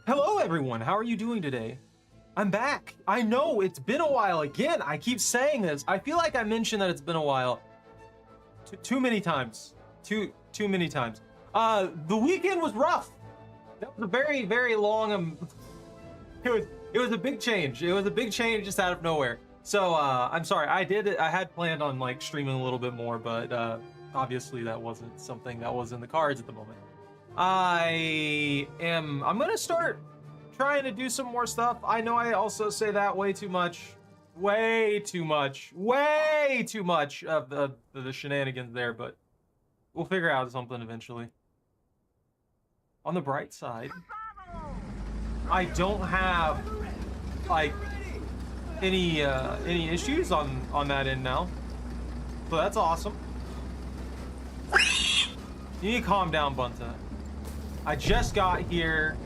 Hello everyone, how are you doing today? I'm back. I know it's been a while again. I keep saying this. I feel like I mentioned that it's been a while. Too many times. Too many times. The weekend was rough. That was a very long it was a big change. It was a big change just out of nowhere. So I'm sorry. I had planned on like streaming a little bit more, but obviously that wasn't something that was in the cards at the moment. I'm gonna start trying to do some more stuff. I know I also say that way too much of the shenanigans there, but we'll figure out something eventually. On the bright side, I don't have like any issues on that end now, so that's awesome. You need to calm down, Bunta. I just got here.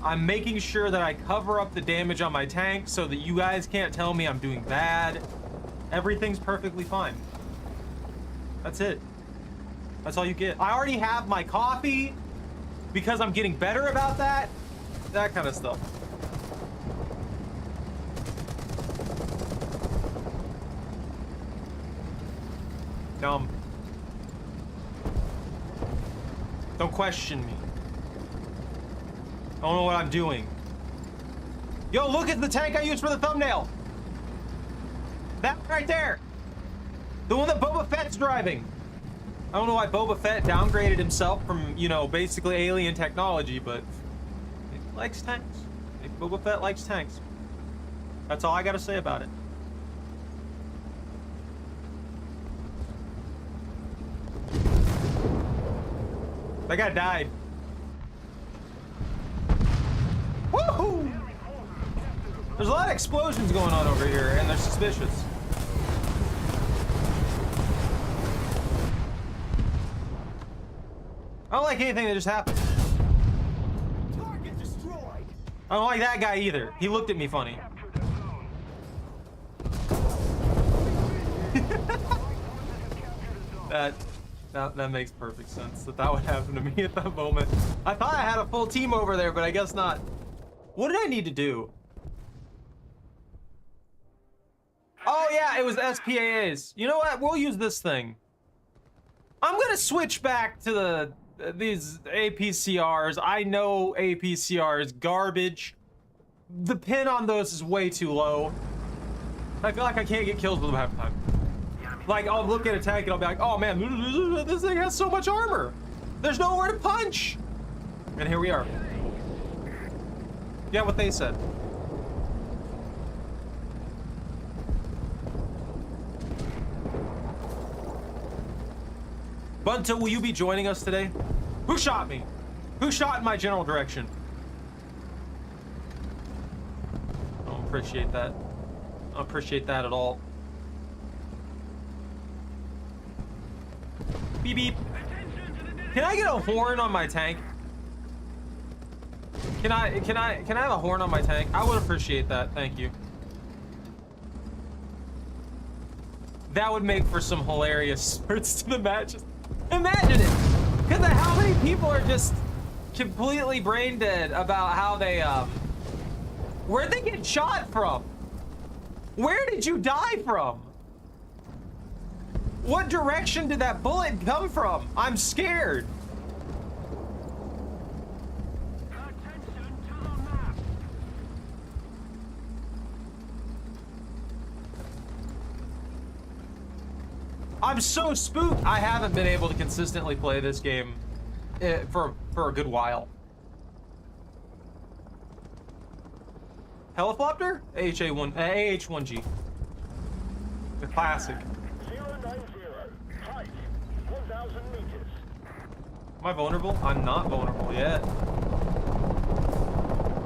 I'm making sure that I cover up the damage on my tank so that you guys can't tell me I'm doing bad. Everything's perfectly fine. That's it. That's all you get. I already have my coffee because I'm getting better about that. That kind of stuff. Dumb. Don't question me. I don't know what I'm doing. Yo, look at the tank I used for the thumbnail. That right there. The one that Boba Fett's driving. I don't know why Boba Fett downgraded himself from, you know, basically alien technology, but he likes tanks. Boba Fett likes tanks. That's all I gotta say about it. That guy died. Woohoo! There's a lot of explosions going on over here, and they're suspicious. I don't like anything that just happened. Target destroyed. I don't like that guy either. He looked at me funny. That makes perfect sense that would happen to me at that moment. I thought I had a full team over there, but I guess not. What did I need to do? Oh yeah, it was SPAAs. You know what? We'll use this thing. I'm gonna switch back to these APCRs. I know APCR is garbage. The pin on those is way too low. I feel like I can't get kills with them half the time. Like, I'll look at a tank and I'll be like, oh man, this thing has so much armor. There's nowhere to punch. And here we are. Yeah, what they said. Bunta, will you be joining us today? Who shot me? Who shot in my general direction? I don't appreciate that. I don't appreciate that at all. Beep beep. Can I get a horn on my tank? Can I have a horn on my tank? I would appreciate that. Thank you. That would make for some hilarious starts to the match. Imagine it. Because of how many people are just completely brain dead about how they where'd they get shot from? Where did you die from? What direction did that bullet come from? I'm scared. Attention to the map. I'm so spooked. I haven't been able to consistently play this game for a good while. Helicopter? AH-1G. The classic. 090. Height 1,000 meters. Am I vulnerable? I'm not vulnerable yet.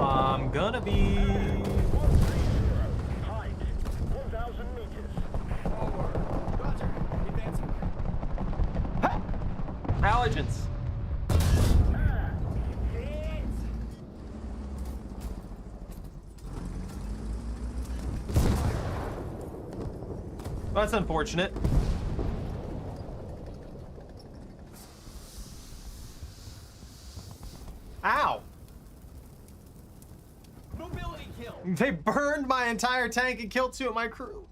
I'm gonna be... 130. Height 1,000 meters. Forward. Roger. Advancing. Ha! Allergens. That's unfortunate. Ow! They burned my entire tank and killed 2 of my crew.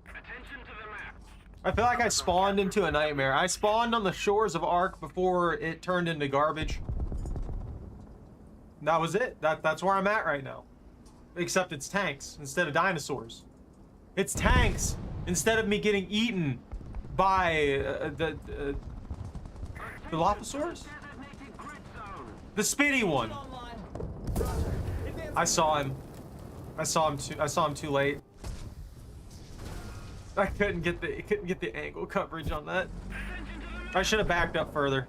Attention to the map. I feel like I spawned into a nightmare. I spawned on the shores of Ark before it turned into garbage. That was it. That's where I'm at right now. Except it's tanks instead of dinosaurs. It's tanks instead of me getting eaten by the Dilophosaurus? The spitty one. I saw him. I saw him too late. I couldn't get the angle coverage on that. I should have backed up further.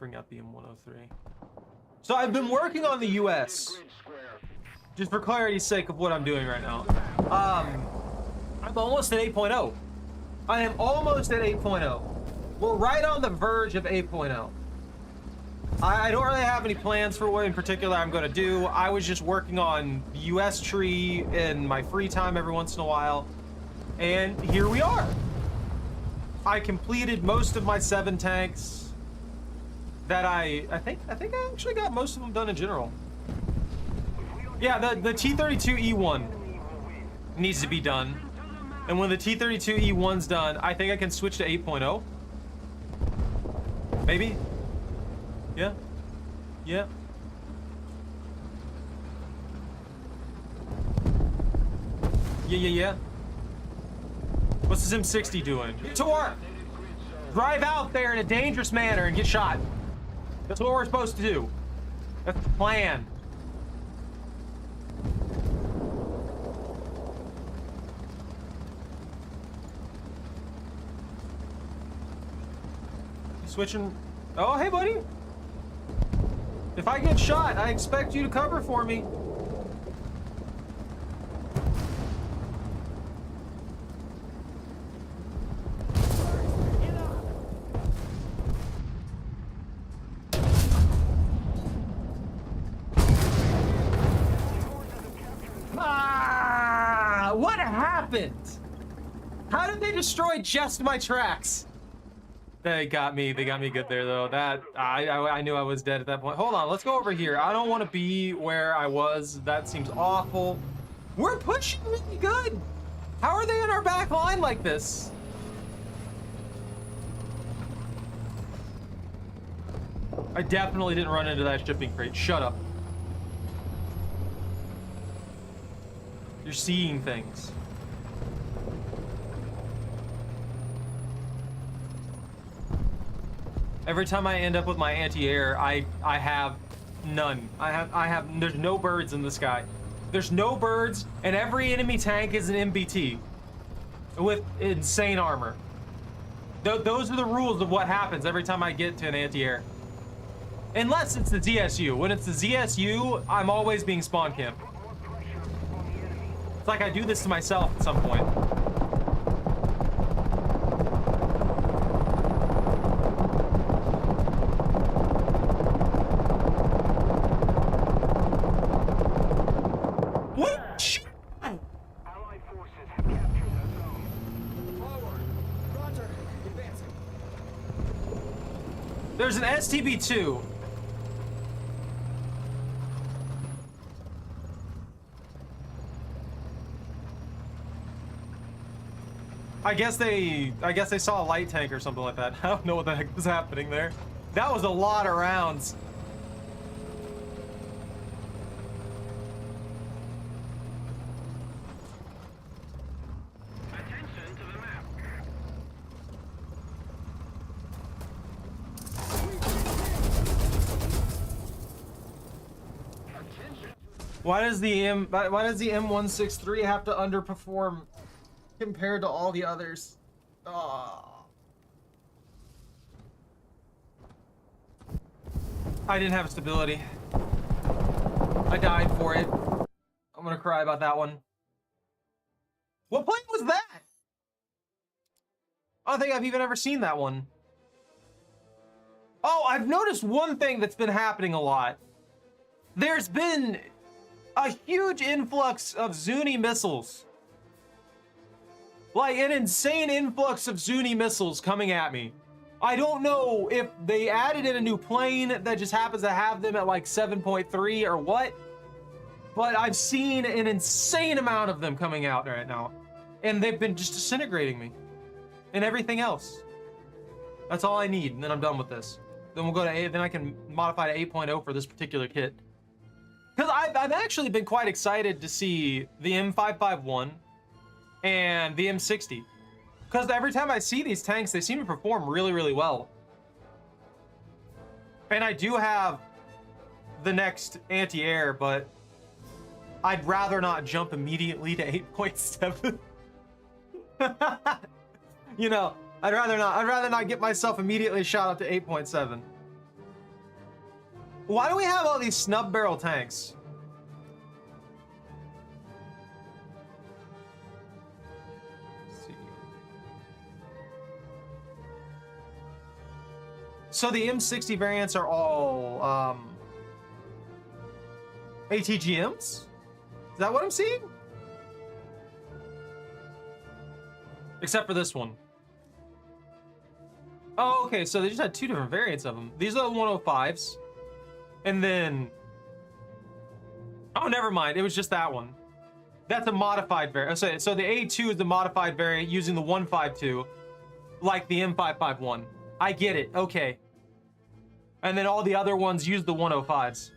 Bring out the M103. So I've been working on the US. Just for clarity's sake of what I'm doing right now. I'm almost at 8.0. I am almost at 8.0. We're right on the verge of 8.0. I don't really have any plans for what in particular I'm going to do. I was just working on the US tree in my free time every once in a while. And here we are. I completed most of my 7 tanks. That I think I actually got most of them done in general. Yeah, the T-32E1 needs to be done. And when the T-32E1's done, I think I can switch to 8.0. Maybe? Yeah. Yeah. Yeah. What's this M60 doing? Tor! Drive out there in a dangerous manner and get shot. That's what we're supposed to do. That's the plan. Switching. Oh, hey, buddy. If I get shot, I expect you to cover for me. What happened? How did they destroy just my tracks? They got me good there though. That I knew I was dead at that point. Hold on, let's go over here. I don't want to be where I was. That seems awful. We're pushing really good. How are they in our back line like this? I definitely didn't run into that shipping crate. Shut up. You're seeing things. Every time I end up with my anti-air, I have none. There's no birds in the sky. There's no birds, and every enemy tank is an MBT with insane armor. Those are the rules of what happens every time I get to an anti-air. Unless it's the ZSU. When it's the ZSU, I'm always being spawn camped. It's like I do this to myself at some point. What? Shit. Allied forces have captured the zone. Forward. Roger. Advancing. There's an STB-2. I guess they saw a light tank or something like that. I don't know what the heck was happening there. That was a lot of rounds. Attention to the map. Attention. Why does the M163 have to underperform compared to all the others? Oh. I didn't have stability. I died for it. I'm gonna cry about that one. What plane was that? I don't think I've even ever seen that one. Oh, I've noticed one thing that's been happening a lot. There's been a huge influx of Zuni missiles Like an insane influx of Zuni missiles coming at me. I don't know if they added in a new plane that just happens to have them at like 7.3 or what, but I've seen an insane amount of them coming out right now, and they've been just disintegrating me and everything else. That's all I need, and then I'm done with this. Then we'll go to 8, then I can modify to 8.0 for this particular kit. Because I've actually been quite excited to see the M551 and the M60. Because every time I see these tanks, they seem to perform really, really well. And I do have the next anti-air, but I'd rather not jump immediately to 8.7. You know, I'd rather not get myself immediately shot up to 8.7. Why do we have all these snub barrel tanks? Let's see. So the M60 variants are all ATGMs? Is that what I'm seeing? Except for this one. Oh, okay, so they just had 2 different variants of them. These are the 105s. And then... Oh, never mind. It was just that one. That's a modified variant. So the A2 is the modified variant using the 152, like the M551. I get it. Okay. And then all the other ones use the 105s.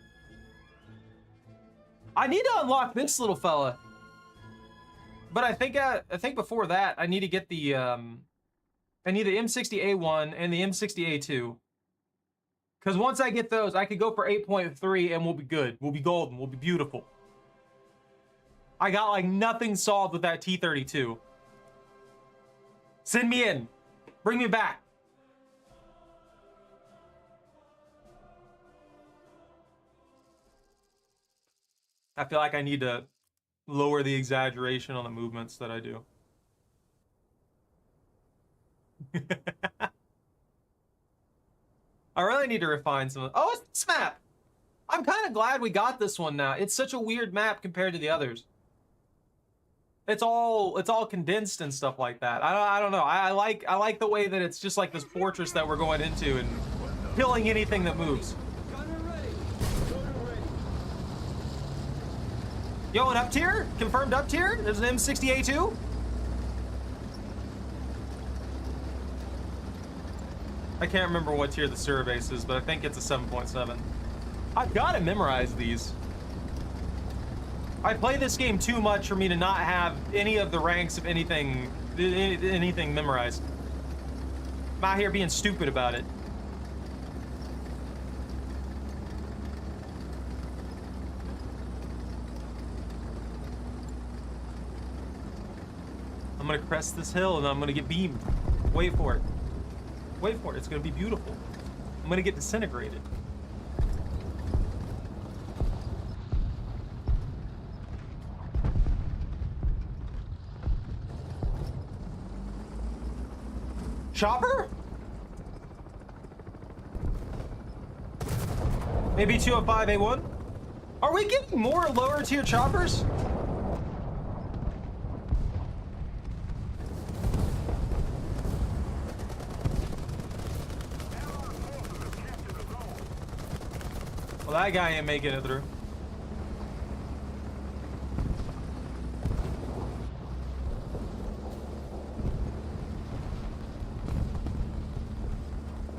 I need to unlock this little fella. But I think before that, I need to get the I need the M60A1 and the M60A2. Because once I get those, I could go for 8.3 and we'll be good. We'll be golden. We'll be beautiful. I got like nothing solved with that T-32. Send me in. Bring me back. I feel like I need to lower the exaggeration on the movements that I do. I really need to refine some of... Oh, it's this map! I'm kind of glad we got this one now. It's such a weird map compared to the others. It's all condensed and stuff like that. I don't know. I like the way that it's just like this fortress that we're going into and killing anything that moves. Yo, an up tier? Confirmed up tier? There's an M60A2? I can't remember what tier the sewer base is, but I think it's a 7.7. I've got to memorize these. I play this game too much for me to not have any of the ranks of anything memorized. I'm out here being stupid about it. I'm gonna crest this hill and I'm gonna get beamed. Wait for it. Wait for it. It's gonna be beautiful. I'm gonna get disintegrated. Chopper? Maybe 205A1? Are we getting more lower tier choppers? Well, that guy ain't making it through.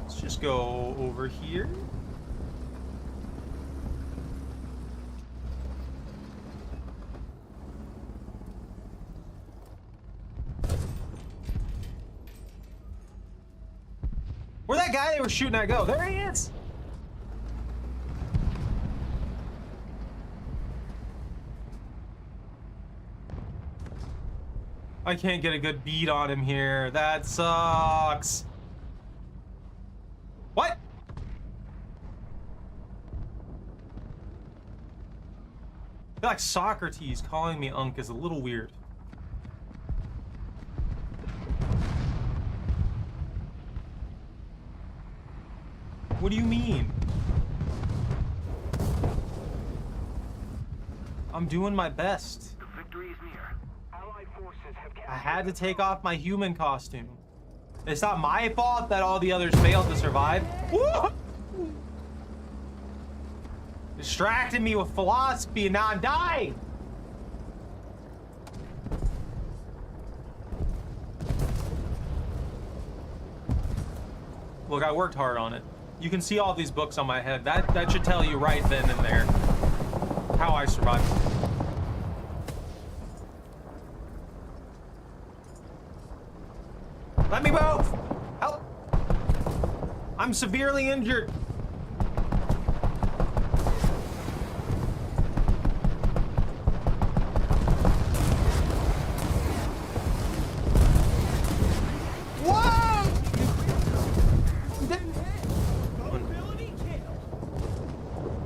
Let's just go over here. Where'd that guy they were shooting at go? There he is! I can't get a good beat on him here. That sucks. What? I feel like Socrates calling me Unk is a little weird. What do you mean? I'm doing my best. The victory is near. Allied forces have captured I had to the take zone. off my human costume. It's not my fault that all the others failed to survive. Woo! Distracted me with philosophy and now I'm dying. Look, I worked hard on it. You can see all these books on my head. That should tell you right then and there how I survived. Let me move! Help! I'm severely injured. Whoa!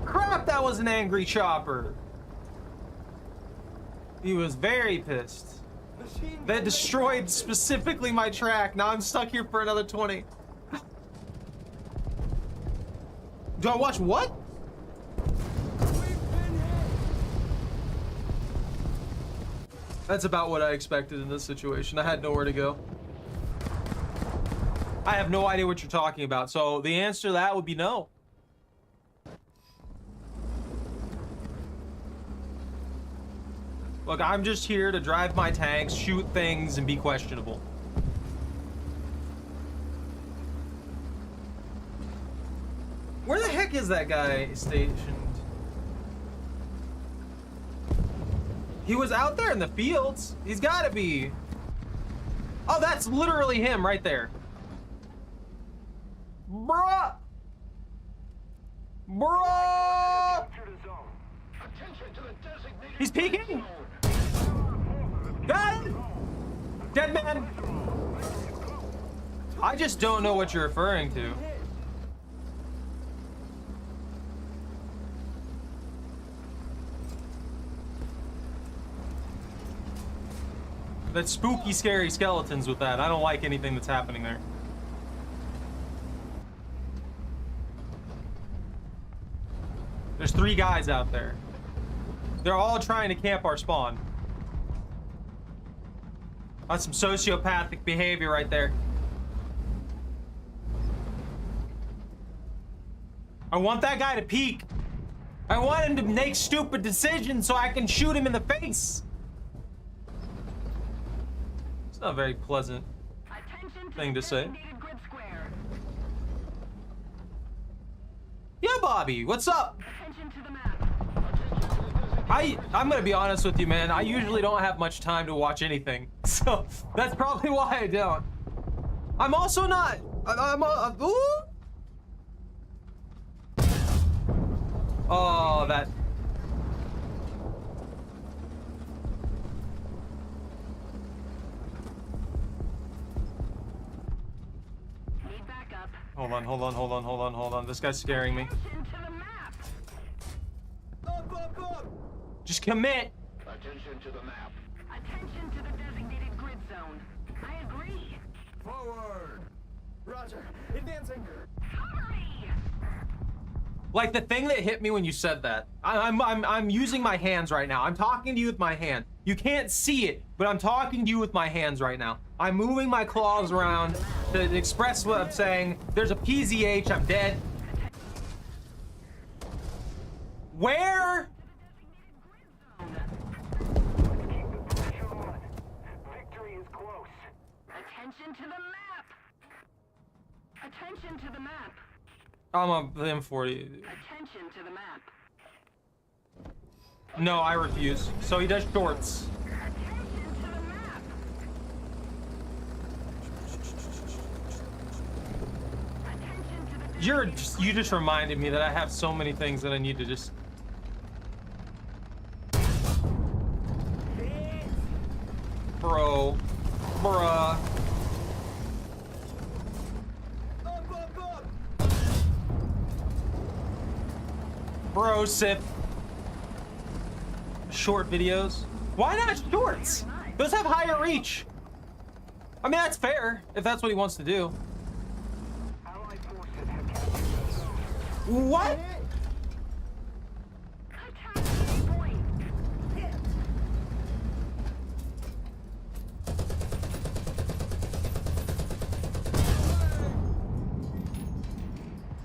Crap, that was an angry chopper. He was very pissed. That destroyed specifically my track. Now I'm stuck here for another 20. Do I watch what? That's about what I expected in this situation. I had nowhere to go. I have no idea what you're talking about. So the answer to that would be no. Look, I'm just here to drive my tanks, shoot things, and be questionable. Where the heck is that guy stationed? He was out there in the fields. He's gotta be. Oh, that's literally him right there. Bruh! Bruh! Captured a zone. Attention to the designated He's peeking! Got him! Dead man! I just don't know what you're referring to. That's spooky, scary skeletons with that. I don't like anything that's happening there. There's 3 guys out there. They're all trying to camp our spawn. That's some sociopathic behavior right there. I want that guy to peek. I want him to make stupid decisions so I can shoot him in the face. It's not a very pleasant thing to say. Yeah, Bobby, what's up? I'm gonna be honest with you, man. I usually don't have much time to watch anything, so that's probably why I don't. I'm also not. Ooh. Oh, that. Need backup. Hold on. This guy's scaring me. Attention to the map. Just commit. Attention to the map. Attention to the designated grid zone. I agree. Forward. Roger. Advancing. Hurry! Like the thing that hit me when you said that. I'm using my hands right now. I'm talking to you with my hand. You can't see it, but I'm talking to you with my hands right now. I'm moving my claws around to express what I'm saying. There's a PZH. I'm dead. Where? Keep the pressure on. Victory is close. Attention to the map. Attention to the map. I'm a M40. Attention to the map. No, I refuse. So he does shorts. Attention to the map. Attention to the You just reminded me that I have so many things that I need to just. Bro. Bruh. Bro, sip. Short videos. Why not shorts? Those have higher reach. I mean, that's fair if that's what he wants to do. Allied forces have captured the zone. What? attack point.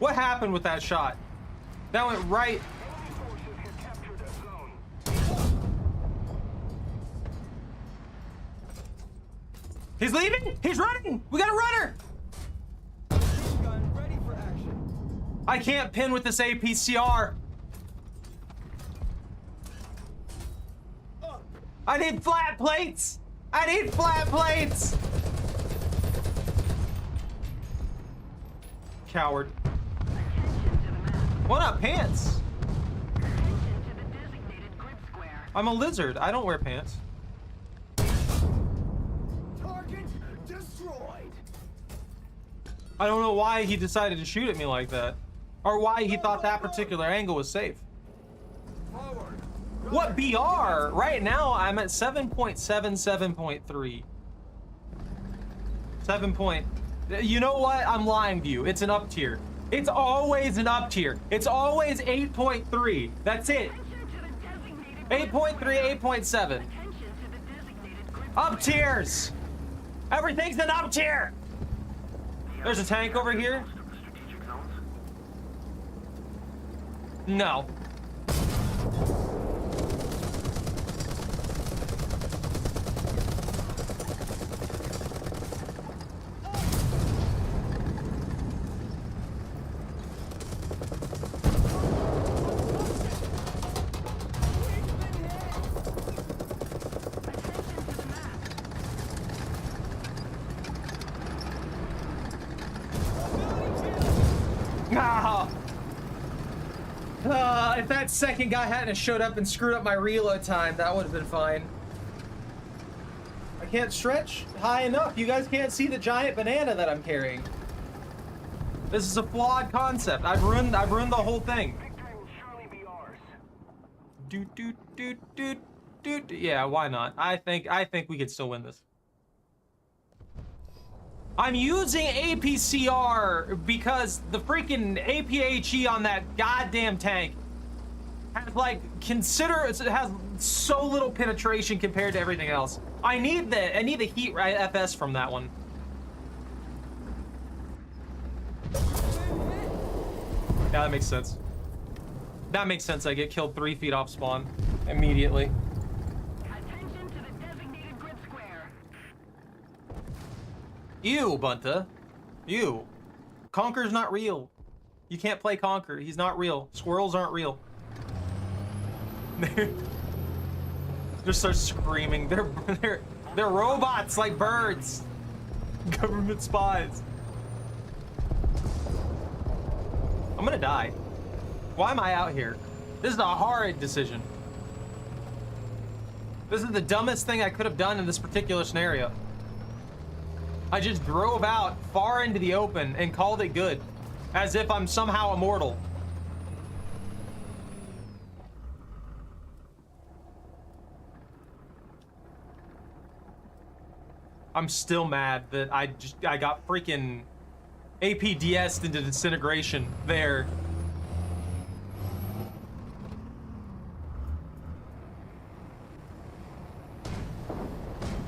What happened with that shot? That went right. Enemy forces have captured a zone. He's leaving. He's running. We got a runner. Machine gun ready for action. I can't pin with this APCR. I need flat plates. I need flat plates. Coward. Attention to the map. What up, pants? Attention to the designated grid square. I'm a lizard. I don't wear pants. Target destroyed. I don't know why he decided to shoot at me like that. Or why he thought that particular angle was safe. Forward. What BR? Right now, I'm at 7.77.3. 7 point. You know what? I'm lying to you. It's an up tier. It's always an up tier. It's always 8.3. That's it. Attention to the designated 8.3, 8.7. Attention to the designated grid Up tiers. Everything's an up tier. There's a tank over here. No. Ah. If that second guy hadn't showed up and screwed up my reload time, that would have been fine. I can't stretch high enough. You guys can't see the giant banana that I'm carrying. This is a flawed concept. I've ruined the whole thing. Victory will surely be ours. Yeah, why not? I think we could still win this. I'm using APCR because the freaking APHE on that goddamn tank has like it has so little penetration compared to everything else. I need the heat FS from that one. Yeah, that makes sense. That makes sense. I get killed 3 feet off spawn immediately. Attention to the designated grid square. You, Bunta. You. Conker's not real. You can't play Conker. He's not real. Squirrels aren't real. Just start screaming. They're robots like birds. Government spies. I'm gonna die. Why am I out here? This is a horrid decision. This is the dumbest thing I could have done in this particular scenario. I just drove out far into the open and called it good, as if I'm somehow immortal. I'm still mad that I got freaking APDS'd into disintegration there.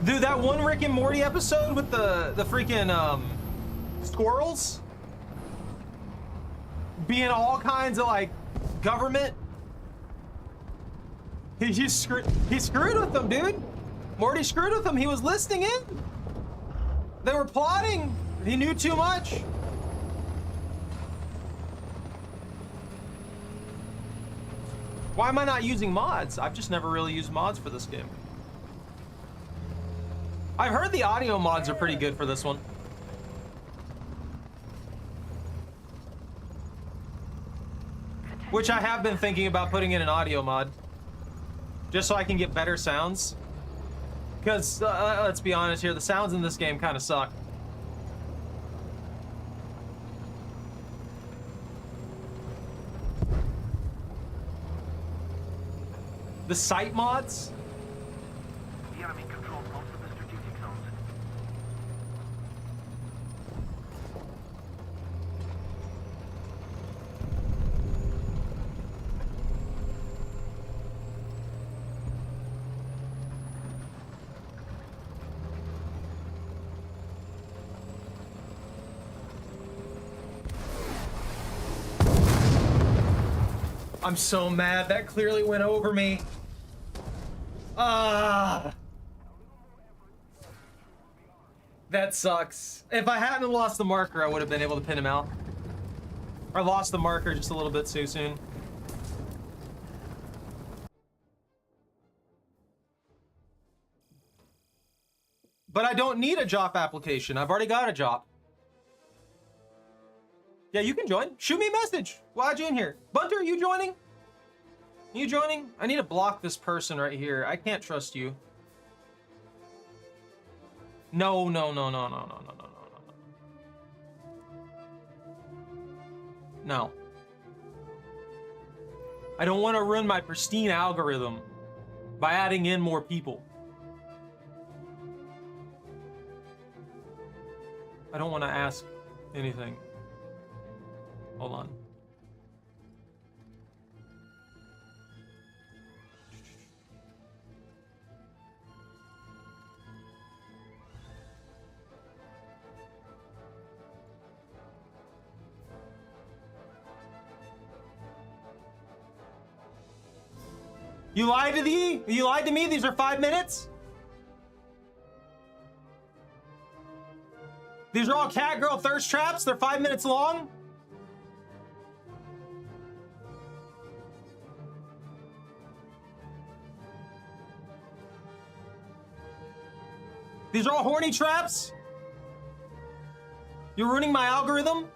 Dude, that one Rick and Morty episode with the freaking squirrels being all kinds of like government. He screwed with them, dude. Morty screwed with them. He was listening in. They were plotting. He knew too much. Why am I not using mods? I've just never really used mods for this game. I've heard the audio mods are pretty good for this one. Which I have been thinking about putting in an audio mod. Just so I can get better sounds. Because, let's be honest here, the sounds in this game kind of suck. The site mods? The enemy controls most of the strategic zones. I'm so mad. That clearly went over me. Ah. That sucks. If I hadn't lost the marker, I would have been able to pin him out. I lost the marker just a little bit too soon. But I don't need a JOP application. I've already got a JOP. Yeah, you can join. Shoot me a message. Why are you in here? Bunter, are you joining? Are you joining? I need to block this person right here. I can't trust you. No, no, no, no, no, no, no, no, no, no. No. I don't want to ruin my pristine algorithm by adding in more people. I don't want to ask anything. Hold on. You lied to me? You lied to me? These are 5 minutes? These are all cat girl thirst traps? They're 5 minutes long? These are all horny traps? You're ruining my algorithm?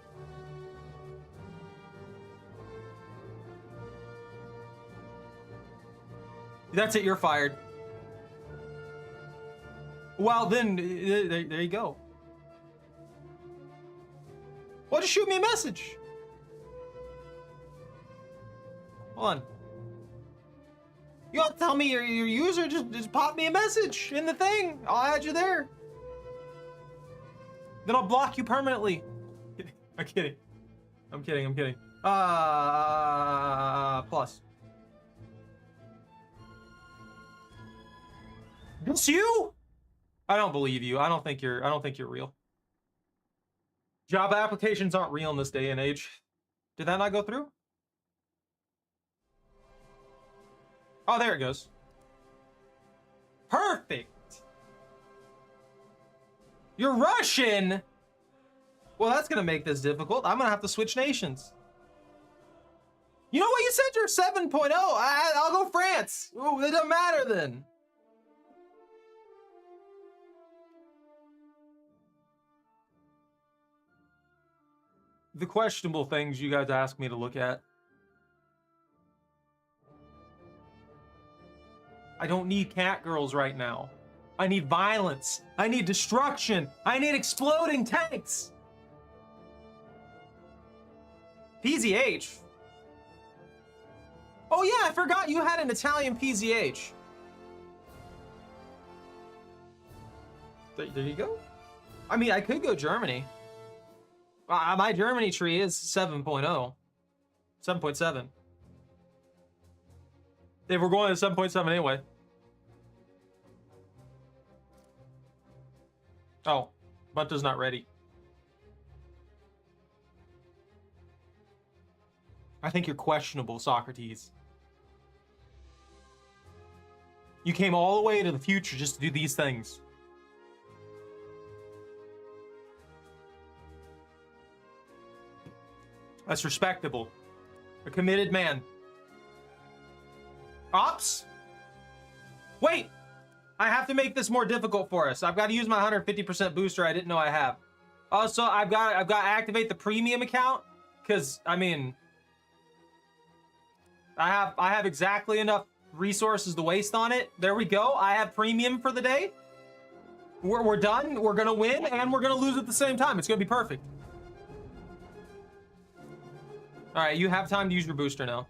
That's it, you're fired. Well, then, there you go. Well, just shoot me a message. Hold on. You don't tell me your user, just pop me a message in the thing. I'll add you there. Then I'll block you permanently. I'm kidding. I'm kidding, I'm kidding. Plus. It's you? I don't believe you. I don't think you're real. Job applications aren't real in this day and age. Did that not go through? Oh, there it goes. Perfect. You're Russian? Well, that's gonna make this difficult. I'm gonna have to switch nations. You know what? You said you're 7.0. I'll go France. Ooh, it doesn't matter then. The questionable things you guys ask me to look at. I don't need cat girls right now. I need violence. I need destruction. I need exploding tanks. PZH. Oh yeah, I forgot you had an Italian PZH. There you go. I mean, I could go Germany. My Germany tree is 7.0. 7.7. If we're going to 7.7 anyway. Oh, Bunta's not ready. I think you're questionable, Socrates. You came all the way to the future just to do these things. That's respectable. A committed man. Ops? Wait! I have to make this more difficult for us. I've got to use my 150% booster I didn't know I have. Also, I've got to activate the premium account, because, I mean, I have exactly enough resources to waste on it. There we go. I have premium for the day. We're done. We're going to win, and we're going to lose at the same time. It's going to be perfect. All right, you have time to use your booster now.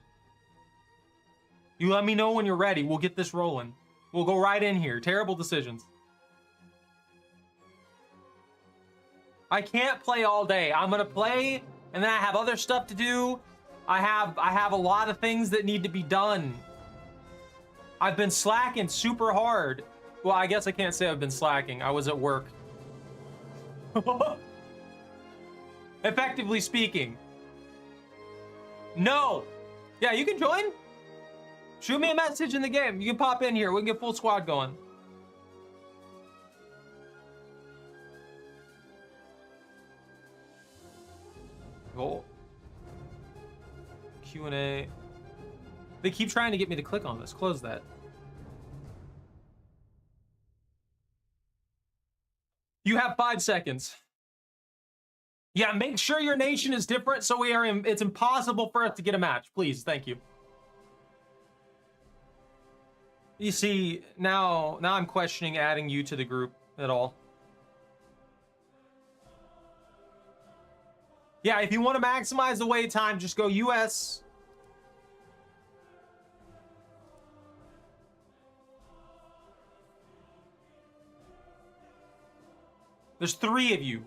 You let me know when you're ready. We'll get this rolling. We'll go right in here. Terrible decisions. I can't play all day. I'm gonna play, and then I have other stuff to do. I have a lot of things that need to be done. I've been slacking super hard. Well, I guess I can't say I've been slacking. I was at work. Effectively speaking. No. Yeah, you can join. Shoot me a message in the game. You can pop in here. We can get full squad going. Cool. Q&A. They keep trying to get me to click on this. Close that. You have 5 seconds. Yeah, make sure your nation is different so it's impossible for us to get a match. Please, thank you. You see, now I'm questioning adding you to the group at all. Yeah, if you want to maximize the wait time, just go US. There's 3 of you.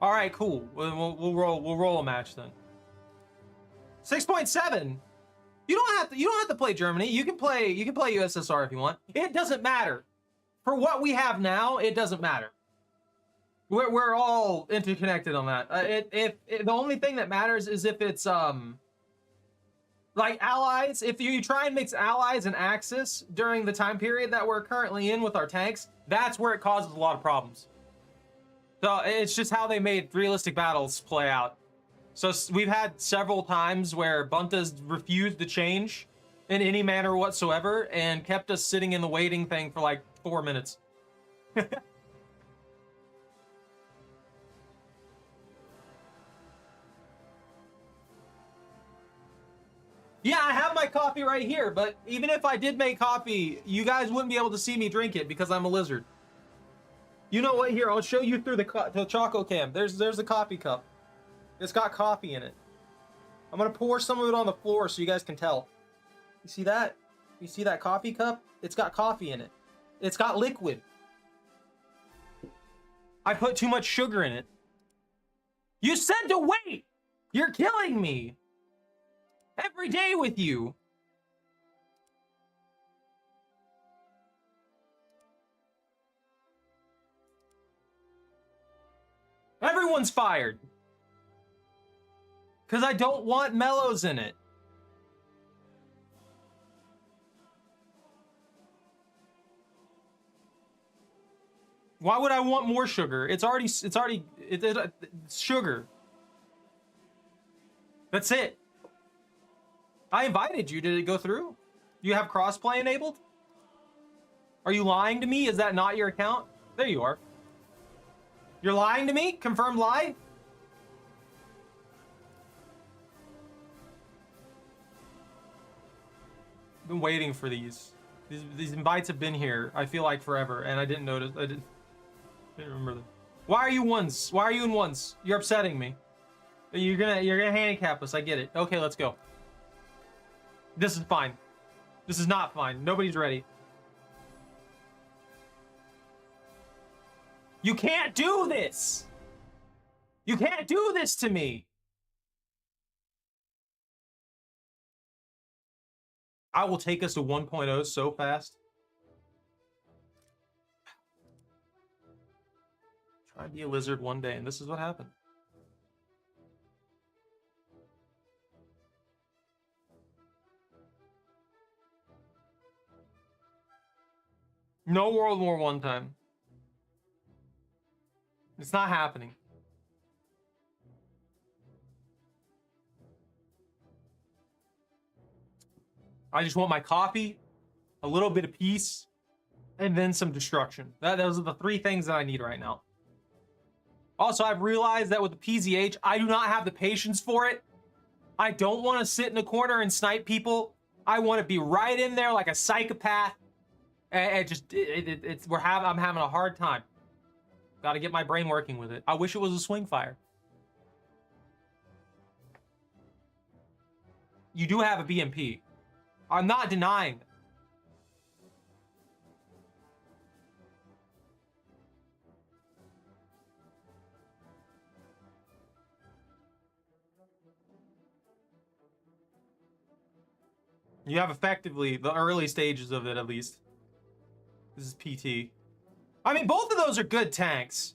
All right, cool. We'll roll a match then. 6.7. You don't have to play Germany. You can play USSR if you want. It doesn't matter. For what we have now, it doesn't matter. We're all interconnected on that. The only thing that matters is if it's like allies. If you try and mix allies and Axis during the time period that we're currently in with our tanks, that's where it causes a lot of problems. So it's just how they made realistic battles play out. So we've had several times where Bunta's refused to change in any manner whatsoever and kept us sitting in the waiting thing for like 4 minutes. Yeah, I have my coffee right here, but even if I did make coffee, you guys wouldn't be able to see me drink it because I'm a lizard. You know what? Here, I'll show you through the Choco Cam. There's a coffee cup. It's got coffee in it. I'm gonna pour some of it on the floor so you guys can tell. You see that? You see that coffee cup? It's got coffee in it. It's got liquid. I put too much sugar in it. You said to wait! You're killing me! Every day with you! Everyone's fired. Because I don't want mellows in it. Why would I want more sugar? It's sugar. That's it. I invited you. Did it go through? You have crossplay enabled? Are you lying to me? Is that not your account? There you are. You're lying to me? Confirmed lie? I've been waiting for these. These invites have been here, I feel like forever, and I didn't notice. I didn't remember them. Why are you ones? Why are you in ones? You're upsetting me. You're gonna handicap us. I get it. Okay, let's go. This is fine. This is not fine. Nobody's ready. You can't do this! You can't do this to me! I will take us to 1.0 so fast. Try to be a lizard one day, and this is what happened. No World War I time. It's not happening. I just want my coffee, a little bit of peace, and then some destruction. Those are the 3 things that I need right now. Also, I've realized that with the PZH, I do not have the patience for it. I don't want to sit in a corner and snipe people. I want to be right in there like a psychopath. And I'm having a hard time. Got to get my brain working with it. I wish it was a swing fire. You do have a BMP. I'm not denying it. You have effectively the early stages of it, at least. This is PT. I mean, both of those are good tanks.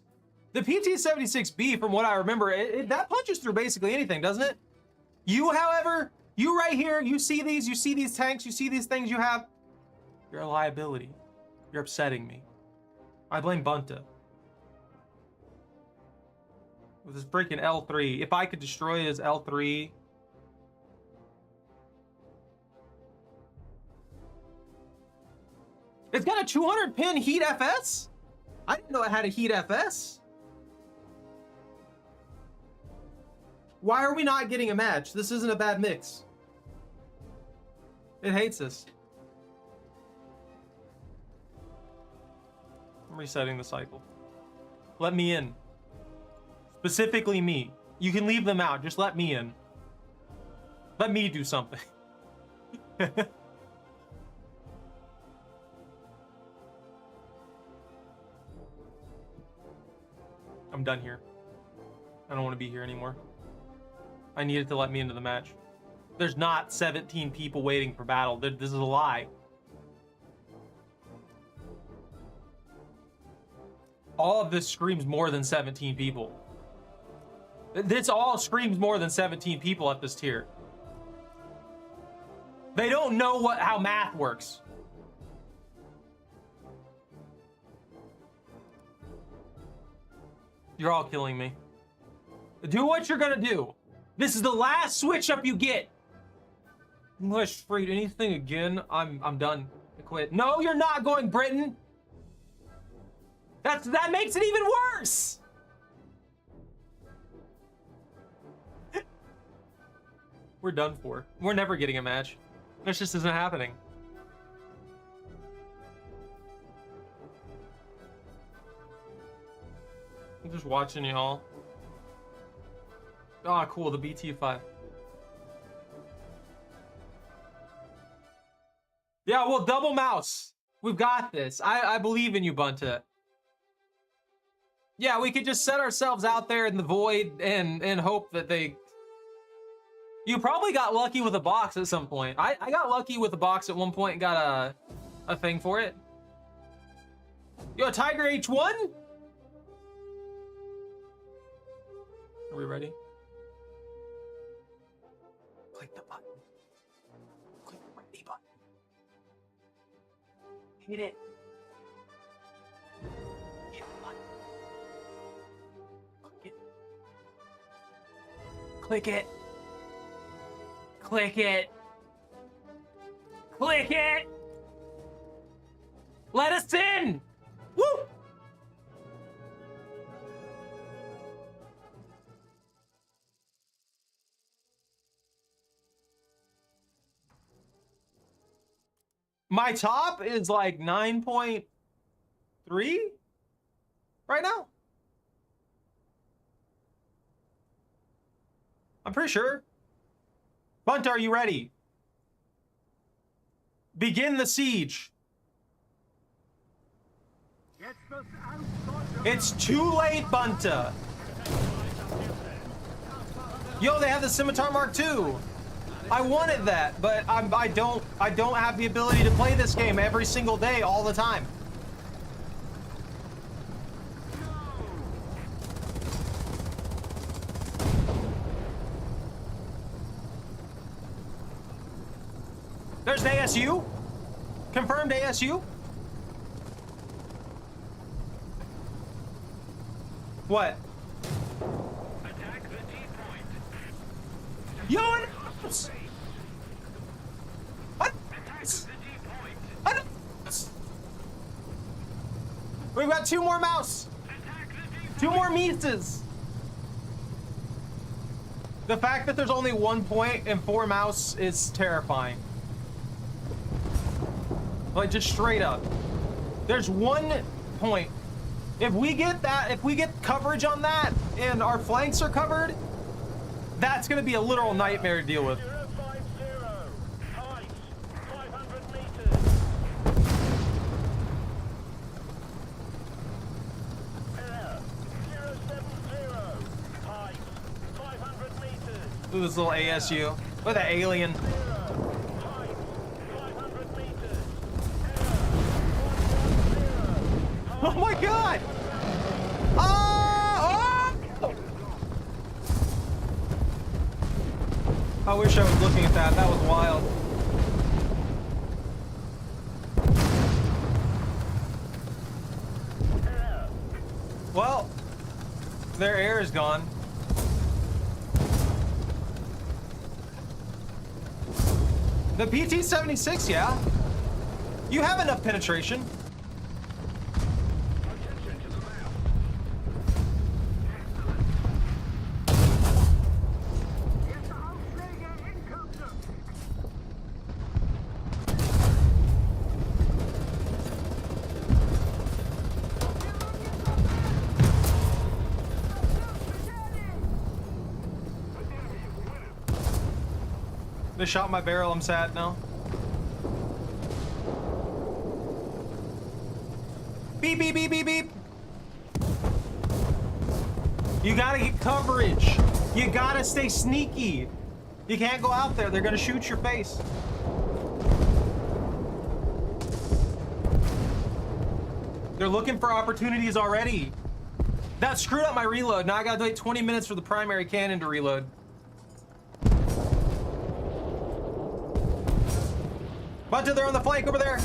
The PT-76B, from what I remember, that punches through basically anything, doesn't it? You, however, you right here, you see these tanks, you see these things you have. You're a liability. You're upsetting me. I blame Bunta. With his freaking L3. If I could destroy his L3. It's got a 200 pin heat FS? I didn't know it had a heat FS. Why are we not getting a match? This isn't a bad mix. It hates us. I'm resetting the cycle. Let me in. Specifically me. You can leave them out. Just let me in. Let me do something. I'm done here. I don't want to be here anymore. I needed to let me into the match. There's not 17 people waiting for battle. This is a lie. All of this screams more than 17 people. This all screams more than 17 people at this tier. They don't know how math works. You're all killing me. Do what you're gonna do. This is the last switch up you get. English freed anything again, I'm done. I quit. No, you're not going Britain. That makes it even worse. We're done for. We're never getting a match. This just isn't happening. I'm just watching y'all. Ah, cool, the BT5. Yeah, well, double mouse. We've got this. I believe in you, Bunta. Yeah, we could just set ourselves out there in the void and hope that they... You probably got lucky with a box at some point. I got lucky with a box at one point and got a thing for it. Yo, Tiger H1? Are we ready? Click the button. Click the ready button. Hit it. Hit the button. Click it. Click it. Click it. Let us in. Woo! My top is like 9.3 right now. I'm pretty sure. Bunta, are you ready? Begin the siege. It's too late, Bunta. Yo, they have the Scimitar Mark II. I wanted that, but I don't have the ability to play this game every single day, all the time. There's an ASU. Confirmed ASU. What? Attack the T-point. Yo, what? We've got 2 more mouse. 2 more Mises. The fact that there's only 1 point and 4 mouse is terrifying. Like, just straight up. There's 1 point. If we get that, if we get coverage on that and our flanks are covered, that's gonna be a literal nightmare to deal with. 050, height 500 meters. 070, height 500 meters. Ooh, this little ASU. Look at that alien. Height 500 meters. Oh my god! Oh! wish I was looking at that. That was wild. Well, their air is gone. The PT-76, yeah. You have enough penetration. Attention to the map. It's Aufschläge in Kürze. They shot my barrel. I'm sad now. Beep, beep, beep, beep, beep. You gotta get coverage. You gotta stay sneaky. You can't go out there. They're gonna shoot your face. They're looking for opportunities already. That screwed up my reload. Now I gotta wait 20 minutes for the primary cannon to reload. Bunter, they're on the flank over there.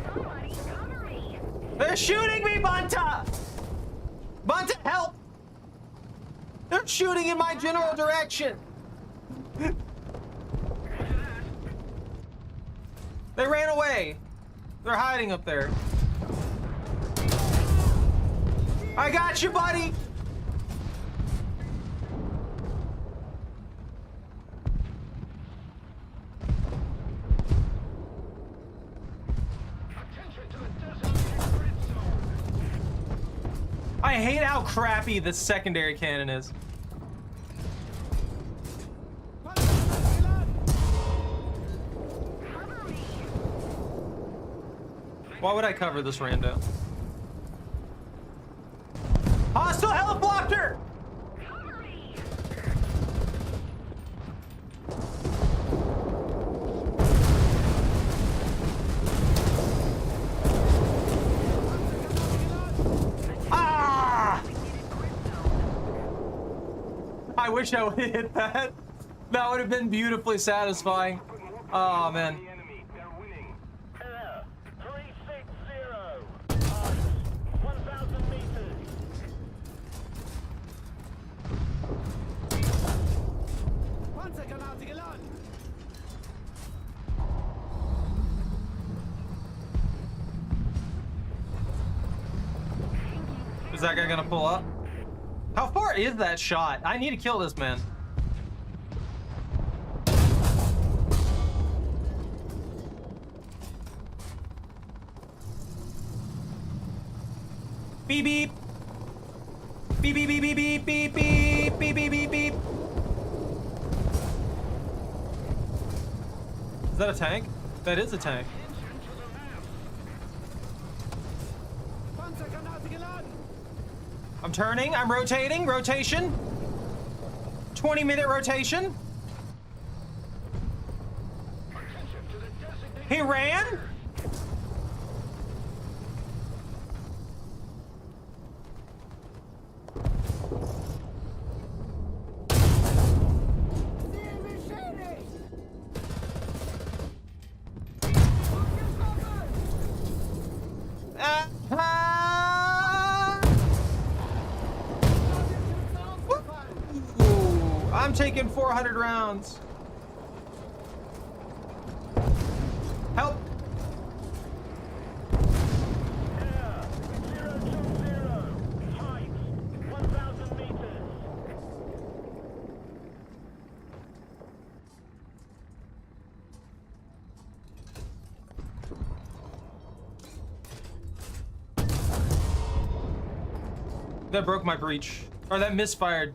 Somebody cover me! They're shooting me, Bunta! Bunta, help! They're shooting in my general direction. They ran away. They're hiding up there. I got you, buddy. I hate how crappy the secondary cannon is. Cover me! Why would I cover this rando? Hostile helicopter! Cover me! Ah! I wish I would have hit that. That would have been beautifully satisfying. Oh man. The enemy, they're winning. 360. 1,000 meters. Panzergranate geladen. Is that guy gonna pull up? How far is that shot? I need to kill this man. Beep beep. Beep beep beep beep beep beep beep beep beep beep beep. Is that a tank? That is a tank. Panzergranate geladen. I'm turning, I'm rotating, rotation. 20-minute rotation. He ran? Ooh, I'm taking 400 rounds. Help! Air 020. Height 1,000 meters. That broke my breach. Or that misfired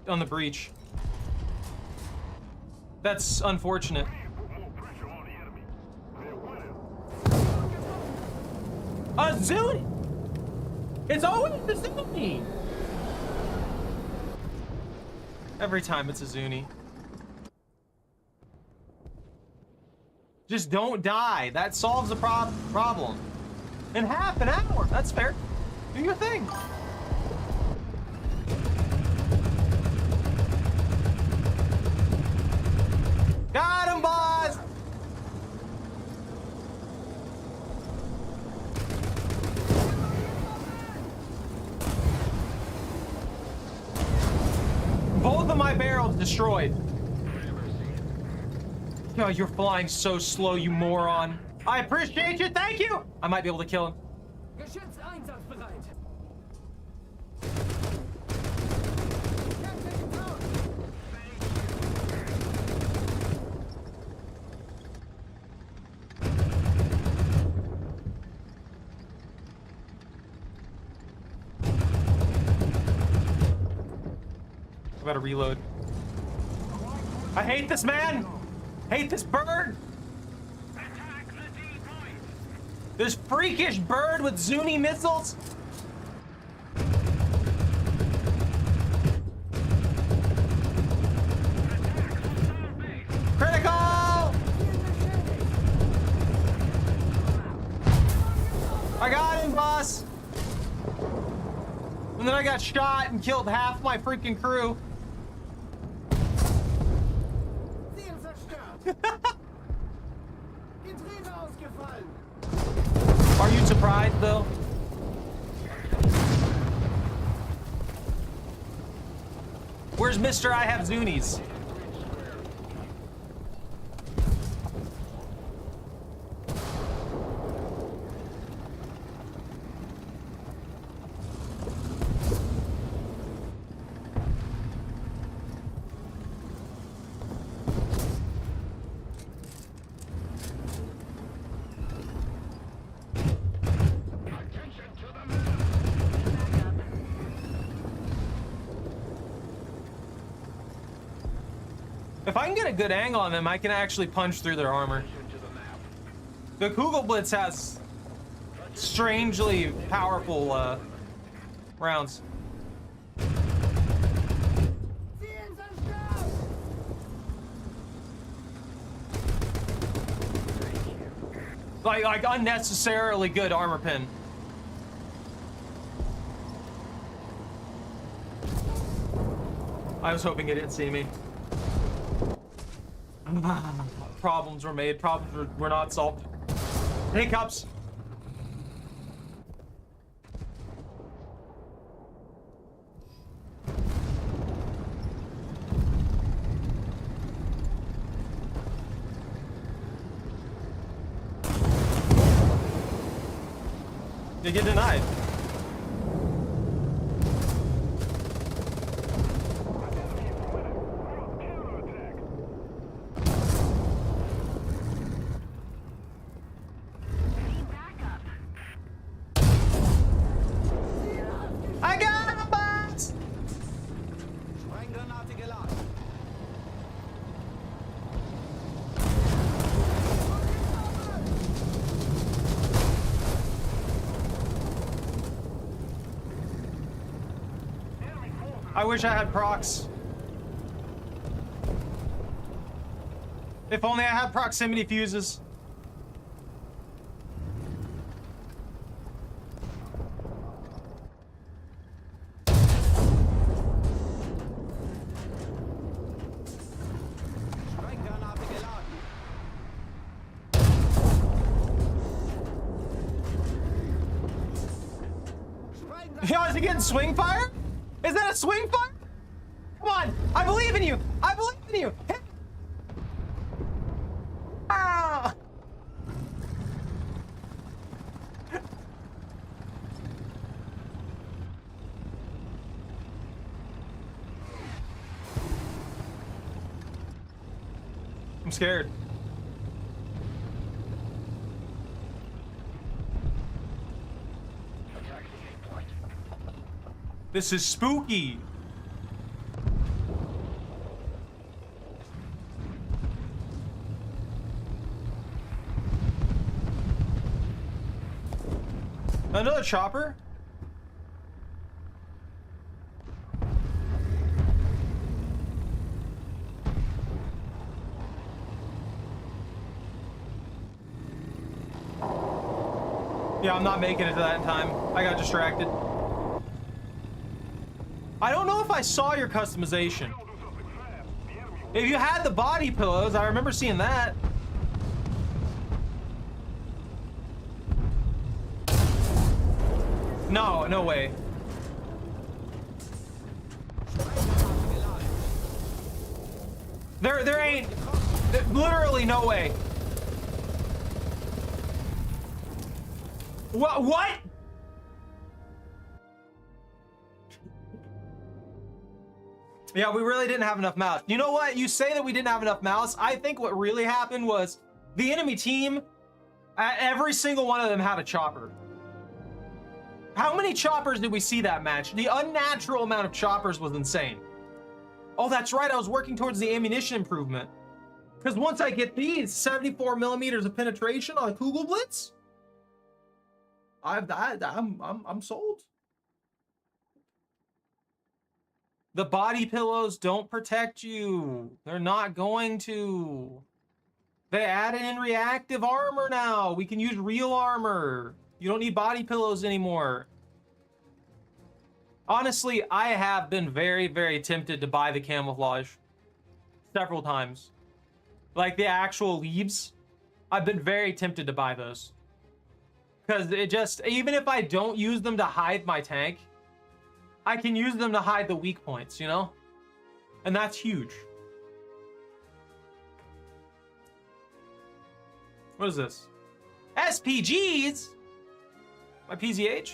on the breach. That's unfortunate. Put more pressure on the enemy. They're winning. A Zuni! It's always the Zuni! Every time it's a Zuni. Just don't die. That solves the problem. In half an hour. That's fair. Do your thing. Got him, boss! Both of my barrels destroyed. Yo, you're flying so slow, you moron. I appreciate you, thank you! I might be able to kill him. Geschütz einsatzbereit. I gotta reload. I hate this man! Hate this bird! Attack the D point. This freakish bird with Zuni missiles! Critical! I got him, boss! And then I got shot and killed half my freaking crew. Ziel zerstört. Getriebe ausgefallen. Are you surprised, though? Where's Mr. I have Zunies? If I can get a good angle on them, I can actually punch through their armor. The Kugelblitz has strangely powerful rounds. Ziel zerstört. Like unnecessarily good armor pin. I was hoping it didn't see me. Problems were made. Problems were not solved. Hiccups. You get denied. I got him, boss! Sprenggranate geladen. I wish I had procs. If only I had proximity fuses. Sprenggranate geladen. Yo, is he getting swing fire? Is that a swing fire? Come on, I believe in you. I believe in you. Hit. Ah! I'm scared. This is spooky. Another chopper? Yeah, I'm not making it to that in time. I got distracted. I don't know if I saw your customization. If you had the body pillows, I remember seeing that. No, no way. There ain't literally no way. What? Yeah, we really didn't have enough mouse. You know what? You say that we didn't have enough mouse. I think what really happened was the enemy team, every single one of them had a chopper. How many choppers did we see that match? The unnatural amount of choppers was insane. Oh, that's right. I was working towards the ammunition improvement. Because once I get these 74 millimeters of penetration on Kugel Blitz, I'm sold. The body pillows don't protect you. They're not going to. They added in reactive armor now. We can use real armor. You don't need body pillows anymore. Honestly, I have been very, very tempted to buy the camouflage several times. Like the actual leaves. I've been very tempted to buy those. Because it just, even if I don't use them to hide my tank, I can use them to hide the weak points, you know? And that's huge. What is this? SPGs? My PZH?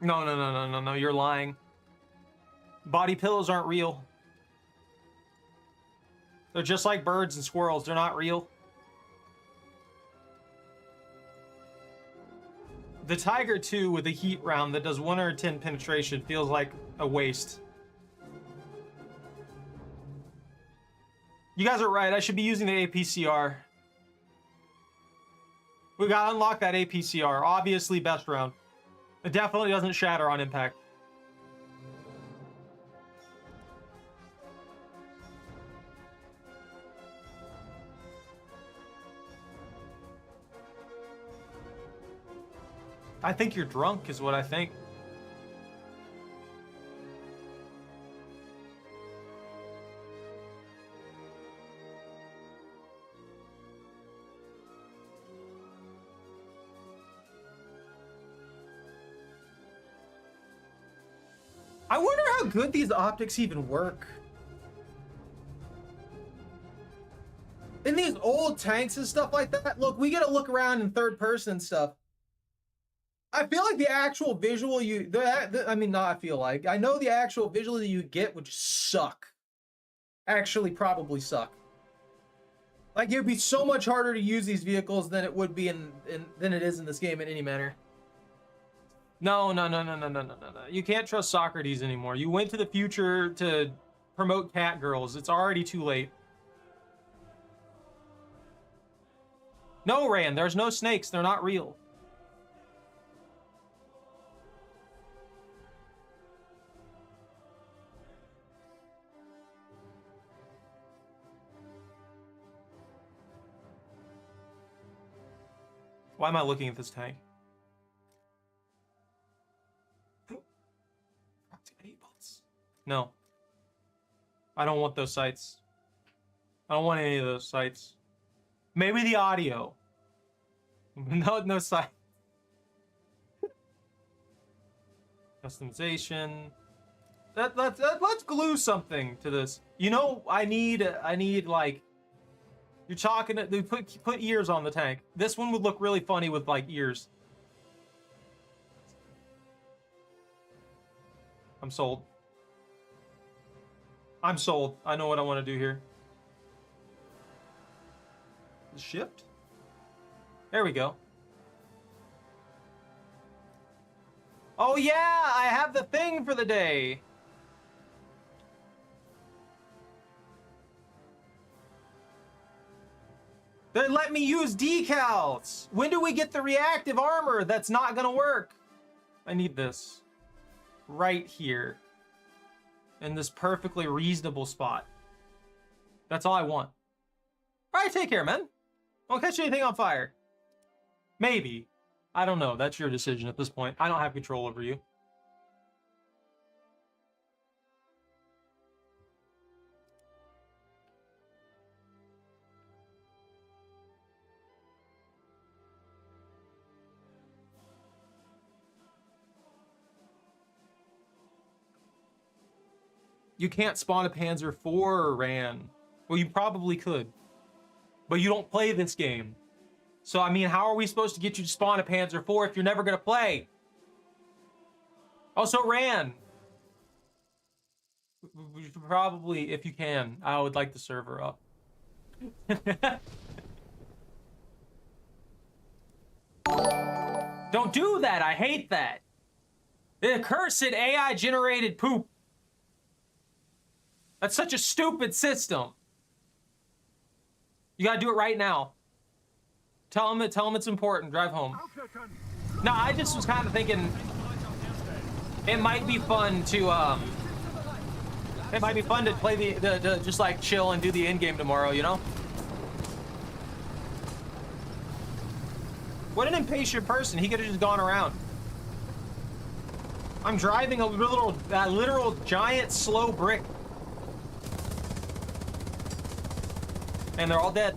No, you're lying. Body pillows aren't real. They're just like birds and squirrels. They're not real. The Tiger 2 with a heat round that does 1 or 10 penetration feels like a waste. You guys are right. I should be using the APCR. We gotta unlock that APCR. Obviously, best round. It definitely doesn't shatter on impact. I think you're drunk is what I think. I wonder how good these optics even work. In these old tanks and stuff like that, look, we get to look around in third person and stuff. I feel like the actual visual I mean, not I feel like. I know the actual visual that you get would just suck. Actually, probably suck. Like, it would be so much harder to use these vehicles than it would be than it is in this game in any manner. No. You can't trust Socrates anymore. You went to the future to promote cat girls. It's already too late. No, Rand, there's no snakes. They're not real. Why am I looking at this tank? No. I don't want those sights. I don't want any of those sights. Maybe the audio. No sight. Customization. Let's glue something to this. You know, I need like, you're talking to, put ears on the tank. This one would look really funny with like ears. I'm sold. I'm sold. I know what I want to do here. Shift. There we go. Oh yeah, I have the thing for the day. They let me use decals. When do we get the reactive armor? That's not gonna work. I need this. Right here. In this perfectly reasonable spot. That's all I want. All right, take care, man. Don't catch anything on fire. Maybe. I don't know. That's your decision at this point. I don't have control over you. You can't spawn a Panzer IV, Ran. Well, you probably could. But you don't play this game. So, I mean, how are we supposed to get you to spawn a Panzer IV if you're never going to play? Also, Ran. Probably, if you can, I would like the server up. Don't do that. I hate that. The cursed AI-generated poop. That's such a stupid system. You gotta do it right now. Tell him it's important. Drive home. No, I just was kind of thinking it might be fun to play the just like chill and do the end game tomorrow, you know? What an impatient person. He could have just gone around. I'm driving a literal giant slow brick. And they're all dead.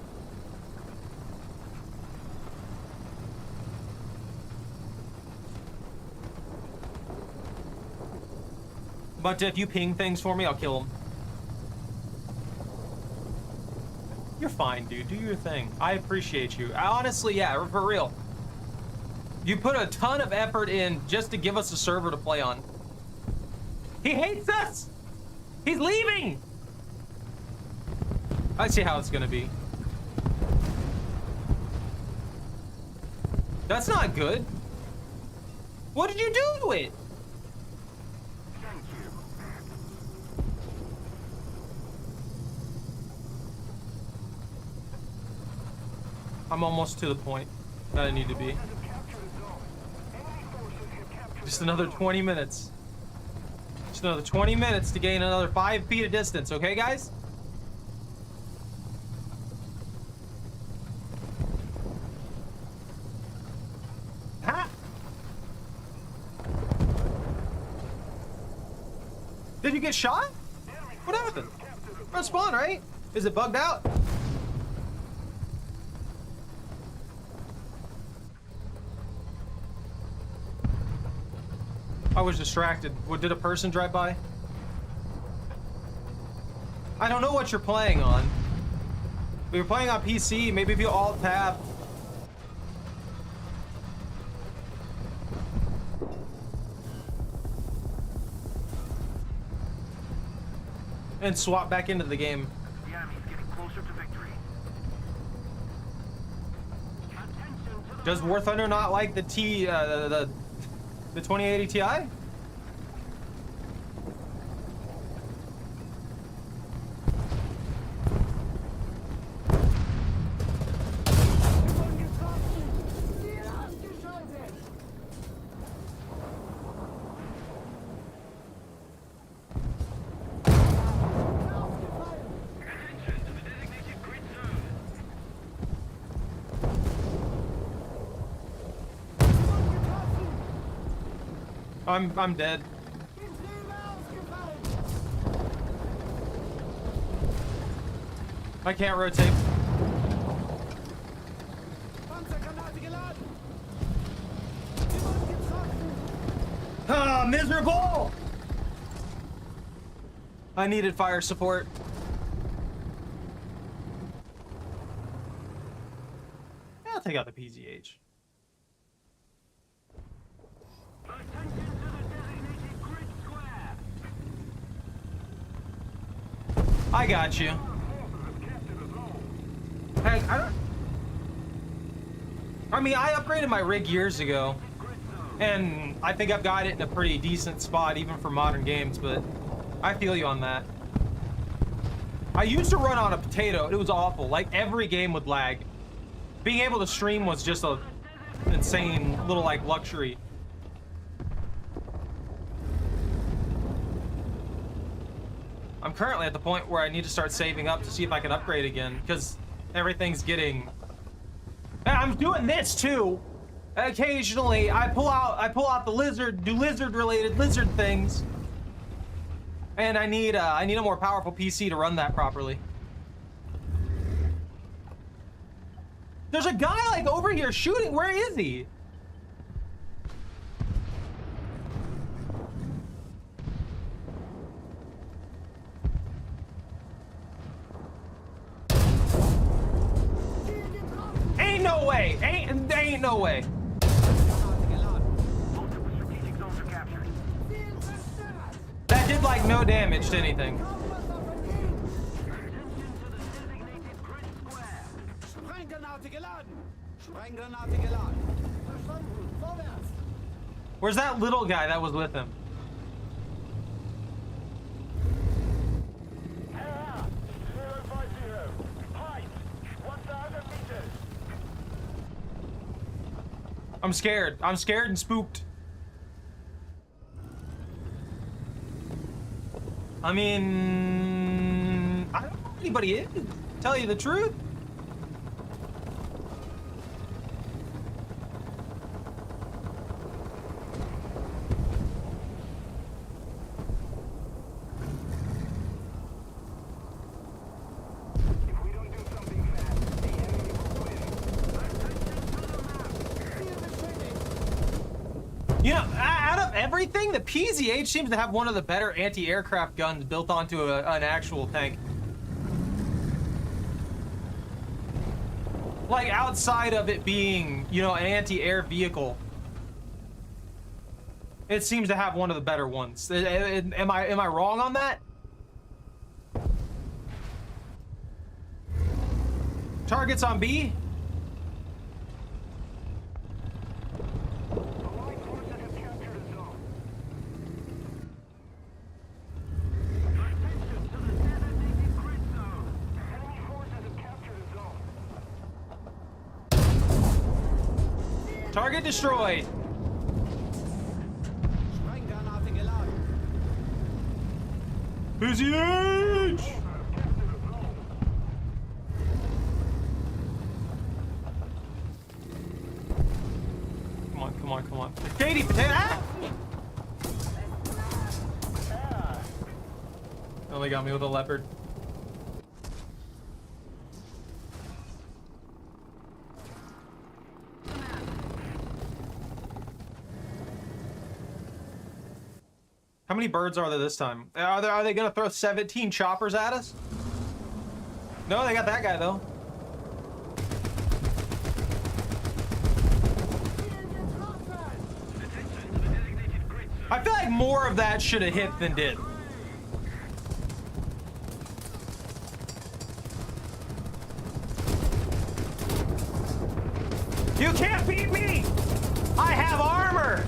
But if you ping things for me, I'll kill them. You're fine, dude. Do your thing. I appreciate you. Honestly, yeah, for real. You put a ton of effort in just to give us a server to play on. He hates us! He's leaving! I see how it's gonna be. That's not good. What did you do to it? Thank you. I'm almost to the point that I need to be. Have captured a zone. Enemy forces have captured Just another 20 minutes. Just another 20 minutes to gain another 5 feet of distance, okay, guys? Ha! Did you get shot? What happened? We're on spawn, right? Is it bugged out? I was distracted. What, did a person drive by? I don't know what you're playing on. If you're playing on PC, maybe if you alt-tab. And swap back into the game. The enemy's getting closer to victory. Attention to the Does War Thunder not like the the 2080 Ti? Ziel ausgeschaltet! Aufgefallen! Attention to the designated grid zone. Getroffen! I'm dead. Ins Leben ausgefallen! I can't rotate. Panzergranate geladen! Jemand getroffen! Ah, miserable! I needed fire support. I'll take out the PZH. attention to the designated grid square. I got you. Our forces have captured a zone. Hey, I mean, I upgraded my rig years ago, Grid zone. and I think I've got it in a pretty decent spot, even for modern games, but I feel you on that. I used to run on a potato. It was awful. Like, every game would lag. Being able to stream was just a insane little, like, luxury. I'm currently at the point where I need to start saving up to see if I can upgrade again, because everything's getting... And I'm doing this too. Occasionally, I pull out the lizard, do lizard-related lizard things. And I need a more powerful PC to run that properly. There's a guy like over here shooting. Where is he? Ain't no way. Ain't no way. Multiple strategic zones are captured. That did like no damage to anything. Sprenggranate geladen! Sprenggranate geladen! Verstanden! Vorwärts! Where's that little guy that was with him? Herr, 050. Height, 1,000 meters. I'm scared. I'm scared and spooked. I mean, I don't know who anybody is. Tell you the truth. If we don't do something fast, the enemy will win. You know, out of everything, the PZH seems to have one of the better anti-aircraft guns built onto an actual tank. Like, outside of it being, you know, an anti-air vehicle, it seems to have one of the better ones. Am I wrong on that? Targets on B? Allied forces have captured a zone. Attention to the designated grid zone. Enemy forces have captured a zone. Target destroyed. Sprenggranate geladen! PZH! Come on, come on, come on. Katie, potato! Ah! Only got me with a leopard. How many birds are there this time? Are they gonna throw 17 choppers at us? No, they got that guy though. Attention to the designated grid zone. I feel like more of that should have hit than did. You can't beat me! I have armor!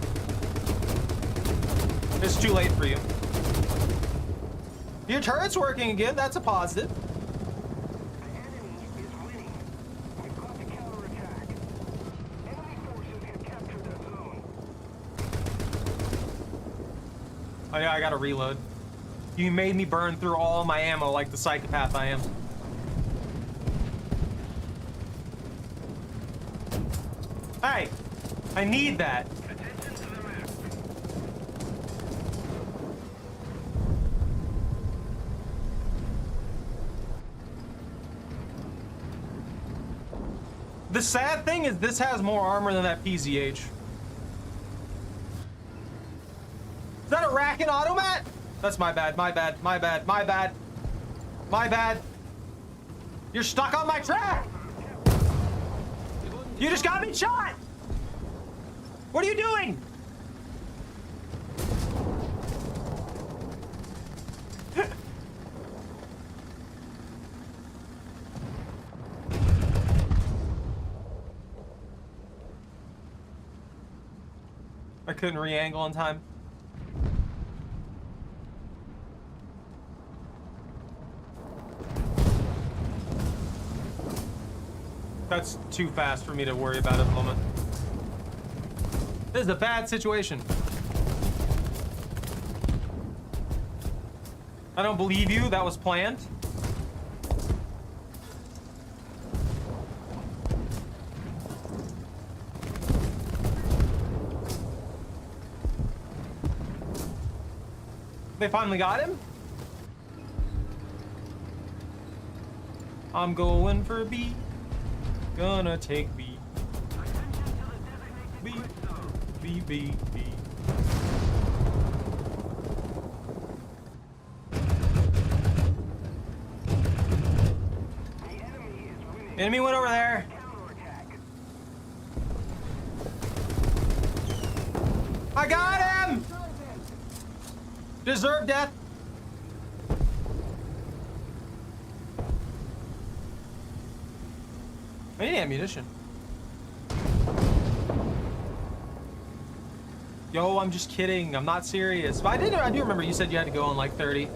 It's too late for you. Your turret's working again, that's a positive. The enemy is winning. We've got to counterattack. Enemy forces have captured a zone. Oh yeah, I gotta reload. You made me burn through all my ammo like the psychopath I am. Hey, I need that. Attention to the map. The sad thing is this has more armor than that PZH. Is that a racket automat? That's my bad, my bad, my bad, my bad. My bad. You're stuck on my track! You just got me shot! What are you doing? I couldn't re-angle in time. That's too fast for me to worry about at the moment. This is a bad situation. I don't believe you. That was planned. They finally got him. I'm going for B. Gonna take B. B. B. B. B. Enemy went over there. I got him! Deserved death. I need ammunition. Yo, I'm just kidding. I'm not serious. But I do remember you said you had to go on like 30.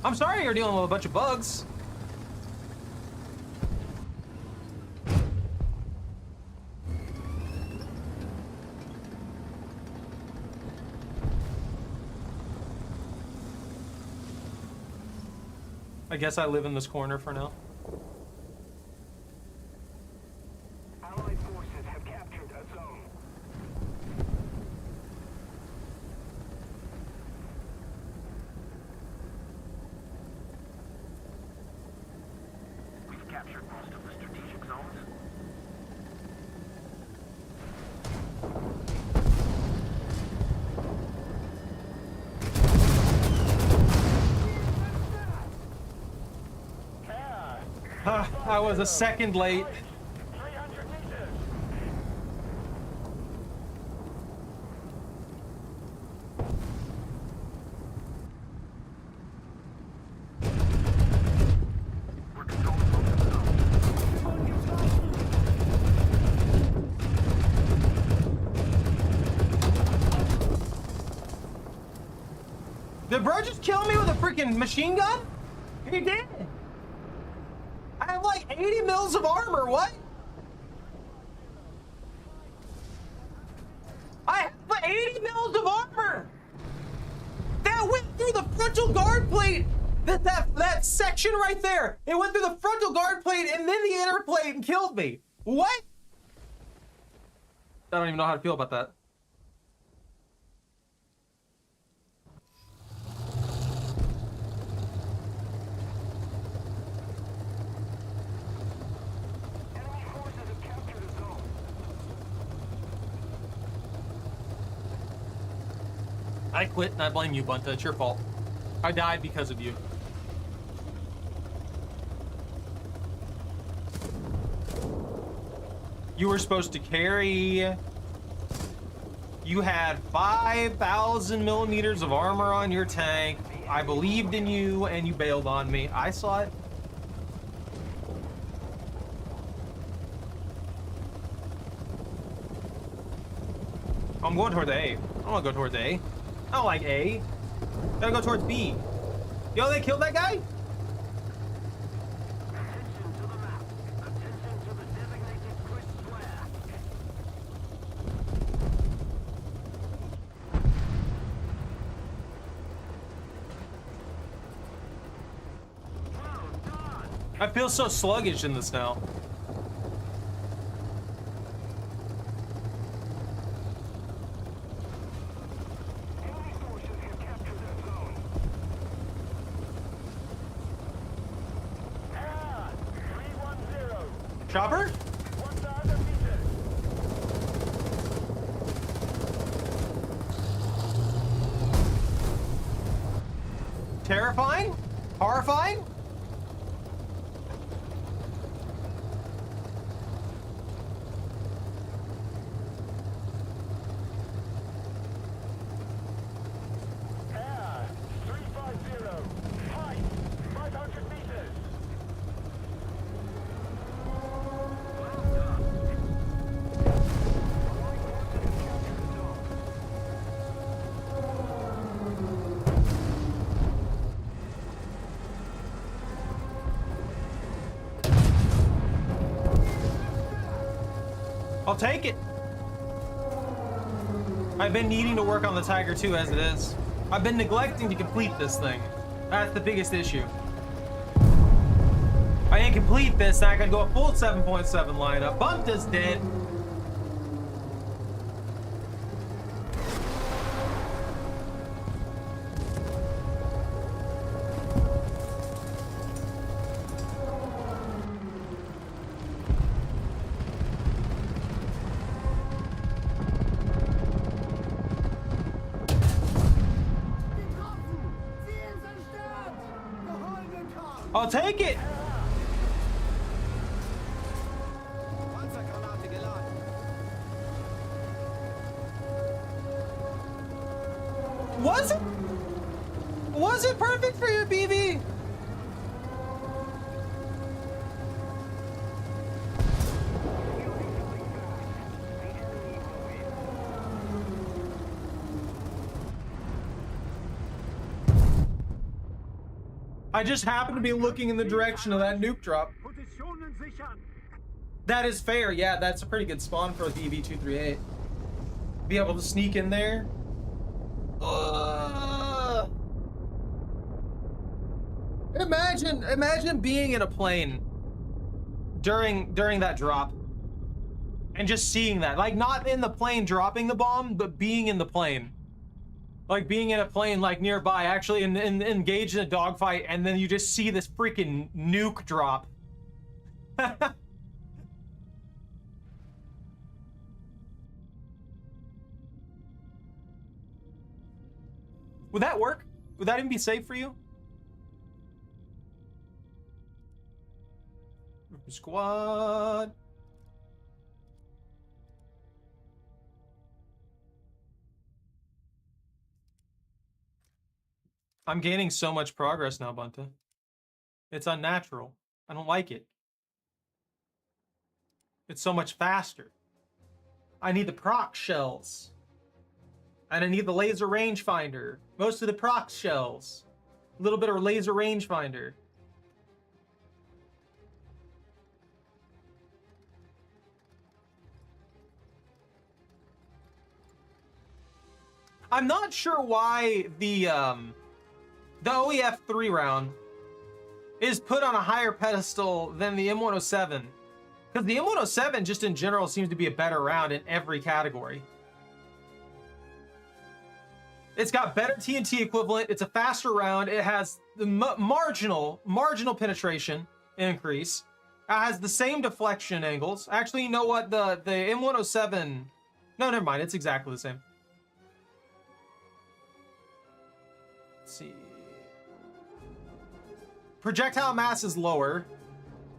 I'm sorry you're dealing with a bunch of bugs. I guess I live in this corner for now. Allied forces have captured a zone. We've captured most of the strategic zones. I was a second late. 300 meters. We're controlling most of the zone. Did bro just kill me with a freaking machine gun? He did. I have like 80 mils of armor. What? I have 80 mils of armor. That went through the frontal guard plate. That section right there. It went through the frontal guard plate and then the inner plate and killed me. What? I don't even know how to feel about that. Enemy forces have captured a zone. I quit and I blame you, Bunta. It's your fault. I died because of you. You were supposed to carry. You had 5,000 millimeters of armor on your tank. I believed in you and you bailed on me. I saw it. I'm going towards A. I don't want to go towards A. I don't like A. Gotta go towards B. Yo, they killed that guy? Attention to the map. Attention to the designated grid square. Well done. I feel so sluggish in this now. Enemy forces have captured a zone. Ah, 310. Chopper? 1,000 meters. Terrifying? Horrifying? Ah, 350. Height, 500 meters. I'll take it. I've been needing to work on the Tiger 2 as it is. I've been neglecting to complete this thing. That's the biggest issue. I can complete this, and I can go a full 7.7 lineup. Bunta's dead. I'll take it. Panzergranate geladen. Was it perfect for your BB? I just happened to be looking in the direction of that nuke drop. Positionen sichern. That is fair. Yeah, that's a pretty good spawn for a BV-238. Be able to sneak in there. Imagine being in a plane during that drop and just seeing that. Like, not in the plane dropping the bomb, but being in the plane. Like being in a plane like nearby, actually engaged in a dogfight, and then you just see this freaking nuke drop. Would that work? Would that even be safe for you? Squad. I'm gaining so much progress now, Bunta. It's unnatural. I don't like it. It's so much faster. I need the proc shells. And I need the laser rangefinder. Most of the proc shells. A little bit of laser rangefinder. I'm not sure why the OEF 3 round is put on a higher pedestal than the M107. Because the M107 just in general seems to be a better round in every category. It's got better TNT equivalent. It's a faster round. It has the marginal penetration increase. It has the same deflection angles. Actually, you know what? The M107... No, never mind. It's exactly the same. Let's see. Projectile mass is lower,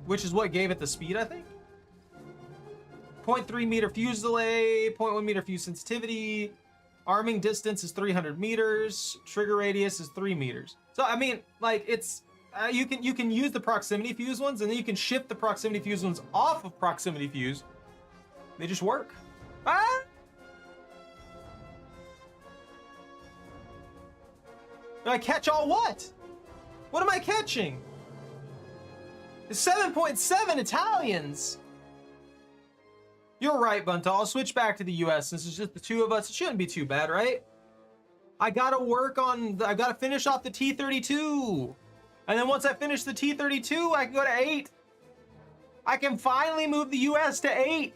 which is what gave it the speed, I think. 0.3 meter fuse delay, 0.1 meter fuse sensitivity. Arming distance is 300 meters. Trigger radius is 3 meters. So I mean, like, it's you can use the proximity fuse ones, and then you can shift the proximity fuse ones off of proximity fuse. They just work. Ah! Did I catch all what? What am I catching? 7.7 Italians. You're right, Bunta. I'll switch back to the US since it's just the two of us. It shouldn't be too bad, right? I gotta I gotta finish off the T-32. And then once I finish the T-32, I can go to 8. I can finally move the US to 8.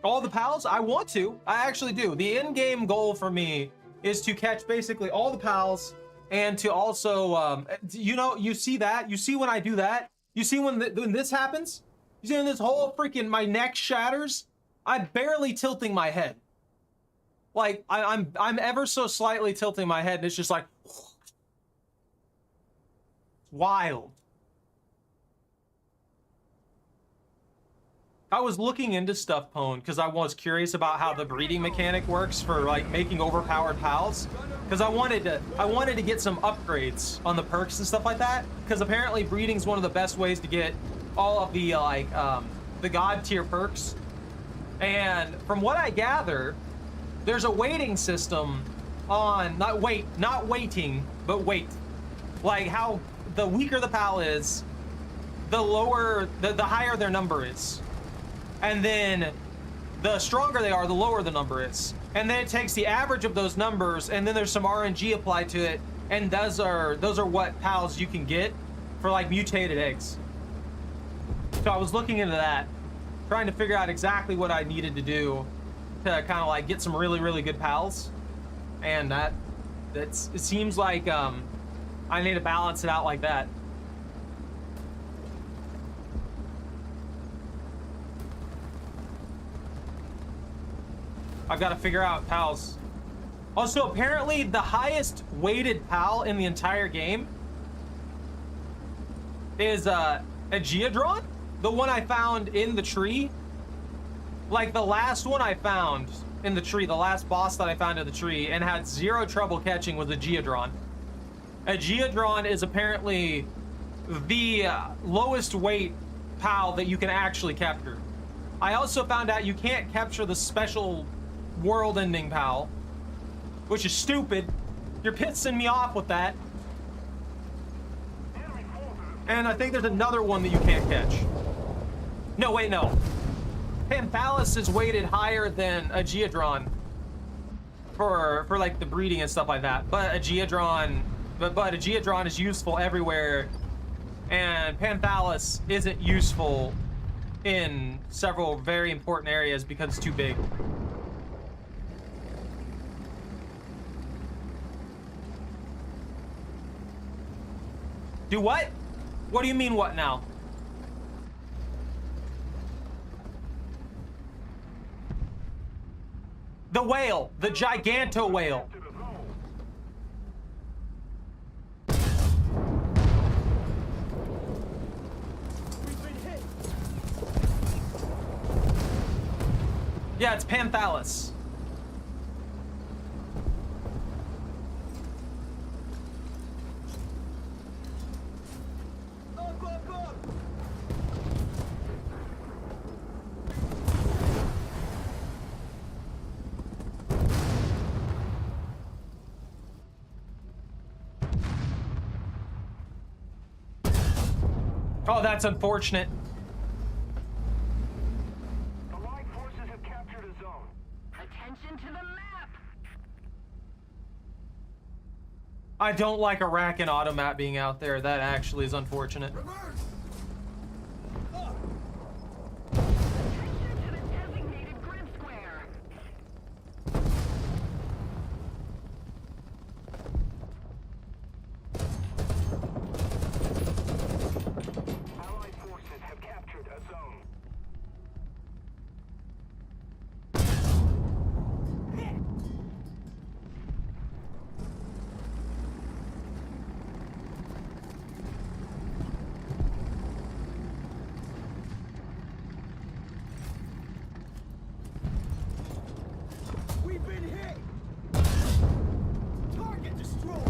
All the PALs? I want to. I actually do. The in-game goal for me is to catch basically all the PALs and to also, you know, you see that? You see when I do that? You see when this happens? You see when this whole freaking, my neck shatters? I'm barely tilting my head. Like, I'm ever so slightly tilting my head, and it's just like, wild. I was looking into stuff, Pone, because I was curious about how the breeding mechanic works for like making overpowered pals. Because I wanted to get some upgrades on the perks and stuff like that. Because apparently breeding is one of the best ways to get all of the the god tier perks. And from what I gather, there's a weighting system on not weighting, but weight. Like how the weaker the pal is, the lower the higher their number is. And then the stronger they are, the lower the number is. and then it takes the average of those numbers, and then there's some RNG applied to it, and those are what pals you can get for like mutated eggs. So I was looking into that, trying to figure out exactly what I needed to do to kind of like get some really good pals, and it seems like I need to balance it out like that. I've got to figure out pals. Also, apparently the highest weighted pal in the entire game is a Geodron, the one I found in the tree. Like the last one I found in the tree, the last boss that I found in the tree and had zero trouble catching was a Geodron. A Geodron is apparently the lowest weight pal that you can actually capture. I also found out you can't capture the special world-ending pal, which is stupid. You're pissing me off with that. And I think there's another one that you can't catch. No, wait, no. Panthalis is weighted higher than a Geodron for like the breeding and stuff like that. But a Geodron, but a Geodron is useful everywhere, and Panthalis isn't useful in several very important areas because it's too big. Do what? What do you mean, what now? The whale, the giganto whale. Yeah, it's Panthalis. Oh, that's unfortunate. The Allied forces have captured a zone. Attention to the map! I don't like Iraq and Automat being out there. That actually is unfortunate. Attention to the designated grid square! Allied forces have captured a zone. We've been hit! Target destroyed!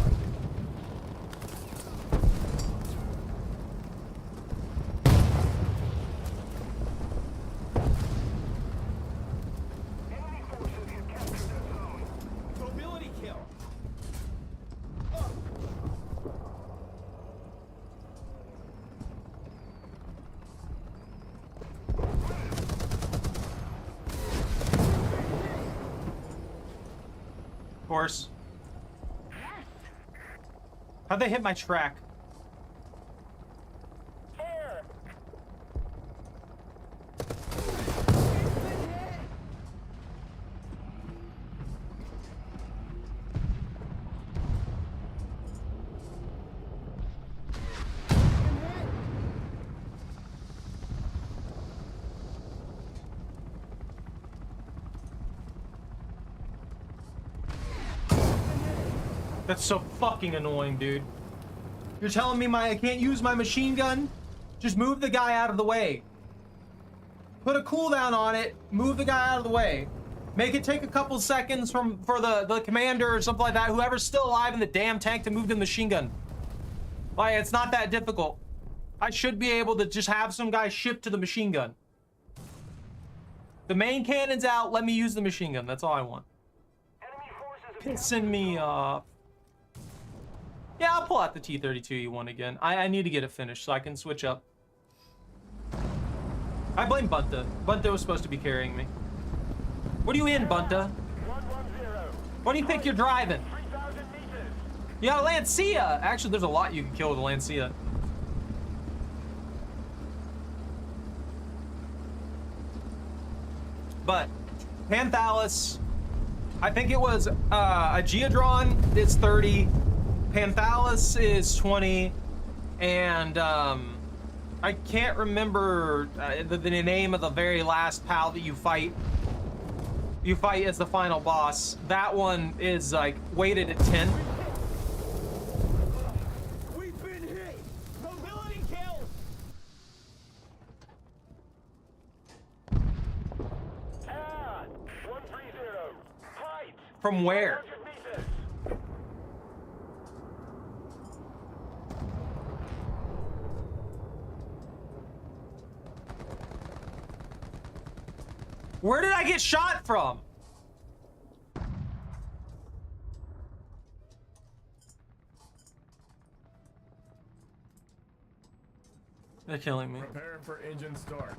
Enemy forces have captured a zone. Mobility kill! Of course. Yes! How'd they hit my track? Air! That's so fucking annoying, dude. You're telling me I can't use my machine gun? Just move the guy out of the way. Put a cooldown on it, move the guy out of the way. Make it take a couple seconds for the commander or something like that, whoever's still alive in the damn tank, to move the machine gun. Like, it's not that difficult. I should be able to just have some guy shipped to the machine gun. The main cannon's out, let me use the machine gun. That's all I want. Enemy forces have Pissing me off. Yeah, I'll pull out the T-32E1 again. I need to get it finished so I can switch up. I blame Bunta. Bunta was supposed to be carrying me. What are you in, Bunta? What do you think you're driving? 3,000 meters. You got a Lancia. Actually, there's a lot you can kill with a Lancia. But Panthalis, I think it was a Geodron is 30, Panthalis is 20, and I can't remember the name of the very last pal that you fight. You fight as the final boss. That one is like weighted at 10. We've been hit. Mobility kill. Ah, 130. Height. From where? 100 meters. Where did I get shot from? They're killing me. Preparing for engine start.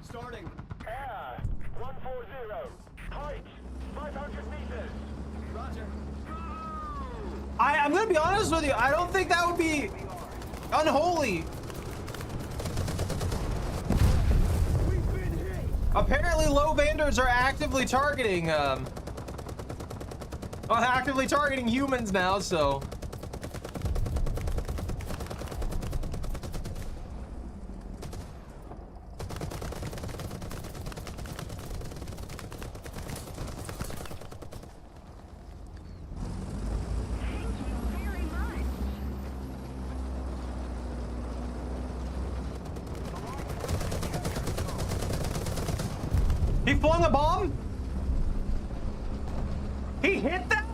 Starting. Ah, 140. Height. 500 meters. Roger. I'm gonna be honest with you. I don't think that would be unholy. We've been hit. Apparently, low Vanders are actively targeting humans now. So. Thank you very much. He flung a bomb? He hit that?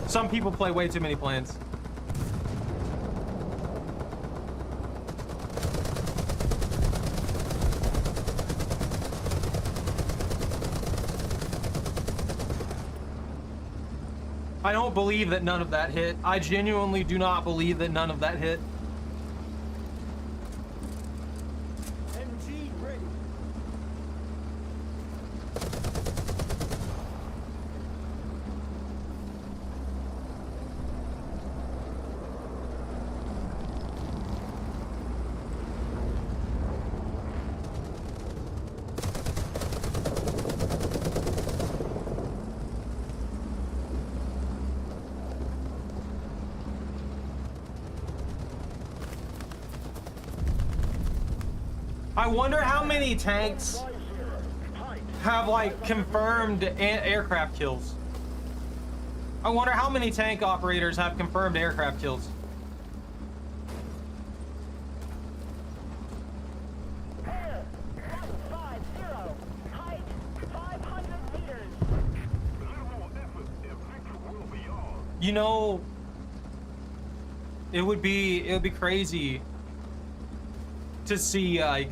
Some people play way too many plans. I don't believe that none of that hit. I genuinely do not believe that none of that hit. MG ready. I wonder how many tanks have like confirmed aircraft kills. I wonder how many tank operators have confirmed aircraft kills. Air. 150. Height. 500 meters. You know, it would be crazy to see like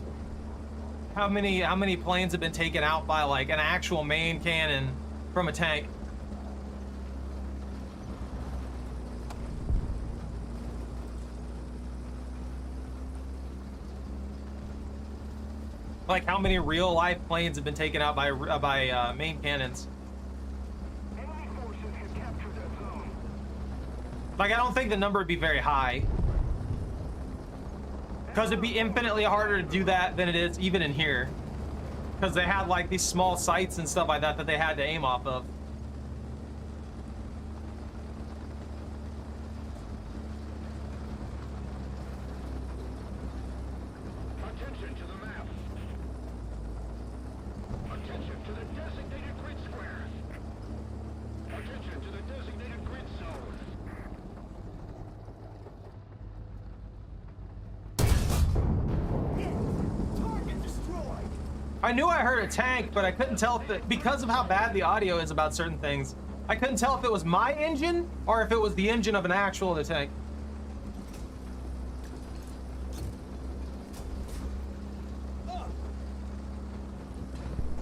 how many planes have been taken out by like an actual main cannon from a tank. Like how many real life planes have been taken out by main cannons. Enemy forces have captured that zone. Like I don't think the number would be very high. Because it'd be infinitely harder to do that than it is even in here. Because they had like these small sights and stuff like that that they had to aim off of. Attention to the map. Attention to the designated grid squares. Attention to the designated grid zone. Target destroyed. I knew I heard a tank, but I couldn't tell if it, because of how bad the audio is about certain things, I couldn't tell if it was my engine or if it was the engine of an actual other tank.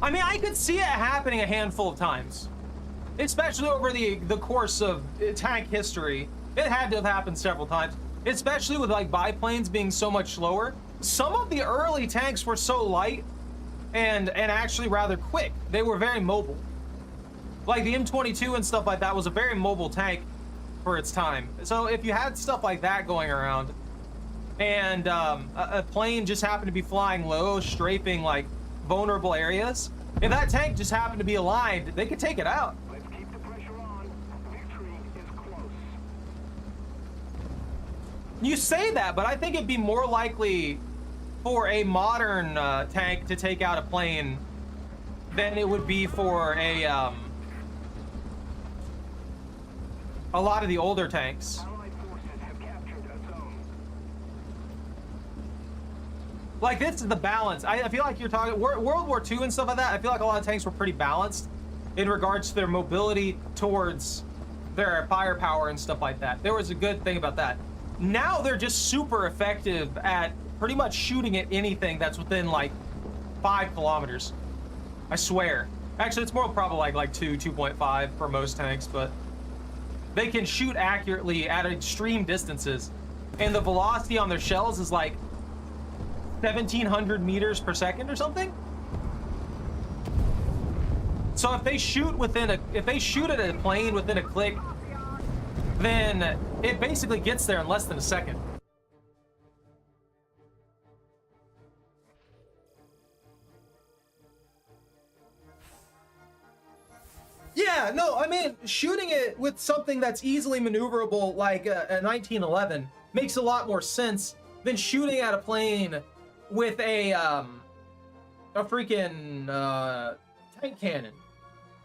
I mean, I could see it happening a handful of times, especially over the course of tank history. It had to have happened several times, especially with like biplanes being so much slower. Some of the early tanks were so light and actually rather quick. They were very mobile. Like the M22 and stuff like that was a very mobile tank for its time. So if you had stuff like that going around, and a plane just happened to be flying low, strafing like vulnerable areas, if that tank just happened to be aligned, they could take it out. Let's keep the pressure on. Victory is close. You say that, but I think it'd be more likely for a modern tank to take out a plane than it would be for a lot of the older tanks. Allied forces have captured a zone. Like, this is the balance. I feel like you're talking World War II and stuff like that. I feel like a lot of tanks were pretty balanced in regards to their mobility towards their firepower and stuff like that. There was a good thing about that. Now they're just super effective at pretty much shooting at anything that's within like 5 kilometers. I swear. Actually, it's more probably like 2.5 for most tanks, but they can shoot accurately at extreme distances, and the velocity on their shells is like 1,700 meters per second or something. So if they shoot at a plane within a click, then it basically gets there in less than a second. Yeah, no, I mean, shooting it with something that's easily maneuverable like a 1911 makes a lot more sense than shooting at a plane with a freaking tank cannon,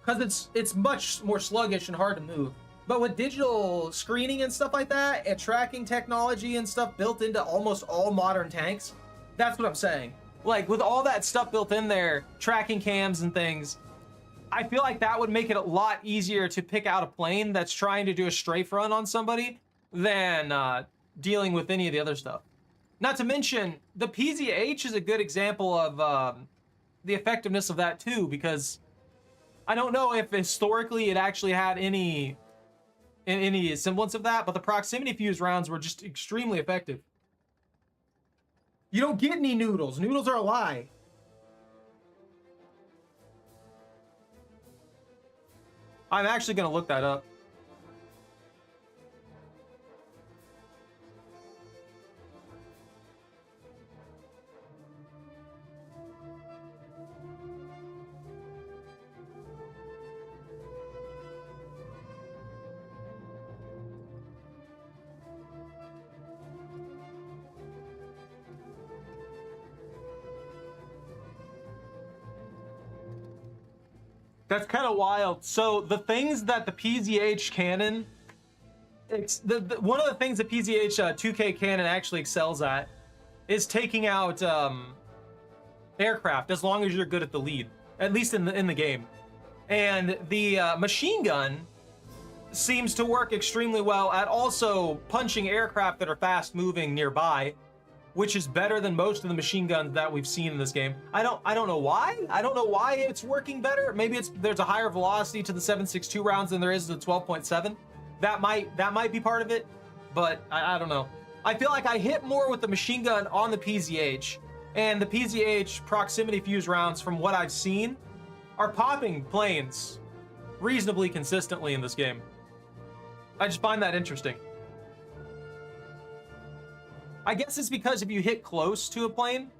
because it's much more sluggish and hard to move. But with digital screening and stuff like that, and tracking technology and stuff built into almost all modern tanks, that's what I'm saying. Like, with all that stuff built in there, tracking cams and things, I feel like that would make it a lot easier to pick out a plane that's trying to do a strafe run on somebody than dealing with any of the other stuff. Not to mention, the PZH is a good example of the effectiveness of that too, because I don't know if historically it actually had any semblance of that, but the proximity fuse rounds were just extremely effective. You don't get any noodles. Noodles are a lie. I'm actually going to look that up. That's kind of wild. So the things that the PZH cannon, one of the things the PZH 2K cannon actually excels at is taking out aircraft, as long as you're good at the lead, at least in the game. And the machine gun seems to work extremely well at also punching aircraft that are fast moving nearby, which is better than most of the machine guns that we've seen in this game. I don't know why. I don't know why it's working better. Maybe there's a higher velocity to the 7.62 rounds than there is to the 12.7. That might be part of it, but I don't know. I feel like I hit more with the machine gun on the PZH, and the PZH proximity fuse rounds, from what I've seen, are popping planes reasonably consistently in this game. I just find that interesting. I guess it's because if you hit close to a plane,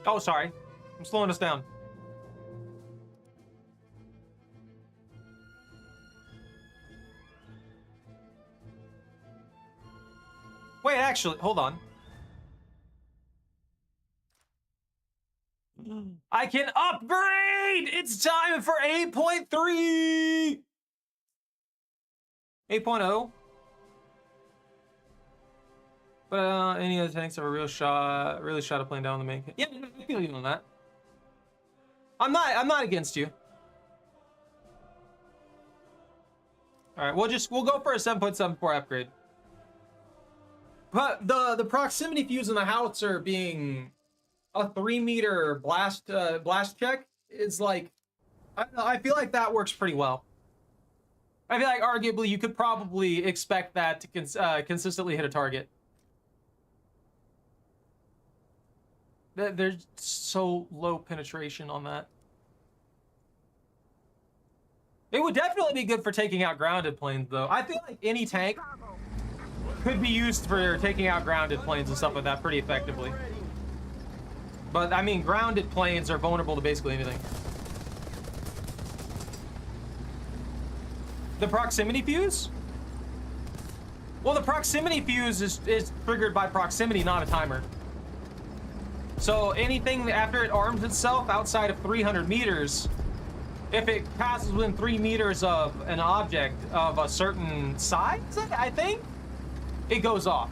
oh, sorry, I'm slowing us down. Wait, actually, hold on. I can upgrade! It's time for 8.3! 8.0? But any other tanks have a really shot a plane down the main. Yeah, I feel you on that. I'm not against you. Alright, we'll go for a 7.74 upgrade. But the proximity fuse in the howitzer being a 3-meter blast check is like, I feel like that works pretty well. I feel like arguably you could probably expect that to consistently hit a target. There's so low penetration on that. It would definitely be good for taking out grounded planes, though. I feel like any tank could be used for taking out grounded planes and stuff like that pretty effectively. But, I mean, grounded planes are vulnerable to basically anything. The proximity fuse? Well, the proximity fuse is triggered by proximity, not a timer. So anything after it arms itself outside of 300 meters, if it passes within 3 meters of an object of a certain size, I think, it goes off.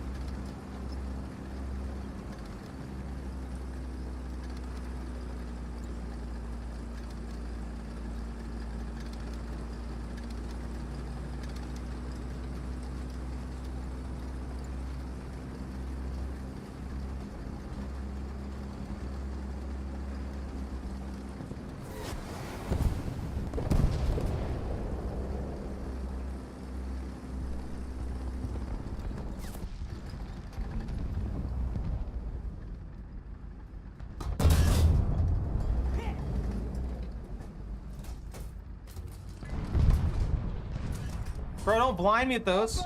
Bro, don't blind me at those.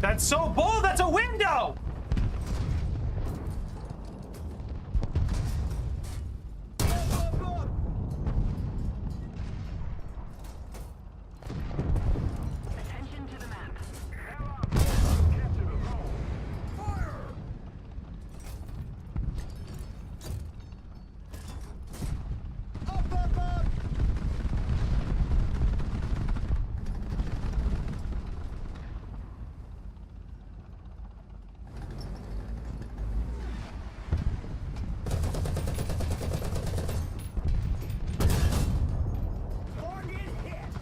That's so bold, that's a window! Attention to the map.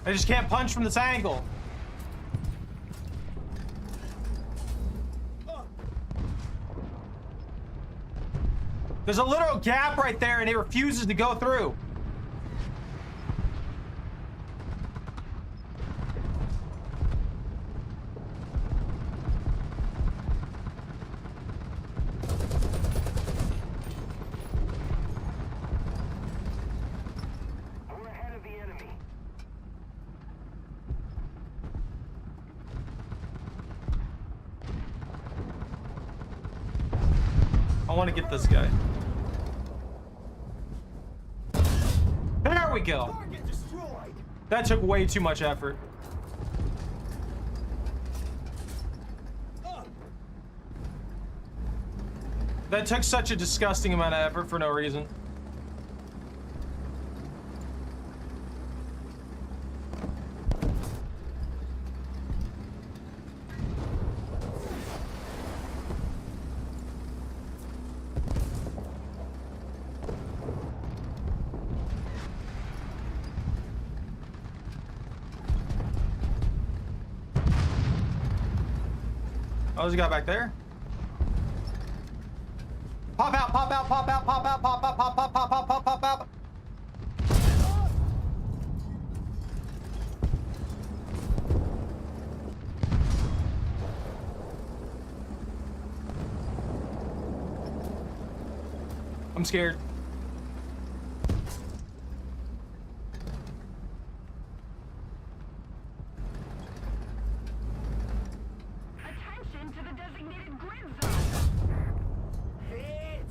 I just can't punch from this angle. There's a literal gap right there and it refuses to go through. We're ahead of the enemy. I want to get this guy. There we go. Target destroyed. That took way too much effort. That took such a disgusting amount of effort for no reason. Oh, there's a guy back there. Pop out, pop out, pop out, pop out, pop out, pop out, pop out, pop out, pop out. I'm scared. Attention to the designated grid zone. Hit.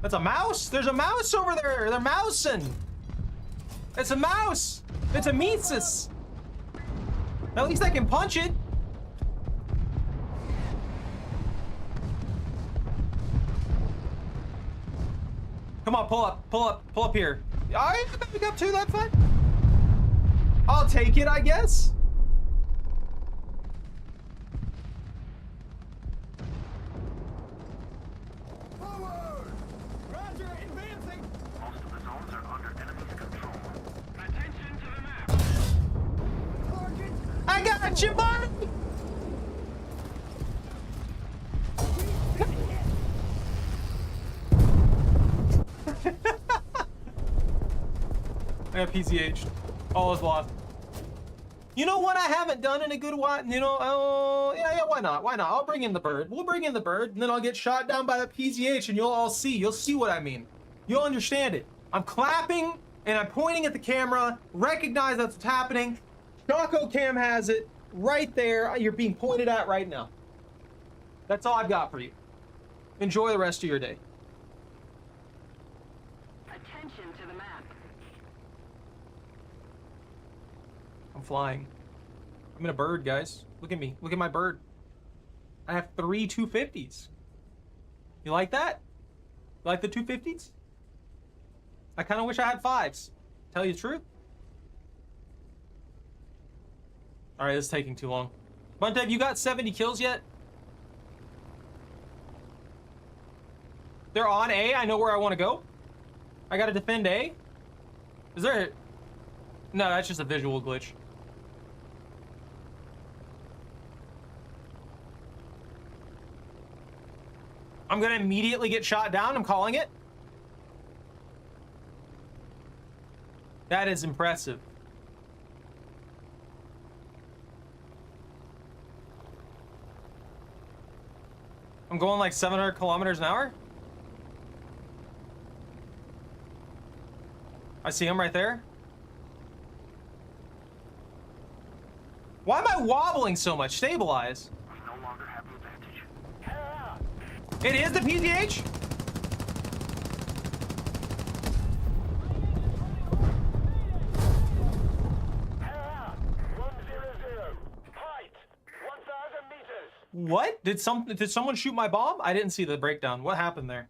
That's a mouse? There's a mouse over there. They're mousing. It's a mouse. It's a Mises. At least I can punch it. Come on, pull up, pull up, pull up here. I back up too, that's fine. I'll take it, I guess. Forward! Roger, advancing! Most of the zones are under enemy's control. Attention to the map. Target! I got you, buddy. I got PCH. All is lost. You know what I haven't done in a good while? You know, yeah, why not? Why not? I'll bring in the bird. We'll bring in the bird, and then I'll get shot down by the PCH, and you'll all see. You'll see what I mean. You'll understand it. I'm clapping, and I'm pointing at the camera. Recognize that's what's happening. Choco Cam has it right there. You're being pointed at right now. That's all I've got for you. Enjoy the rest of your day. Attention to the map. I'm flying. I'm in a bird, guys. Look at me. Look at my bird. I have 3 250s. You like that? You like the 250s? I kind of wish I had 5s. Tell you the truth. All right, this is taking too long. Bunte, have you got 70 kills yet? They're on A. I know where I want to go. I got to defend A. Is there... No, that's just a visual glitch. I'm gonna immediately get shot down. I'm calling it. That is impressive. I'm going like 700 kilometers an hour. I see him right there. Why am I wobbling so much? Stabilize. We no longer have the advantage. It is the PDH? Power 100. Height 1,000 meters. What? Did someone shoot my bomb? I didn't see the breakdown. What happened there?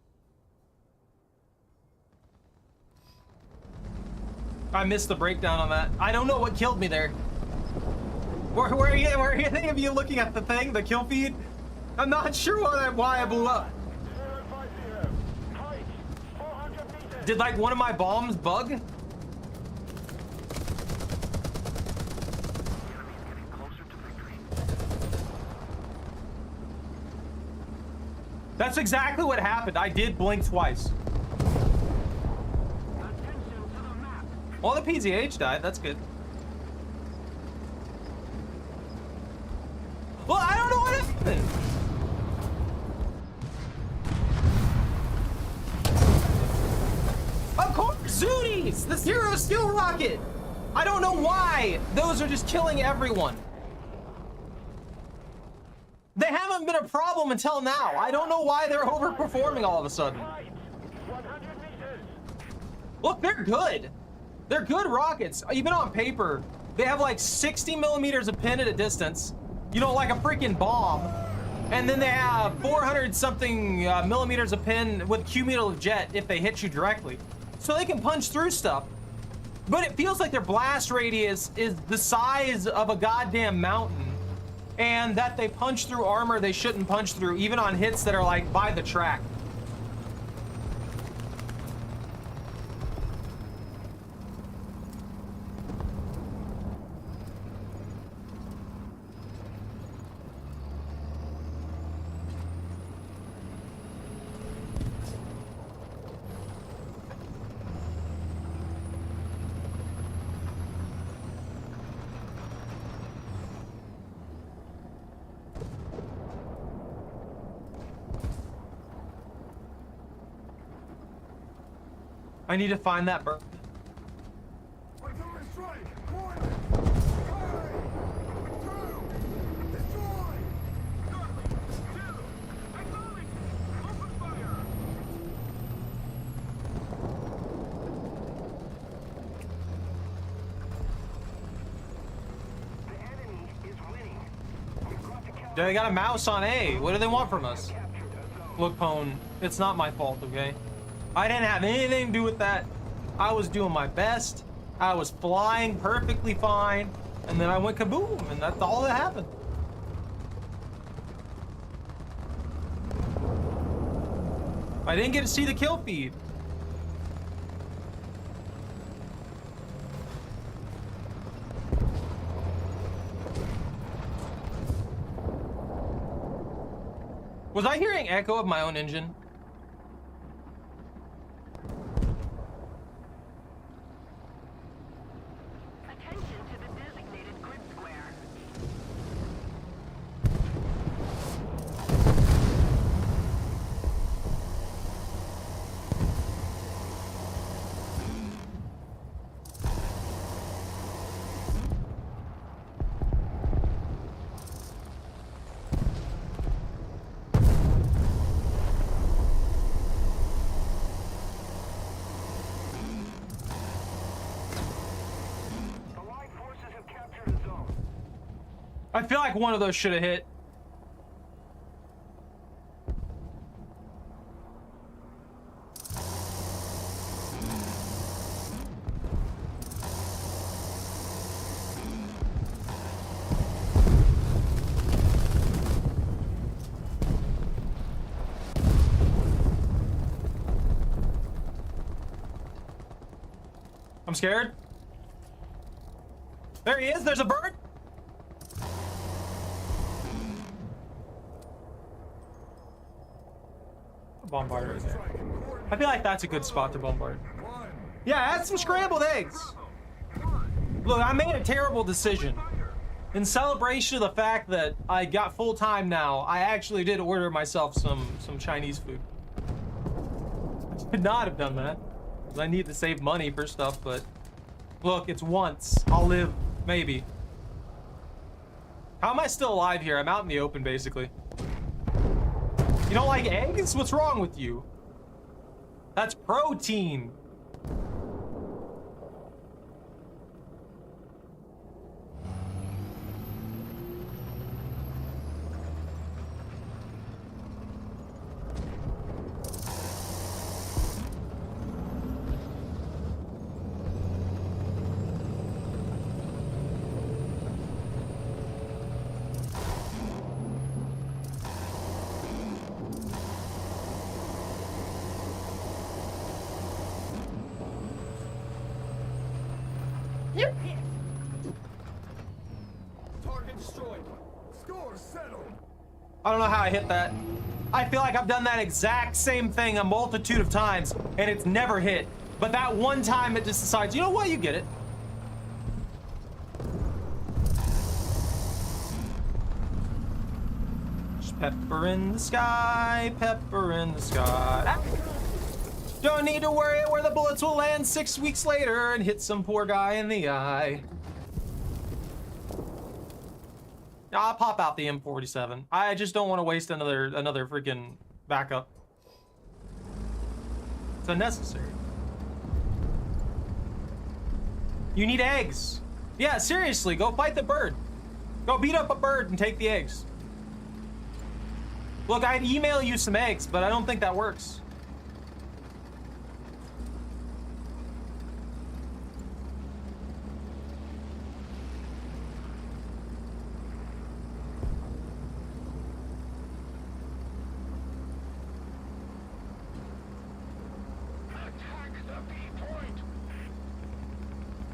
I missed the breakdown on that. I don't know what killed me there. Where are any of you looking at the thing, the kill feed? I'm not sure why I blew up. 050. Height 400 meters. Did like one of my bombs bug? The enemy's getting closer to victory. That's exactly what happened. I did blink twice. Attention to the map. Well, the PZH died. That's good. Well, I don't know what happened. Of course, Zooties! The Zero Skill Rocket! I don't know why those are just killing everyone. They haven't been a problem until now. I don't know why they're overperforming all of a sudden. Height 100 meters. Look, they're good. They're good rockets. Even on paper, they have like 60 millimeters of pin at a distance. You know, like a freaking bomb. And then they have 400 something millimeters of pin with cumulative jet if they hit you directly. So they can punch through stuff. But it feels like their blast radius is the size of a goddamn mountain. And that they punch through armor they shouldn't punch through, even on hits that are like by the track. I need to find that bird. Artillery strike! Corner! Fire! 2! Destroy! They got a mouse on A. What do they want from us? Look, Pone, it's not my fault, okay? I didn't have anything to do with that. I was doing my best. I was flying perfectly fine. And then I went kaboom, and that's all that happened. I didn't get to see the kill feed. Was I hearing echo of my own engine? Attention to the designated grid square. The Allied forces have captured a zone. I feel like one of those should have hit. I'm scared. There he is. There's a bird. Bombardier is there. I feel like that's a good spot to bombard. Yeah, add some scrambled eggs. Look, I made a terrible decision. In celebration of the fact that I got full time now, I actually did order myself some Chinese food. I should not have done that, because I need to save money for stuff, but look, it's once. I'll live, maybe. How am I still alive here? I'm out in the open, basically. You don't like eggs? What's wrong with you? That's protein. Target destroyed. Score settled. I don't know how I hit that. I feel like I've done that exact same thing a multitude of times, and it's never hit. But that one time it just decides, you know what, you get it. Just pepper in the sky, pepper in the sky. Ah. Don't need to worry where the bullets will land 6 weeks later and hit some poor guy in the eye. I'll pop out the M47. I just don't want to waste another freaking backup. It's unnecessary. You need eggs. Yeah, seriously, go fight the bird. Go beat up a bird and take the eggs. Look, I'd email you some eggs, but I don't think that works.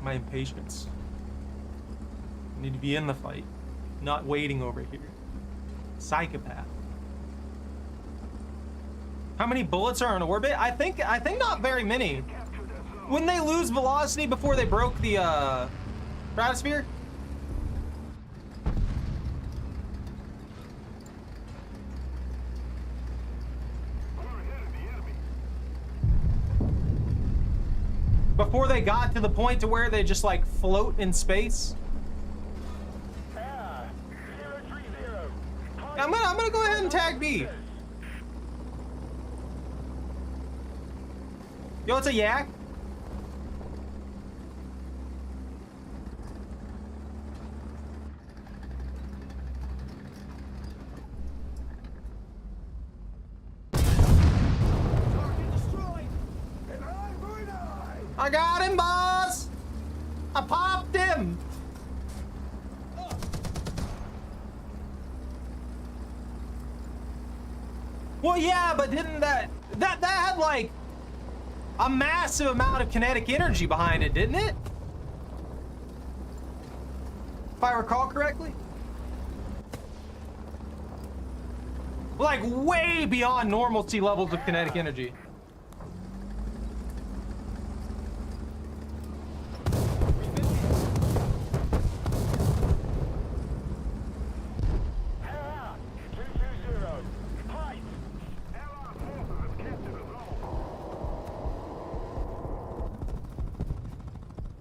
My impatience. I need to be in the fight, not waiting over here. Psychopath. How many bullets are in orbit? I think not very many. Wouldn't they lose velocity before they broke the stratosphere? Before they got to the point to where they just like float in space. I'm gonna go ahead and tag B. Yo, it's a yak. I got him, boss! I popped him! Well, yeah, but didn't that had like a massive amount of kinetic energy behind it, didn't it? If I recall correctly. Like way beyond normalcy levels of kinetic energy.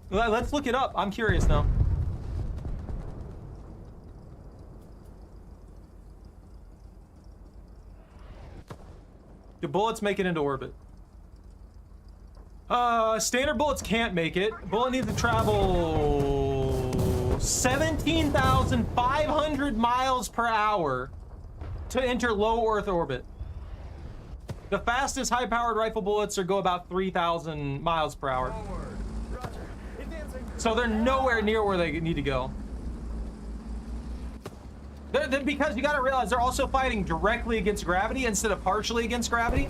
Let's look it up. I'm curious now. Do bullets make it into orbit? Standard bullets can't make it. Bullet needs to travel 17,500 miles per hour to enter low Earth orbit. The fastest high-powered rifle bullets go about 3,000 miles per hour. So they're nowhere near where they need to go. Because you gotta realize they're also fighting directly against gravity instead of partially against gravity.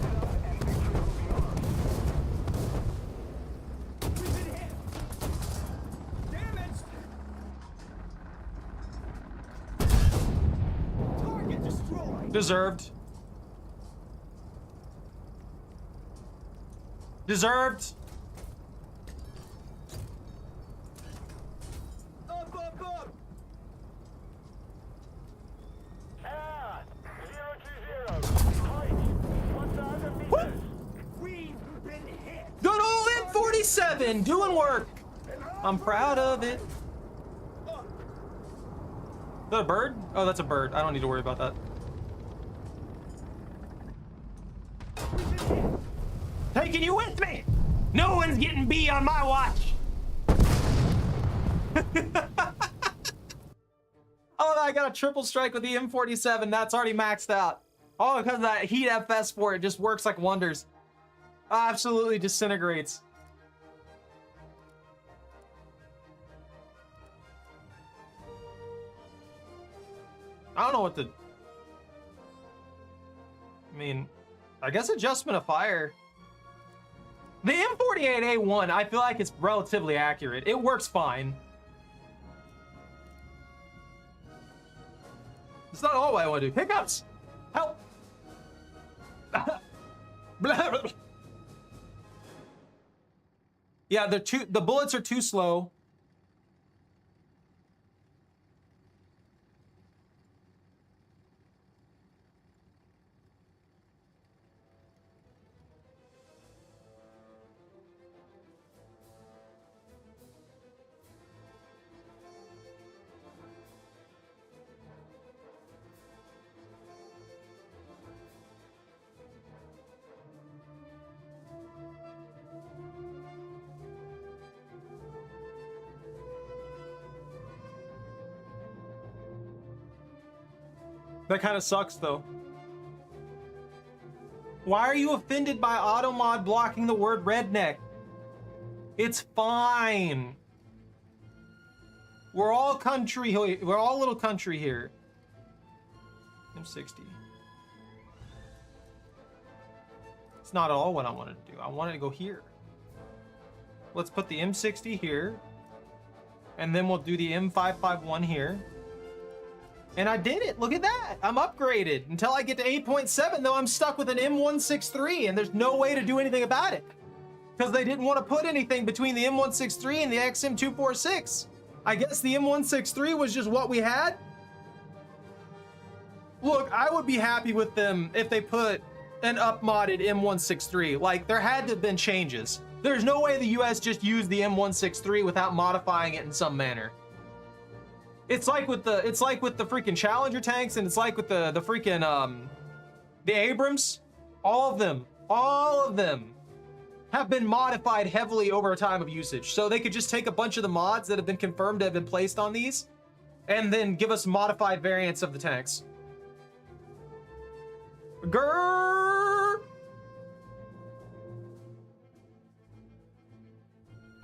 Deserved. Deserved. Up. We've been hit. Good old M47 doing work. I'm proud of it. Is that a bird? Oh, that's a bird. I don't need to worry about that. Taking you with me. No one's getting B on my watch. Oh, I got a triple strike with the M47. That's already maxed out. Oh, because that heat FS for it just works like wonders. Absolutely disintegrates. I don't know what the... I mean, I guess adjustment of fire. The M48A1, I feel like it's relatively accurate. It works fine. It's not all I want to do. Hiccups! Help! Yeah, the bullets are too slow. That kind of sucks, though. Why are you offended by Automod blocking the word redneck? It's fine. We're all country. We're all little country here. M60. It's not at all what I wanted to do. I wanted to go here. Let's put the M60 here. And then we'll do the M551 here. And I did it. Look at that. I'm upgraded. Until I get to 8.7, though, I'm stuck with an M163, and there's no way to do anything about it. Because they didn't want to put anything between the M163 and the XM246. I guess the M163 was just what we had. Look, I would be happy with them if they put an up-modded M163. Like, there had to have been changes. There's no way the US just used the M163 without modifying it in some manner. It's like with the freaking Challenger tanks, and it's like with the freaking the Abrams. All of them have been modified heavily over a time of usage. So they could just take a bunch of the mods that have been confirmed to have been placed on these and then give us modified variants of the tanks. Grrr!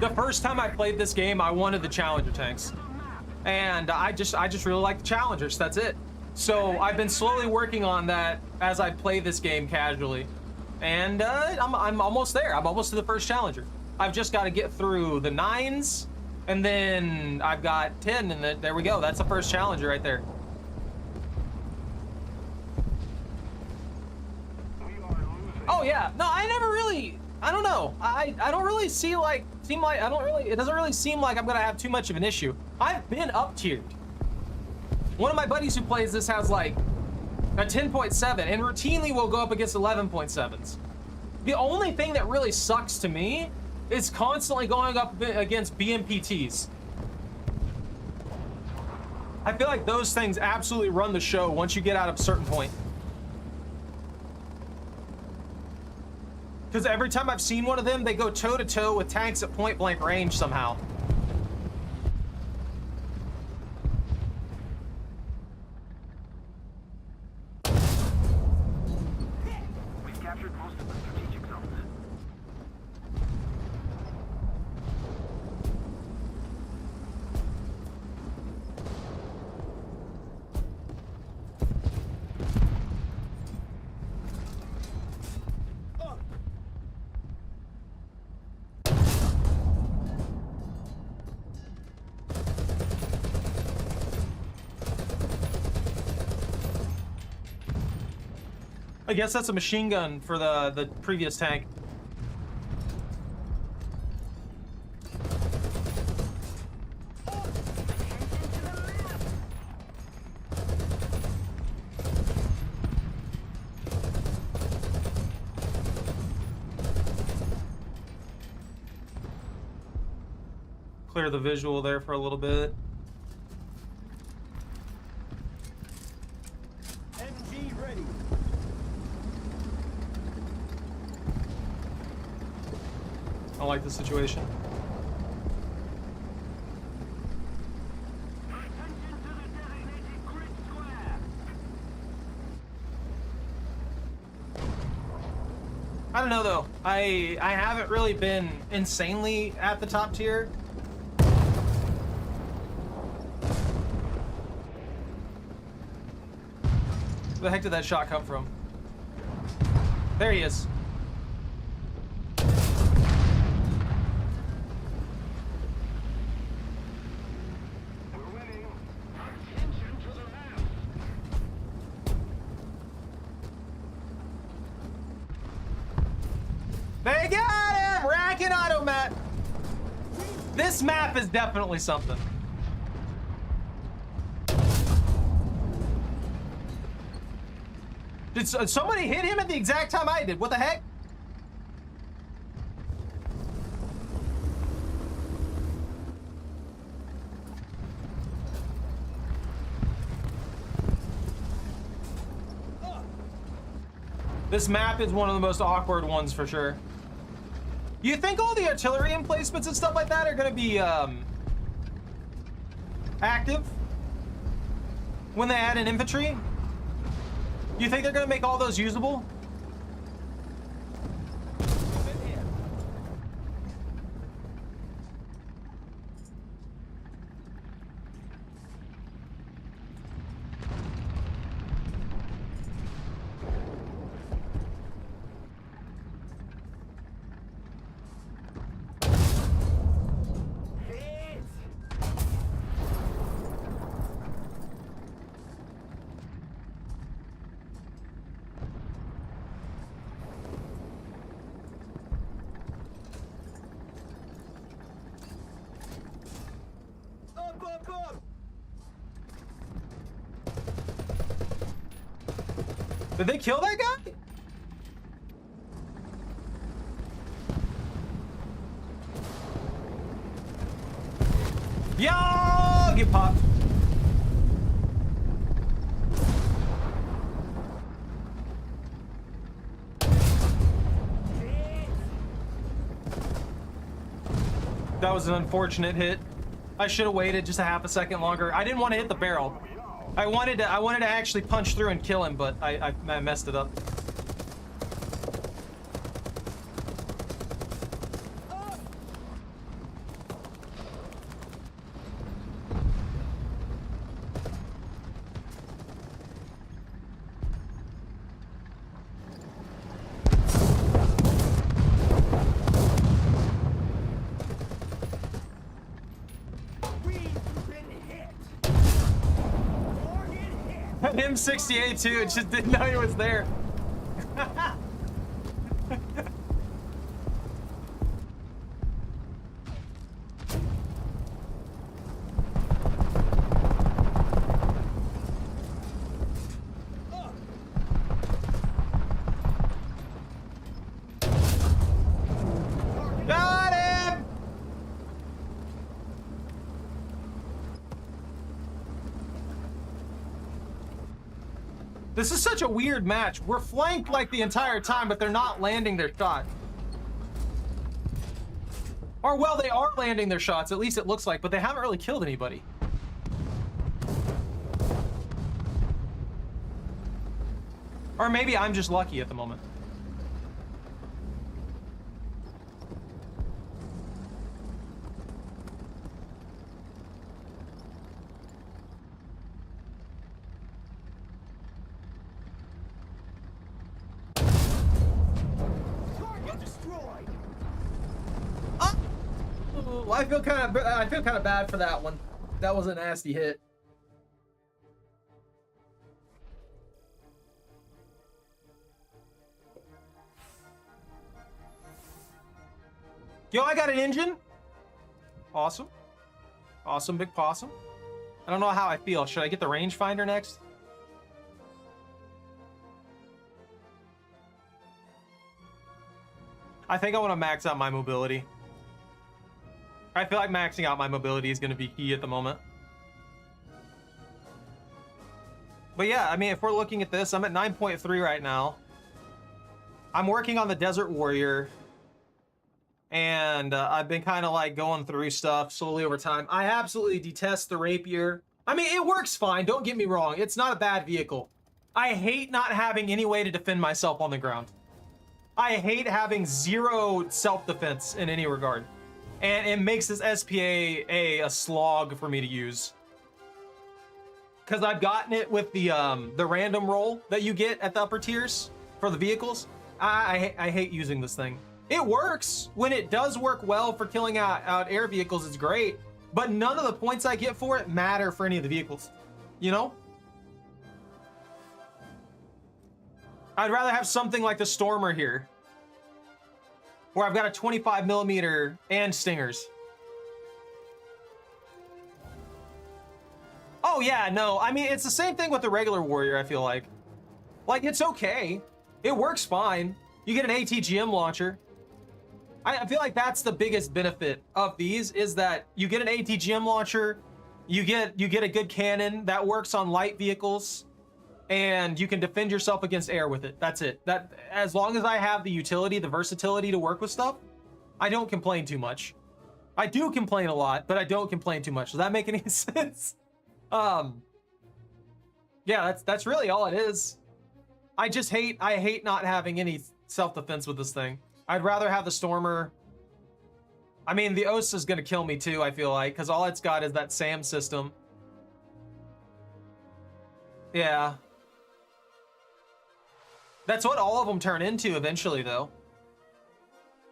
The first time I played this game, I wanted the Challenger tanks. And I just really like the Challengers, that's it. So I've been slowly working on that as I play this game casually. And I'm almost there. I'm almost to the first Challenger. I've just got to get through the 9s, and then I've got 10, and there we go. That's the first Challenger right there. Oh yeah, no, I never really, I don't know. I don't really it doesn't really seem like I'm gonna have too much of an issue. I've been up tiered. One of my buddies who plays this has like a 10.7 and routinely will go up against 11.7s. The only thing that really sucks to me is constantly going up against BMPTs. I feel like those things absolutely run the show once you get out of a certain point. Because every time I've seen one of them, they go toe-to-toe with tanks at point-blank range somehow. We've captured most of the strategic zones. I guess that's a machine gun for the previous tank. Clear the visual there for a little bit. MG ready. I like the situation. Attention to the designated grid square. I don't know though. I haven't really been insanely at the top tier. Where the heck did that shot come from? There he is. We're winning. Attention to the map. They got him! Racket auto map. This map is definitely something. Did somebody hit him at the exact time I did? What the heck? This map is one of the most awkward ones for sure. You think all the artillery emplacements and stuff like that are gonna be active when they add in infantry? You think they're gonna make all those usable? Hit. Up. Did they kill that guy? Yo, get popped. That was an unfortunate hit. I should have waited just a half a second longer. I didn't want to hit the barrel. I wanted to actually punch through and kill him, but I messed it up. got M68 too, it just didn't know he was there. Got him! This is such a weird match. We're flanked like the entire time, but they're not landing their shot. Or, well, they are landing their shots, at least it looks like, but they haven't really killed anybody. Or maybe I'm just lucky at the moment. Target destroyed. Oh, I feel kind of bad for that one. That was a nasty hit. Yo, I got an engine. Awesome. Awesome, big possum. I don't know how I feel. Should I get the rangefinder next? I think I want to max out my mobility. I feel like maxing out my mobility is going to be key at the moment. But yeah, I mean, if we're looking at this, I'm at 9.3 right now. I'm working on the Desert Warrior. And I've been kind of like going through stuff slowly over time. I absolutely detest the Rapier. I mean, it works fine, don't get me wrong. It's not a bad vehicle. I hate not having any way to defend myself on the ground. I hate having zero self-defense in any regard. And it makes this SPA a slog for me to use. Because I've gotten it with the random roll that you get at the upper tiers for the vehicles. I hate using this thing. It works. When it does work well for killing out air vehicles, it's great. But none of the points I get for it matter for any of the vehicles. You know? I'd rather have something like the Stormer here, where I've got a 25mm and stingers. Oh yeah, no, I mean, it's the same thing with the regular Warrior, I feel like. Like, it's okay. It works fine. You get an ATGM launcher. I feel like that's the biggest benefit of these, is that you get an ATGM launcher, you get a good cannon that works on light vehicles, and you can defend yourself against air with it. That's it. That, as long as I have the utility, the versatility to work with stuff, I don't complain too much. I do complain a lot, but I don't complain too much. Does that make any sense? Yeah, that's really all it is. I hate not having any self-defense with this thing. I'd rather have the Stormer. I mean, the Osa is gonna kill me too, I feel like, because all it's got is that SAM system. Yeah. That's what all of them turn into eventually, though.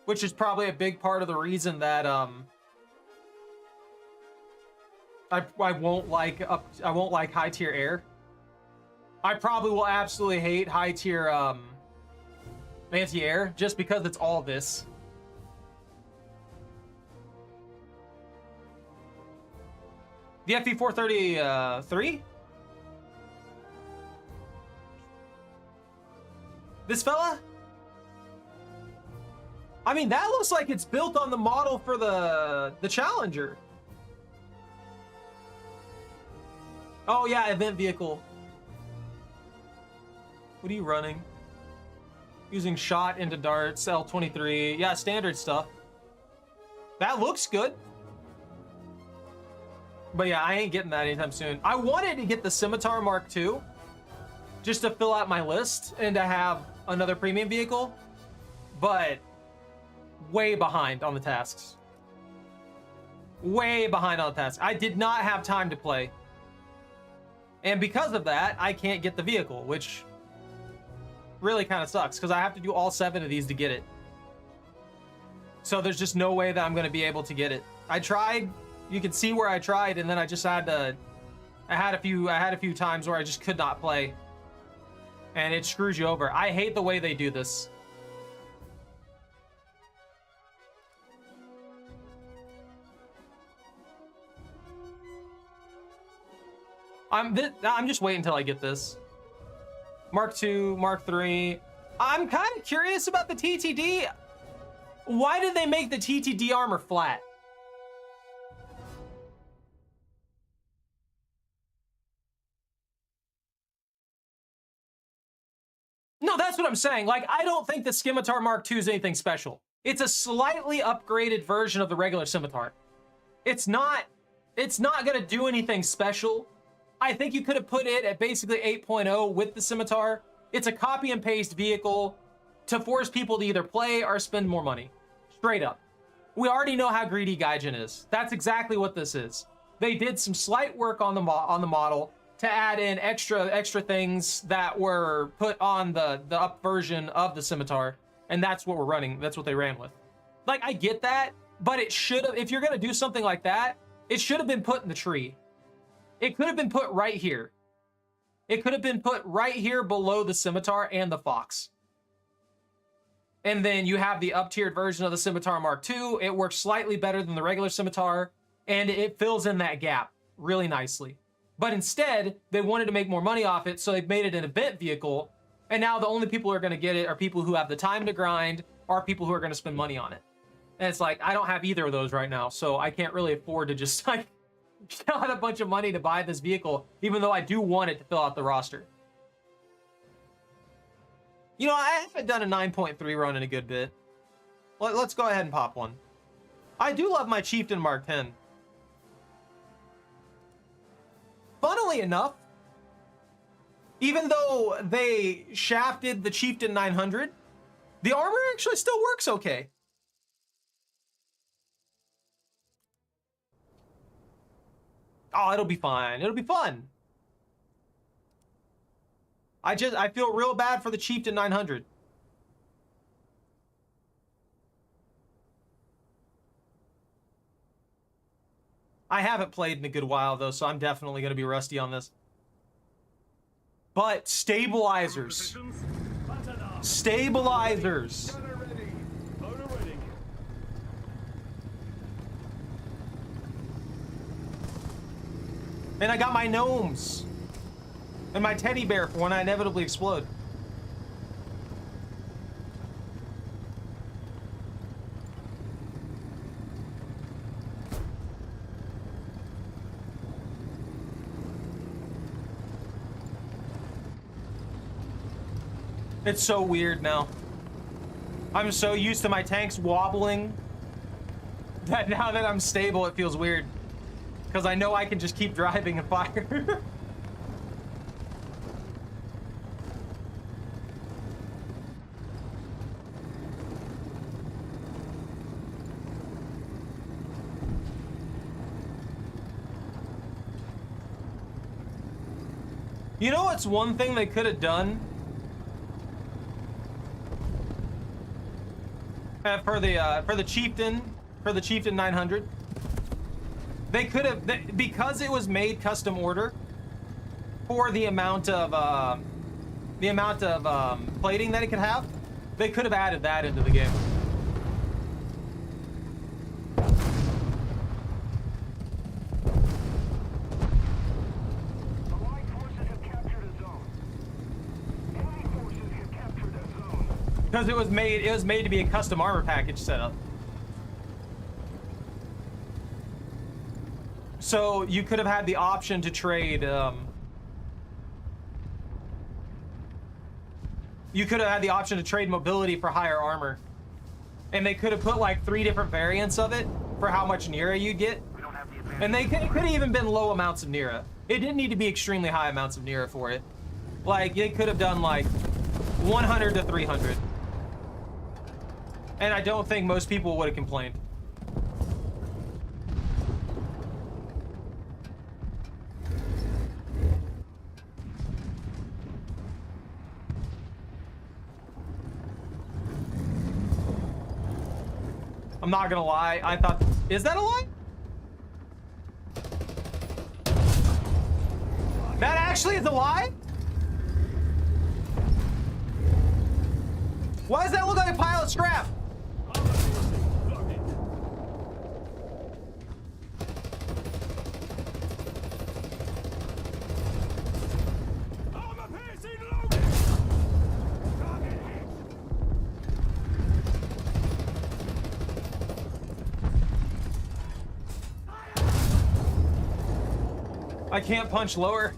Which is probably a big part of the reason that I won't like high tier air. I probably will absolutely hate high tier anti-air just because it's all this. The FV433? This fella? I mean, that looks like it's built on the model for the Challenger. Oh yeah, event vehicle. What are you running? Using shot into darts, L23. Yeah, standard stuff. That looks good. But yeah, I ain't getting that anytime soon. I wanted to get the Scimitar Mark II just to fill out my list and to have another premium vehicle, but way behind on the tasks. Way behind on the tasks. I did not have time to play. And because of that, I can't get the vehicle, which really kind of sucks because I have to do all 7 of these to get it. So there's just no way that I'm going to be able to get it. I tried. You can see where I tried, and then I just had to I had a few times where I just could not play, and it screws you over. I hate the way they do this. I'm just waiting until I get this. Mark II, Mark III. I'm kind of curious about the TTD. Why did they make the TTD armor flat? No, that's what I'm saying. Like, I don't think the Scimitar Mark II is anything special. It's a slightly upgraded version of the regular Scimitar. It's not gonna do anything special. I think you could have put it at basically 8.0 with the Scimitar. It's a copy and paste vehicle to force people to either play or spend more money. Straight up. We already know how greedy Gaijin is. That's exactly what this is. They did some slight work on the model to add in extra things that were put on the up version of the Scimitar, and that's what we're running. That's what they ran with. Like, I get that, but it should have, if you're gonna do something like that, it should have been put in the tree. It could have been put right here. It could have been put right here below the Scimitar and the Fox. And then you have the up-tiered version of the Scimitar Mark II. It works slightly better than the regular Scimitar, and it fills in that gap really nicely. But instead, they wanted to make more money off it, so they made it an event vehicle, and now the only people who are going to get it are people who have the time to grind, or people who are going to spend money on it. And it's like, I don't have either of those right now, so I can't really afford to just, like, shell out a bunch of money to buy this vehicle, even though I do want it to fill out the roster. You know, I haven't done a 9.3 run in a good bit. Let's go ahead and pop one. I do love my Chieftain Mark 10. Funnily enough, even though they shafted the Chieftain 900, the armor actually still works okay. Oh, it'll be fine. It'll be fun. I feel real bad for the Chieftain 900. I haven't played in a good while, though, so I'm definitely going to be rusty on this. But stabilizers. Stabilizers. And I got my gnomes. And my teddy bear for when I inevitably explode. It's so weird now. I'm so used to my tanks wobbling that now that I'm stable, it feels weird. Because I know I can just keep driving and fire. You know what's one thing they could have done? For the Chieftain 900, they could have, because it was made custom order for the amount of plating that it could have, they could have added that into the game. Because it was made to be a custom armor package setup. So you could have had the option to trade mobility for higher armor. And they could have put like 3 different variants of it for how much Nira you get. And it could have even been low amounts of Nira. It didn't need to be extremely high amounts of Nira for it. Like, it could have done like 100 to 300. And I don't think most people would have complained. I'm not gonna lie, I thought, is that a lie? That actually is a lie? Why does that look like a pile of scrap? I can't punch lower.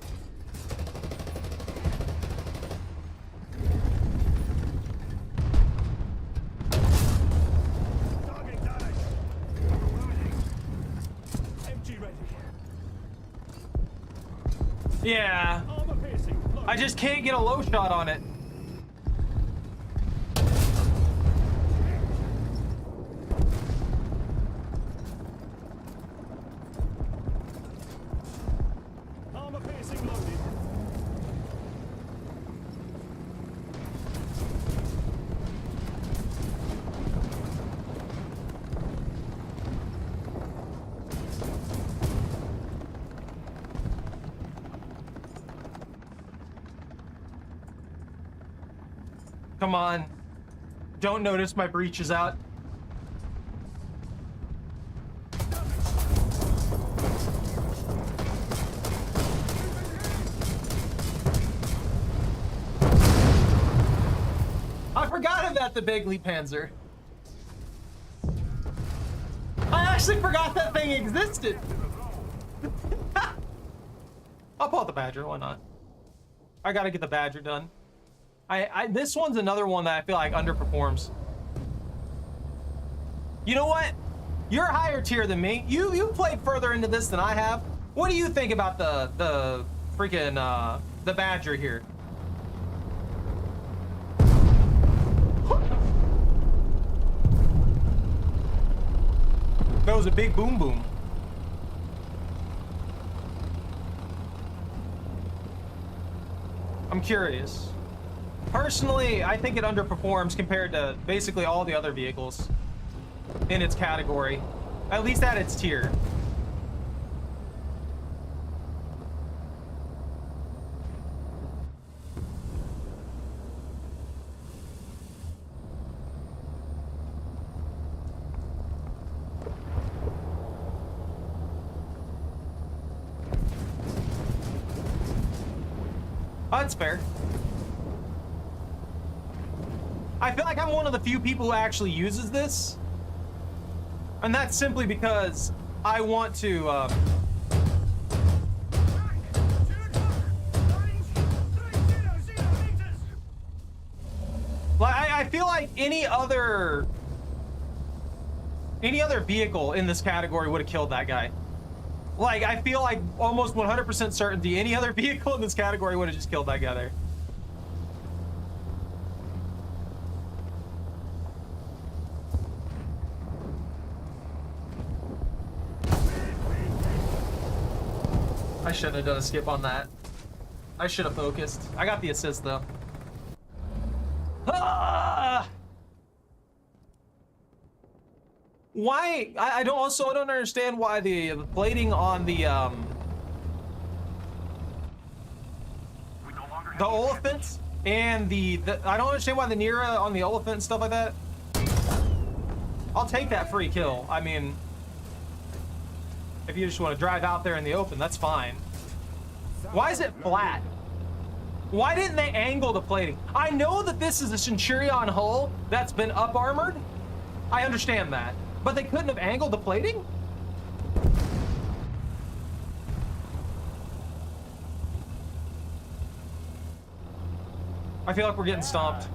Yeah. I just can't get a low shot on it. Armor piercing loaded. Come on. Don't notice my breach is out. I forgot about the Bigley Panzer. I actually forgot that thing existed. I'll pull out the Badger, why not? I gotta get the Badger done. This one's another one that I feel like underperforms. You know what? You're higher tier than me. You played further into this than I have. What do you think about the freaking the Badger here? That was a big boom boom. I'm curious. Personally, I think it underperforms compared to basically all the other vehicles in its category, at least at its tier. Oh, that's fair. I feel like I'm one of the few people who actually uses this. And that's simply because I want to, like, I feel like any other vehicle in this category would have killed that guy. Like, I feel like almost 100% certainty any other vehicle in this category would have just killed that guy there. I shouldn't have done a skip on that. I should have focused. I got the assist though. Ah! Why? I don't understand why the plating on the elephant and the I don't understand why the Nira on the elephant and stuff like that. I'll take that free kill. I mean, if you just want to drive out there in the open, that's fine. Why is it flat? Why didn't they angle the plating? I know that this is a Centurion hull that's been up armored. I understand that. But they couldn't have angled the plating? I feel like we're getting stomped.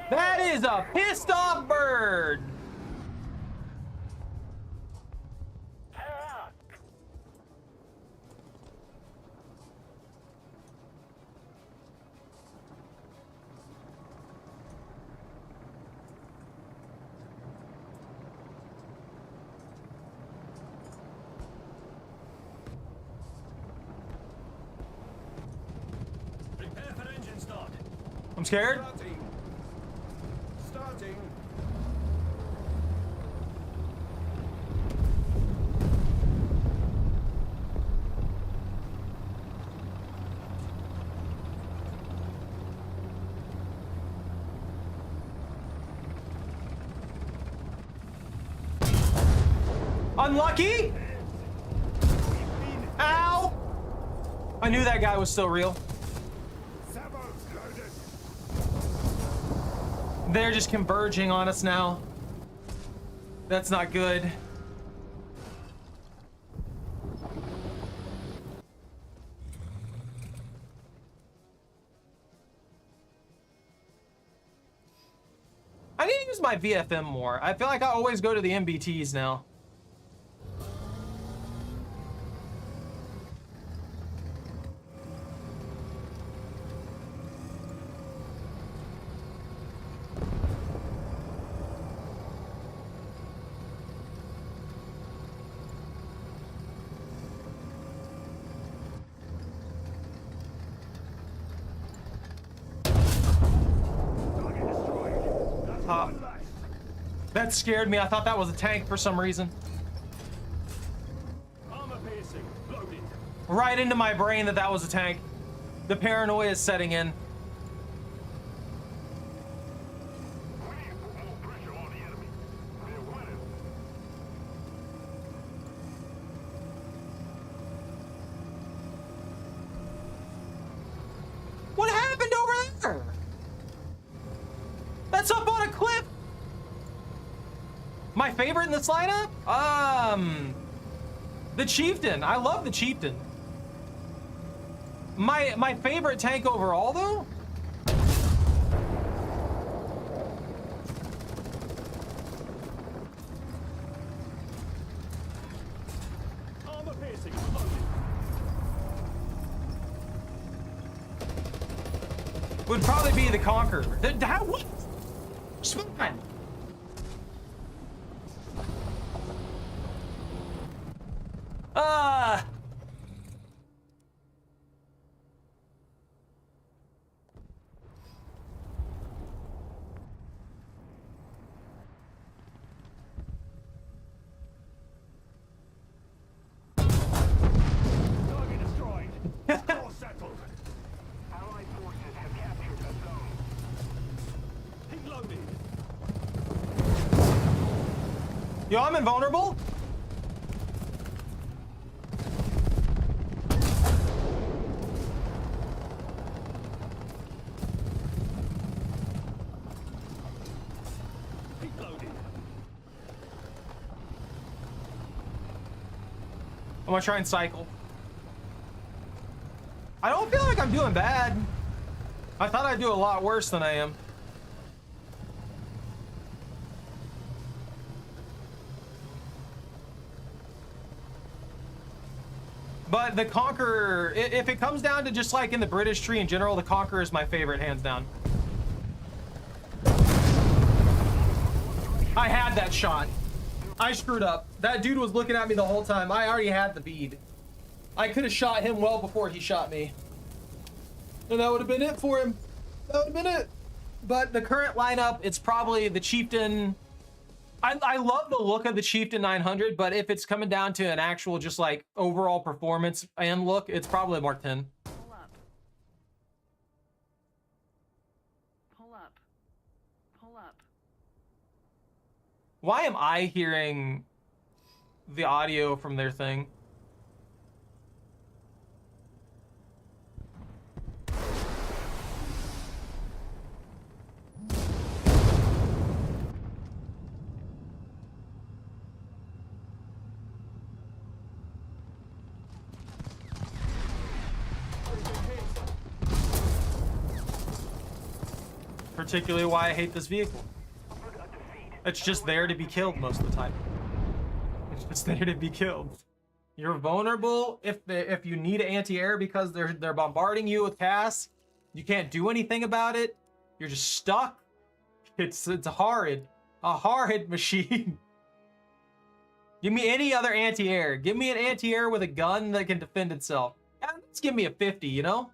That is a pissed off bird. I'm scared. Starting. Unlucky? Ow! I knew that guy was still real. They're just converging on us now. That's not good. I need to use my VFM more. I feel like I always go to the MBTs now. That scared me. I thought that was a tank for some reason. Armor piercing. Loaded. Right into my brain that was a tank. The paranoia is setting in. We need to put more pressure on the enemy. They're winning. What happened over there? That's up on a cliff. My favorite in this lineup? The Chieftain. I love the Chieftain. My favorite tank overall, though? Armor piercing. Loaded. Would probably be the Conqueror. What? Spawn. Target destroyed. All settled. Allied forces have captured the zone. Heat loaded. Yo, I'm invulnerable. Heat loaded. I'm gonna try and cycle. I don't feel like I'm doing bad. I thought I'd do a lot worse than I am. But the Conqueror, if it comes down to just like in the British tree in general, the Conqueror is my favorite, hands down. I had that shot. I screwed up. That dude was looking at me the whole time. I already had the bead. I could have shot him well before he shot me. And that would have been it for him. That would have been it. But the current lineup, it's probably the Chieftain. I love the look of the Chieftain 900, but if it's coming down to an actual just like overall performance and look, it's probably Mark 10. Pull up. Pull up. Pull up. Why am I hearing the audio from their thing? Particularly why I hate this vehicle. It's just there to be killed most of the time. It's just there to be killed. You're vulnerable if you need anti-air because they're bombarding you with CAS. You can't do anything about it. You're just stuck. It's a horrid machine. Give me any other anti-air. Give me an anti-air with a gun that can defend itself. Yeah, let's give me a 50, you know?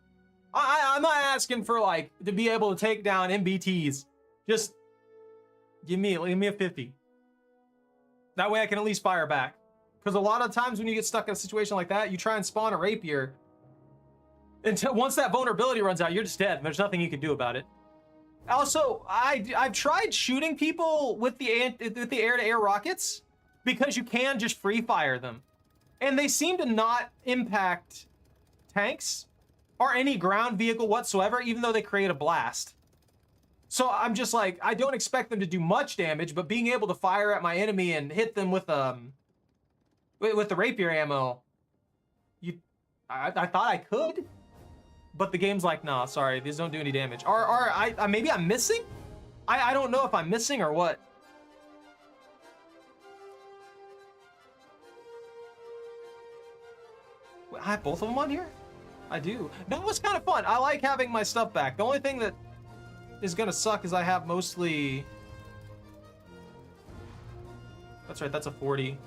I'm not asking for like to be able to take down MBTs. Just give me a 50. That way I can at least fire back. Because a lot of times when you get stuck in a situation like that, you try and spawn a rapier. Until once that vulnerability runs out, you're just dead. There's nothing you can do about it. Also, I've tried shooting people with the air-to-air rockets because you can just free fire them, and they seem to not impact tanks or any ground vehicle whatsoever, even though they create a blast. So I'm just like, I don't expect them to do much damage, but being able to fire at my enemy and hit them with the rapier ammo, I thought I could. But the game's like, nah, sorry, these don't do any damage. Or maybe I'm missing? I don't know if I'm missing or what. Wait, I have both of them on here? I do. That was kind of fun. I like having my stuff back. The only thing that is gonna suck is I have mostly... That's right, that's a 40.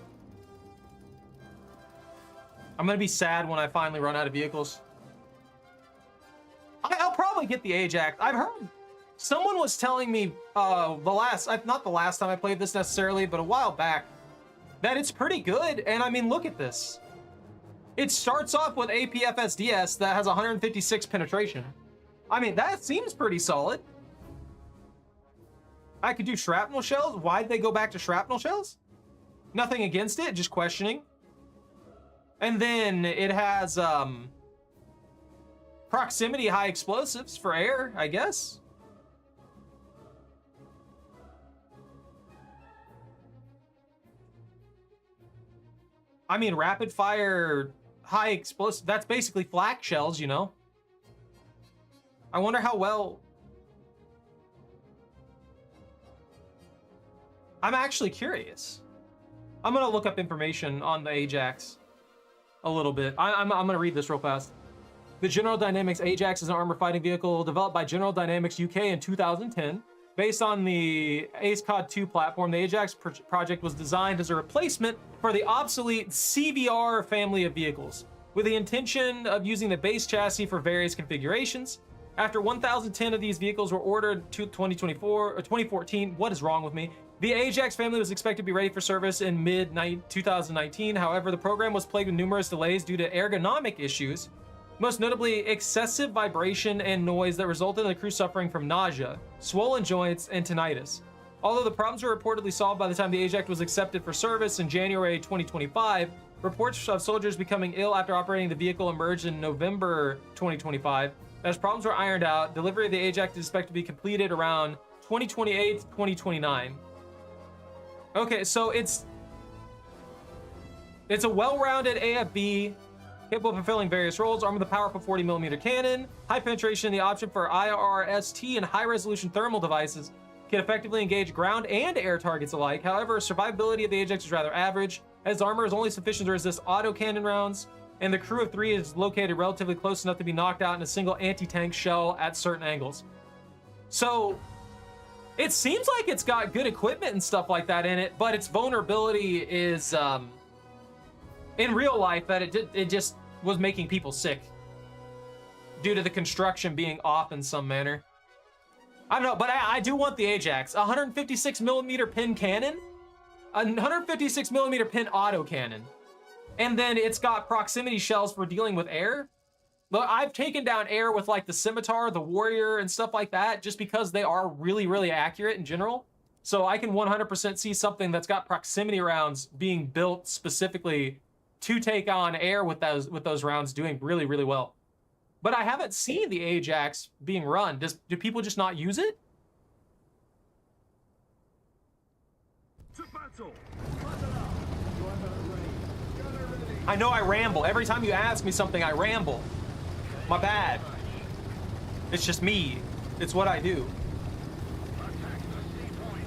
I'm gonna be sad when I finally run out of vehicles. I'll probably get the Ajax. I've heard someone was telling me not the last time I played this necessarily, but a while back, that it's pretty good. And I mean, look at this. It starts off with APFSDS that has 156 penetration. I mean, that seems pretty solid. I could do shrapnel shells. Why'd they go back to shrapnel shells? Nothing against it, just questioning. And then it has proximity high explosives for air, I guess. I mean, rapid fire high explosive, that's basically flak shells, you know? I wonder how well... I'm actually curious. I'm gonna look up information on the Ajax a little bit. I'm gonna read this real fast. The General Dynamics Ajax is an armored fighting vehicle developed by General Dynamics UK in 2010. Based on the AceCOD 2 platform, the Ajax project was designed as a replacement for the obsolete CVR family of vehicles, with the intention of using the base chassis for various configurations. After 1,010 of these vehicles were ordered to 2014, what is wrong with me? The Ajax family was expected to be ready for service in mid-2019. However, the program was plagued with numerous delays due to ergonomic issues, most notably excessive vibration and noise that resulted in the crew suffering from nausea, swollen joints, and tinnitus. Although the problems were reportedly solved by the time the Ajax was accepted for service in January 2025, reports of soldiers becoming ill after operating the vehicle emerged in November 2025. As problems were ironed out, delivery of the Ajax is expected to be completed around 2028 to 2029. Okay, so it's a well-rounded AFV, capable of fulfilling various roles, armed with a powerful 40mm cannon, high penetration, the option for IRST and high-resolution thermal devices can effectively engage ground and air targets alike. However, survivability of the Ajax is rather average, as armor is only sufficient to resist autocannon rounds, and the crew of 3 is located relatively close enough to be knocked out in a single anti-tank shell at certain angles. So, it seems like it's got good equipment and stuff like that in it, but its vulnerability is, in real life, that it just was making people sick due to the construction being off in some manner. I don't know, but I do want the Ajax. 156mm pin cannon, a 156mm pin auto cannon, and then it's got proximity shells for dealing with air. Look, I've taken down air with like the Scimitar, the Warrior, and stuff like that, just because they are really, really accurate in general. So I can 100% see something that's got proximity rounds being built specifically to take on air with those rounds doing really, really well. But I haven't seen the Ajax being run. Do people just not use it? To battle! I know I ramble. Every time you ask me something, I ramble. My bad. It's just me. It's what I do. Attack the C point.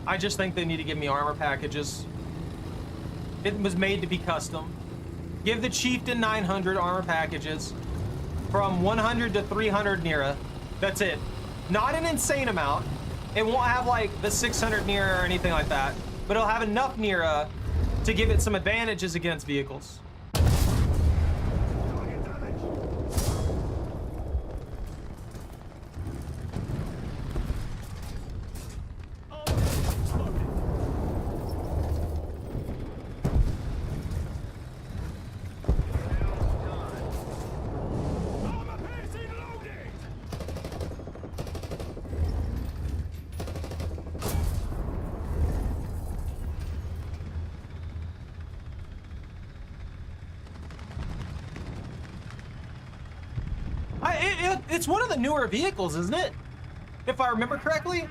I just think they need to give me armor packages. It was made to be custom. Give the Chieftain 900 armor packages. From 100 to 300 Nira. That's it. Not an insane amount. It won't have like the 600 Nira or anything like that. But it'll have enough Nira to give it some advantages against vehicles. It's one of the newer vehicles, isn't it? If I remember correctly.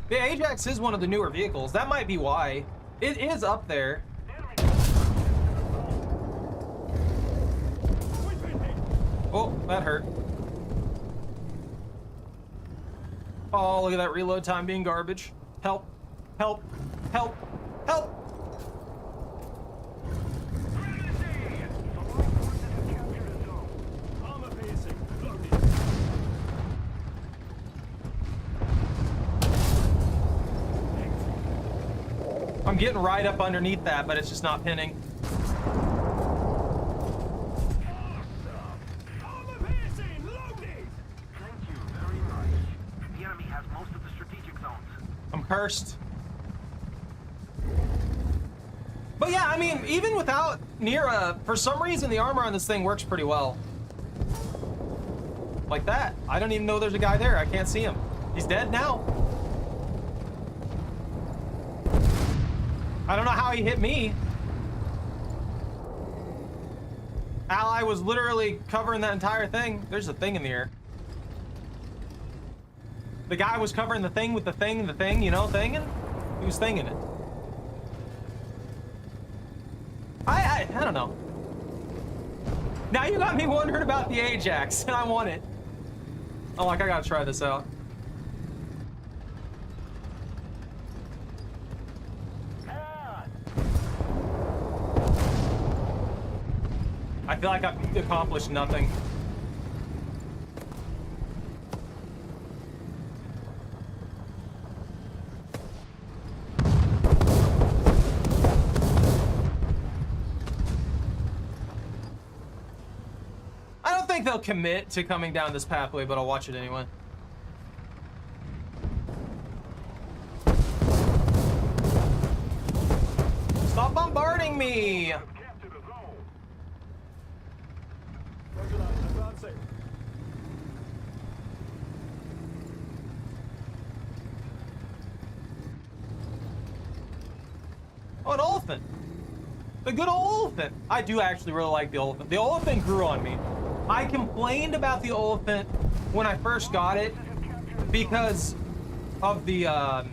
The Ajax is one of the newer vehicles. That might be why. It is up there. Oh, that hurt. Oh, look at that reload time being garbage. Help. Help. Help. Help. I'm getting right up underneath that, but it's just not pinning. I'm cursed. But yeah, I mean, even without Nira, for some reason the armor on this thing works pretty well. Like that. I don't even know there's a guy there. I can't see him. He's dead now. I don't know how he hit me. Ally was literally covering that entire thing. There's a thing in the air. The guy was covering the thing with the thing, you know, thinging? He was thinging it. I don't know. Now you got me wondering about the Ajax, and I want it. I'm like, I gotta try this out. I feel like I've accomplished nothing. I don't think they'll commit to coming down this pathway, but I'll watch it anyway. Stop bombarding me! Oh, an elephant. The good old elephant. I do actually really like the elephant. The elephant grew on me. I complained about the elephant when I first got it because of the armor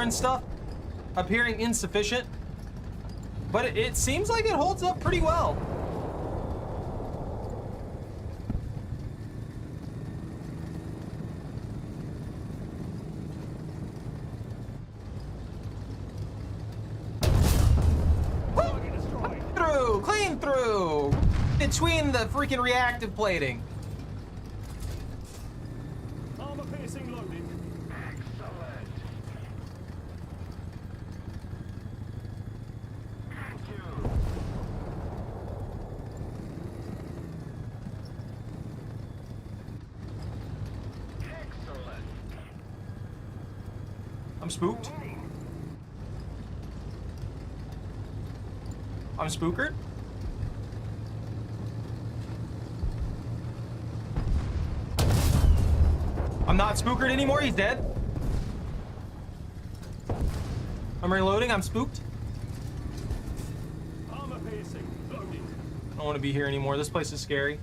and stuff appearing insufficient. But it seems like it holds up pretty well. Clean through between the freaking reactive plating. Armor piercing loaded. Excellent. Thank you. Excellent. I'm spooked. I'm spookered. I'm not spookered anymore. He's dead. I'm reloading. I'm spooked. Armor piercing loaded. I don't want to be here anymore. This place is scary.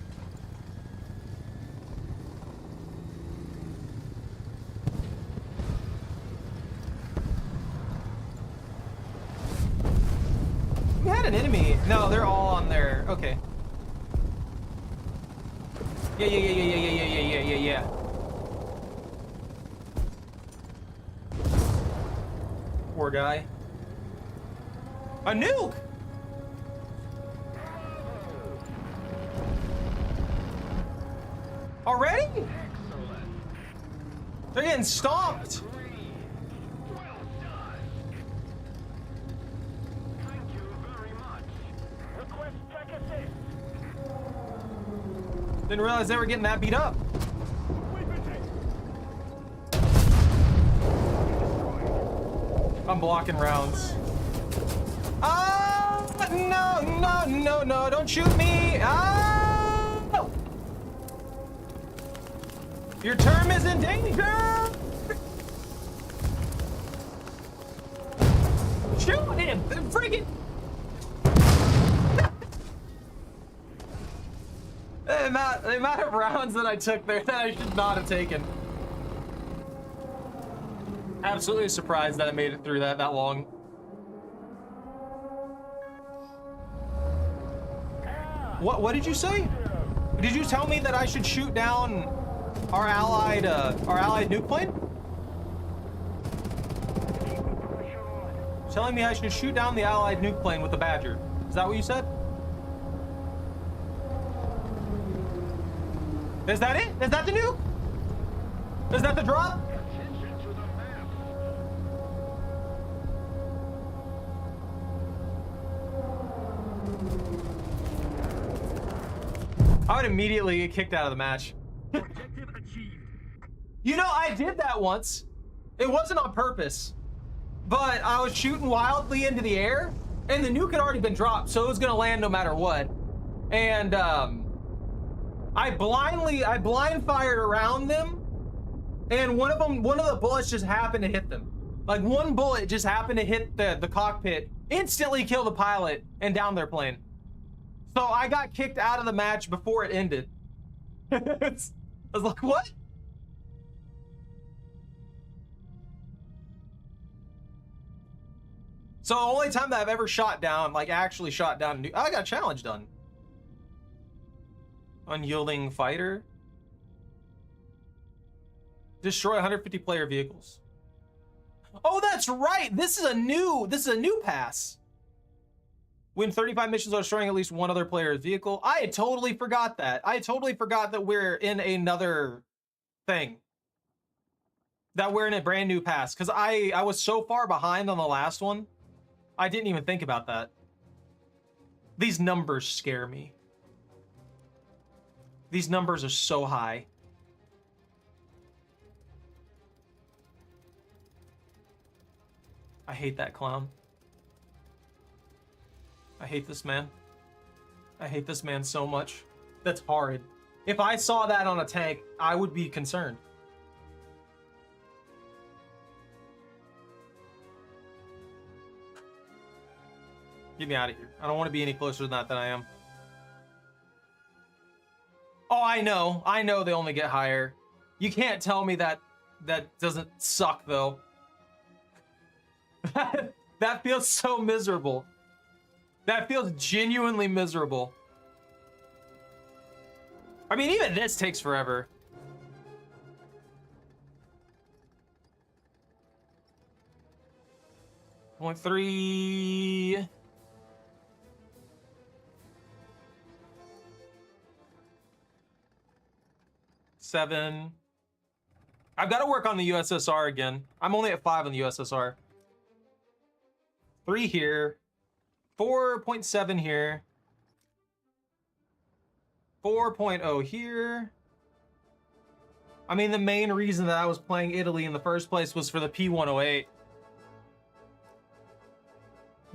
We had an enemy. No, they're all on there. Okay. Yeah. Poor guy. A nuke! Already? Excellent. They're getting stomped. Well done. Thank you very much. Request tech assist. Didn't realize they were getting that beat up. We've been hit. I'm blocking rounds. Ah, no, no, no, no, don't shoot me. Ah! No. Your term is in danger. Shoot him, freaking. The amount of rounds that I took there that I should not have taken. Absolutely surprised that I made it through that long. What did you say? Did you tell me that I should shoot down our allied nuke plane? Telling me I should shoot down the allied nuke plane with the Badger. Is that what you said? Is that it? Is that the nuke? Is that the drop? Attention to the map. I would immediately get kicked out of the match. Objective achieved. You know, I did that once. It wasn't on purpose, but I was shooting wildly into the air, and the nuke had already been dropped, so it was gonna land no matter what. And I blind fired around them, and one of the bullets just happened to hit them. Like one bullet just happened to hit the cockpit, instantly kill the pilot, and down their plane. So I got kicked out of the match before it ended. I was like, what? So the only time that I've ever shot down, like actually shot down, I got a challenge done. Unyielding fighter. Destroy 150 player vehicles. Oh, that's right. This is a new pass. Win 35 missions while destroying at least one other player's vehicle. I had totally forgot that. I totally forgot that we're in another thing. That we're in a brand new pass. Because I was so far behind on the last one. I didn't even think about that. These numbers scare me. These numbers are so high. I hate that clown. I hate this man. I hate this man so much. That's horrid. If I saw that on a tank, I would be concerned. Get me out of here. I don't want to be any closer than that than I am. Oh, I know. I know they only get higher. You can't tell me that that doesn't suck, though. That feels so miserable. That feels genuinely miserable. I mean, even this takes forever. Point 3. Seven. I've got to work on the USSR again. I'm only at 5 on the USSR. 3 here. 4.7 here. 4.0 here. I mean, the main reason that I was playing Italy in the first place was for the P108.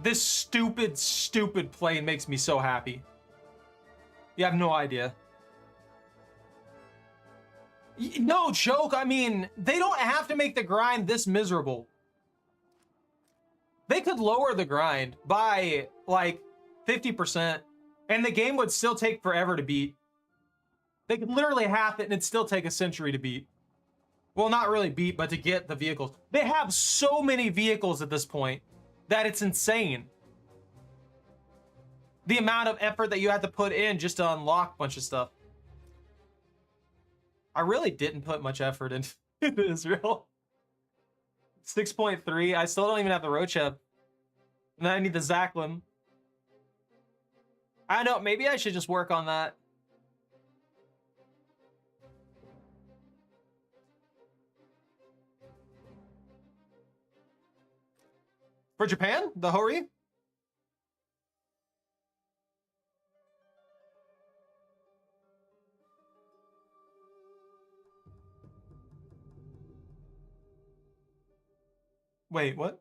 This stupid, stupid plane makes me so happy. You have no idea. No joke. I mean, they don't have to make the grind this miserable. They could lower the grind by like 50% and the game would still take forever to beat. They could literally half it and it'd still take a century to beat. Well, not really beat, but to get the vehicles. They have so many vehicles at this point that it's insane. The amount of effort that you have to put in just to unlock a bunch of stuff. I really didn't put much effort into Israel. 6.3. I still don't even have the Rochep. And then I need the Zaklim. I don't know. Maybe I should just work on that. For Japan, the Hori? Wait, what?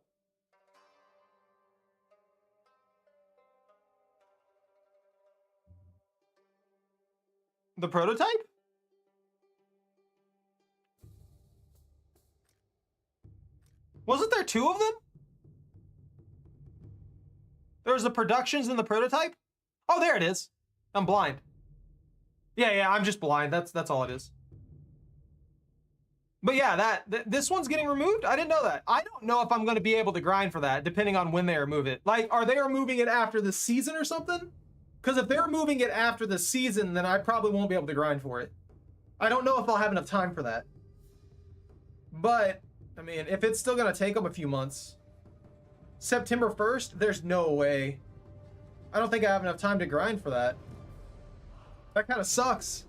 The prototype? Wasn't there two of them? There was the productions and the prototype? Oh, there it is. I'm blind. Yeah, I'm just blind. That's all it is. But yeah, this one's getting removed? I didn't know that. I don't know if I'm going to be able to grind for that, depending on when they remove it. Like, are they removing it after the season or something? Because if they're removing it after the season, then I probably won't be able to grind for it. I don't know if I'll have enough time for that. But, I mean, if it's still going to take them a few months. September 1st, there's no way. I don't think I have enough time to grind for that. That kind of sucks.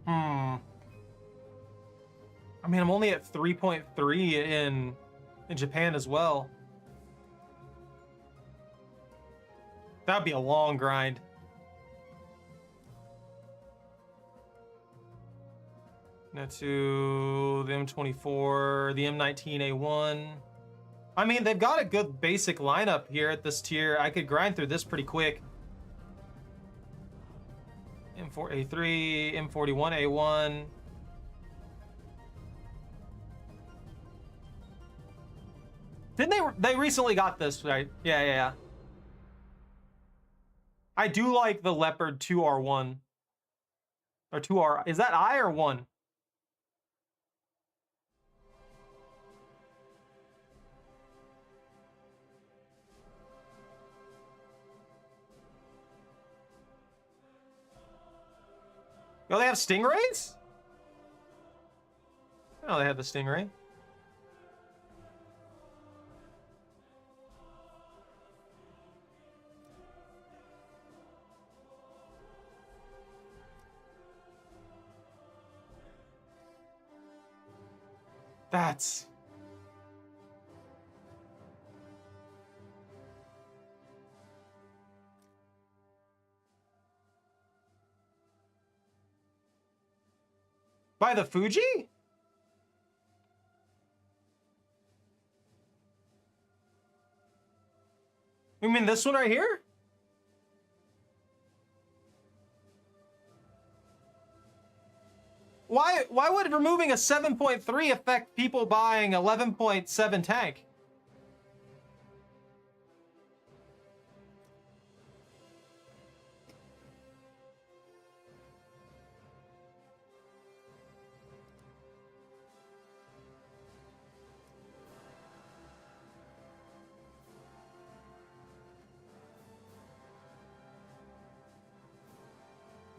I mean, I'm only at 3.3 in Japan as well. That'd be a long grind. Now to the M24, the M19A1. I mean, they've got a good basic lineup here at this tier. I could grind through this pretty quick. M4A3, M41A1. Didn't they recently got this, right? Yeah. I do like the Leopard 2R1. Or 2R, is that I or 1? Oh, they have Stingrays? Oh, they have the Stingray. That's... By the Fuji? You mean this one right here? Why would removing a 7.3 affect people buying 11.7 tank?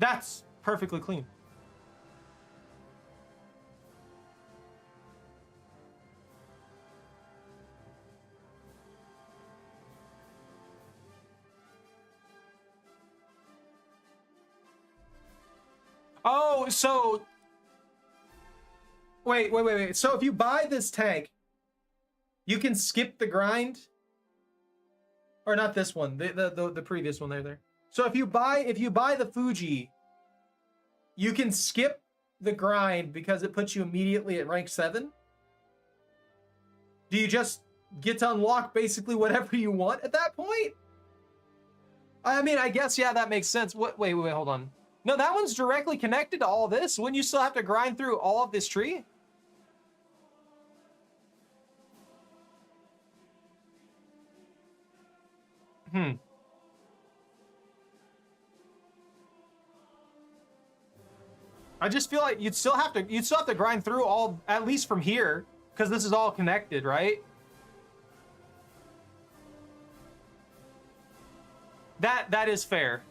That's perfectly clean. Oh, so... Wait. So if you buy this tank, you can skip the grind? Or not this one, the previous one there. So if you buy the Fuji, you can skip the grind because it puts you immediately at rank 7? Do you just get to unlock basically whatever you want at that point? I mean, I guess, yeah, that makes sense. Wait, hold on. No, that one's directly connected to all this. Wouldn't you still have to grind through all of this tree? I just feel like you'd still have to grind through all, at least from here, because this is all connected, right? That is fair.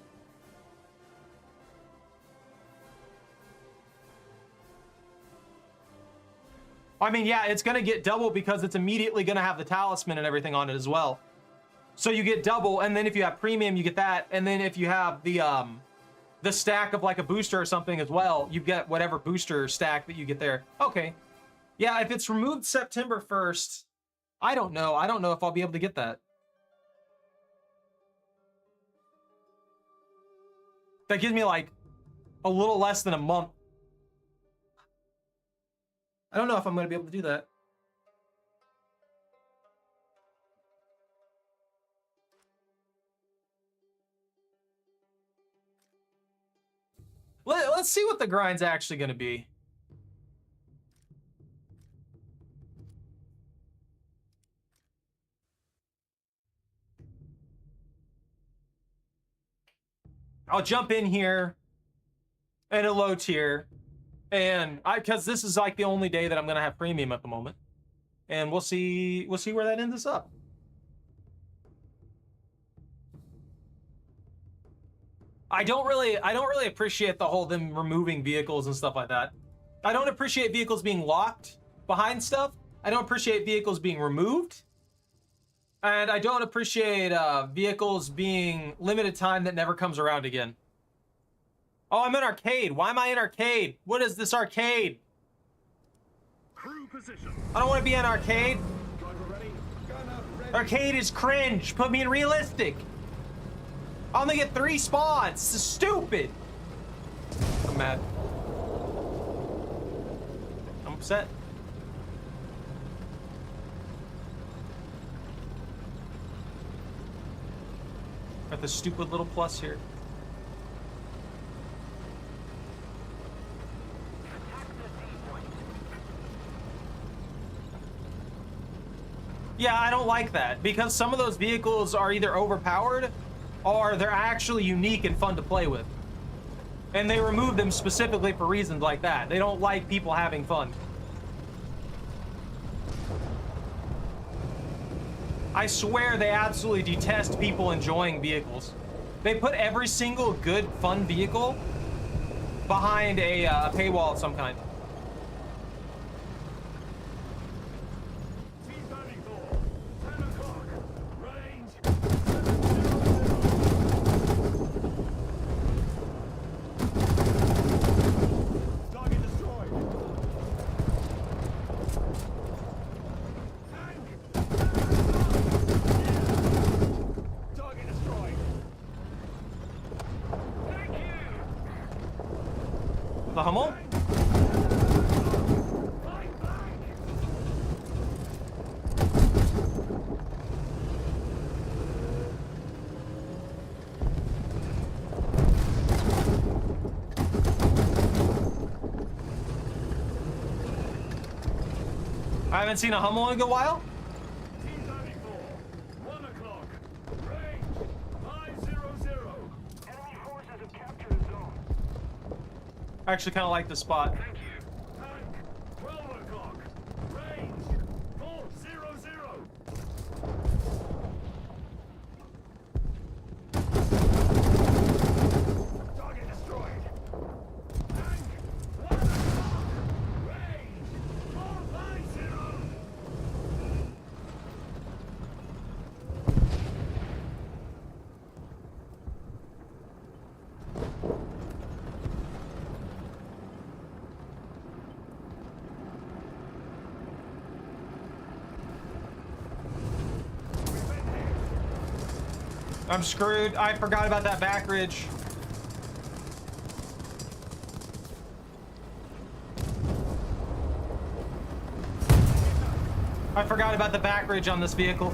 I mean, yeah, it's gonna get double because it's immediately gonna have the talisman and everything on it as well. So you get double, and then if you have premium, you get that, and then if you have the the stack of like a booster or something as well. You get whatever booster stack that you get there. Okay. Yeah, if it's removed September 1st, I don't know. I don't know if I'll be able to get that. That gives me like a little less than a month. I don't know if I'm going to be able to do that. Let's see what the grind's actually going to be. I'll jump in here in a low tier, and because this is like the only day that I'm gonna have premium at the moment, and we'll see where that ends us up. I don't really appreciate the whole them removing vehicles and stuff like that. I don't appreciate vehicles being locked behind stuff. I don't appreciate vehicles being removed. And I don't appreciate vehicles being limited time that never comes around again. Oh, I'm in arcade. Why am I in arcade? What is this arcade? Crew position. I don't want to be in arcade. Driver ready. Gun up, ready. Arcade is cringe. Put me in realistic. I only get 3 spawns. This is stupid. I'm mad. I'm upset. Got this stupid little plus here. Yeah, I don't like that because some of those vehicles are either overpowered or they're actually unique and fun to play with. And they remove them specifically for reasons like that. They don't like people having fun. I swear they absolutely detest people enjoying vehicles. They put every single good, fun vehicle behind a paywall of some kind. T-34, 10 o'clock. Range 700. Target destroyed. Target destroyed. Thank you. The Hummel? Fight back. I haven't seen a Hummel in a good while. T-34, 1 o'clock. Range 500. Enemy forces have captured a zone. I actually kind of like the spot. Thank you. Tank 12 o'clock. Range 400. Target destroyed. Tank 1 o'clock. Range 450. I'm screwed. I forgot about that back ridge. I forgot about the back ridge on this vehicle.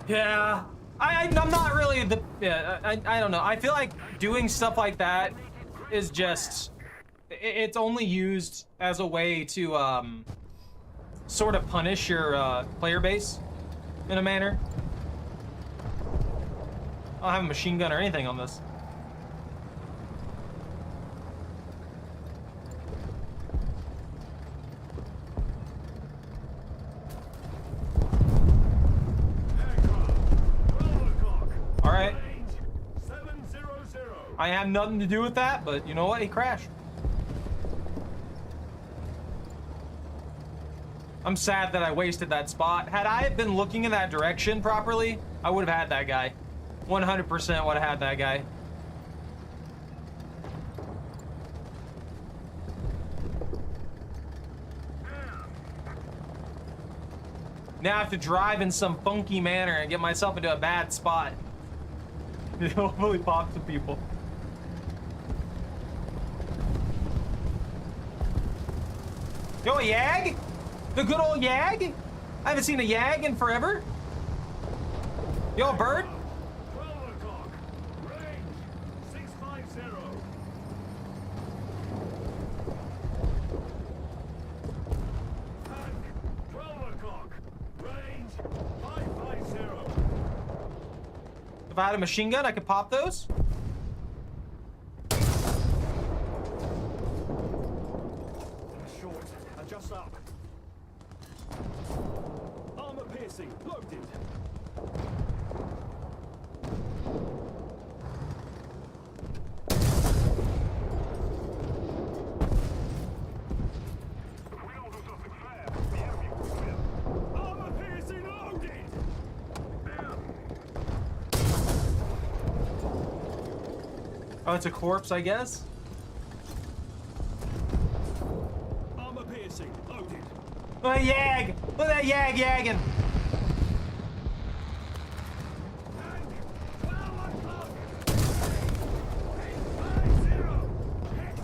Yeah. I'm not really the... Yeah, I don't know. I feel like doing stuff like that is just... It's only used as a way to, sort of punish your player base in a manner. I don't have a machine gun or anything on this. Aircraft 12 o'clock. All right. Range 700. I had nothing to do with that, but you know what? He crashed. I'm sad that I wasted that spot. Had I been looking in that direction properly, I would have had that guy. 100% would have had that guy. Now I have to drive in some funky manner and get myself into a bad spot. Hopefully pop some people. Yo, a Yag? The good old Yag? I haven't seen a Yag in forever. Yo, a bird? 12 o'clock. Range 650. Tank 12 o'clock. Range 550. If I had a machine gun, I could pop those. Short. Adjust up. Armor piercing. Loaded. If we don't do something fast, the enemy will win. Armor piercing loaded. Oh, it's a corpse, I guess. Armor piercing loaded. Look at that Yag! Look at that Yag yagging! Tank 12 o'clock. 850. Hit.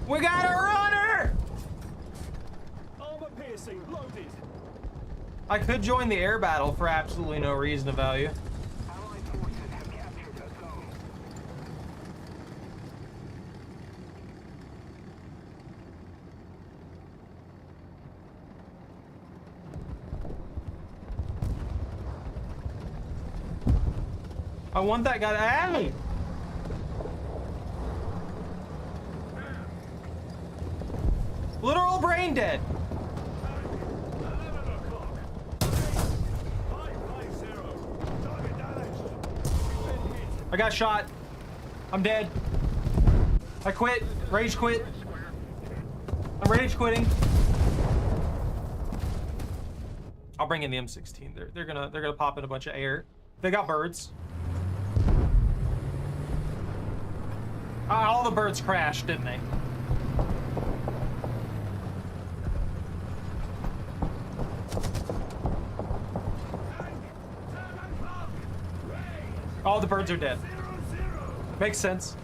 We got a runner! Armor piercing loaded. I could join the air battle for absolutely no reason of value. Allied forces have captured a zone. I want that guy to alley. Literal brain dead. 11 o'clock. 550. Target damaged. Been hit. I got shot. I'm dead. I quit. Rage quit. I'm rage quitting. I'll bring in the M16. They're gonna pop in a bunch of air. They got birds. All the birds crashed, didn't they? Tank 7 o'clock. Range All the birds are dead. 00. Makes sense.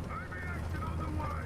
Enemy action on the way.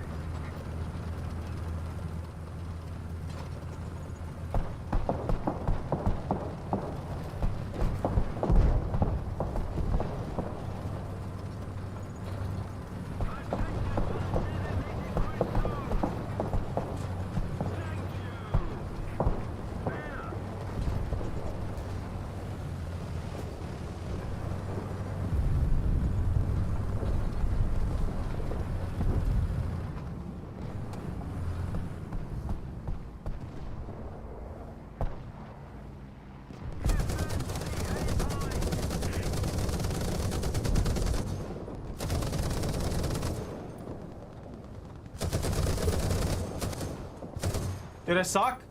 Did I suck?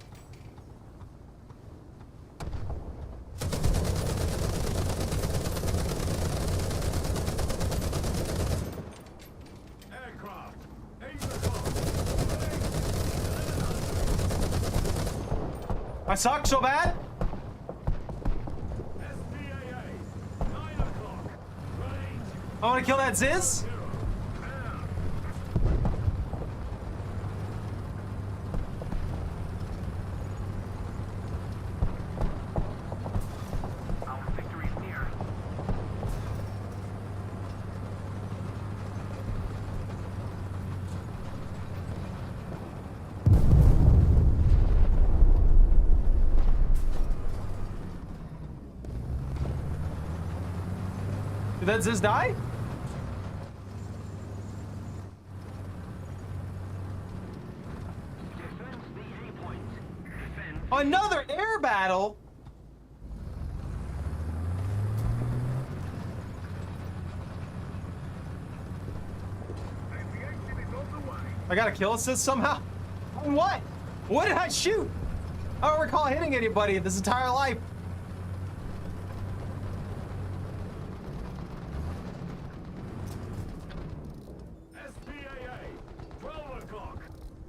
Aircraft 8 o'clock. I suck so bad? SPAA 9 o'clock. Range I want to kill that Ziz? 0. Our victory is near. Did that Ziz die? Defense the A point. Defend. Another air battle? I got a kill assist somehow? On what? What did I shoot? I don't recall hitting anybody this entire life. SPAA, 12 o'clock.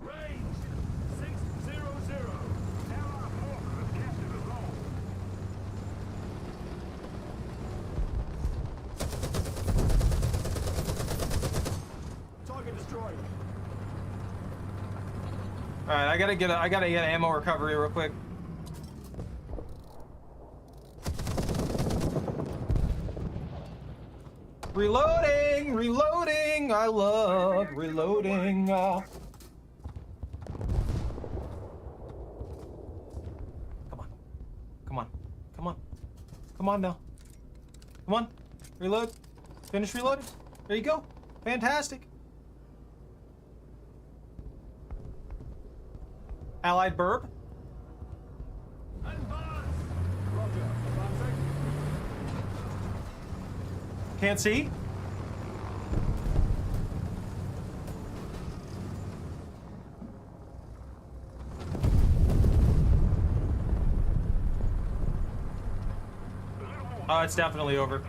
Range 600. Allied forces have captured the zone. Target destroyed. All right, I gotta get ammo recovery real quick. Reloading, reloading. I love reloading. Come on, come on, come on, come on now. Come on, reload. Finish reloading. There you go. Fantastic. Allied burb. Advance. Roger. Advancing. Can't see. Oh, it's definitely over.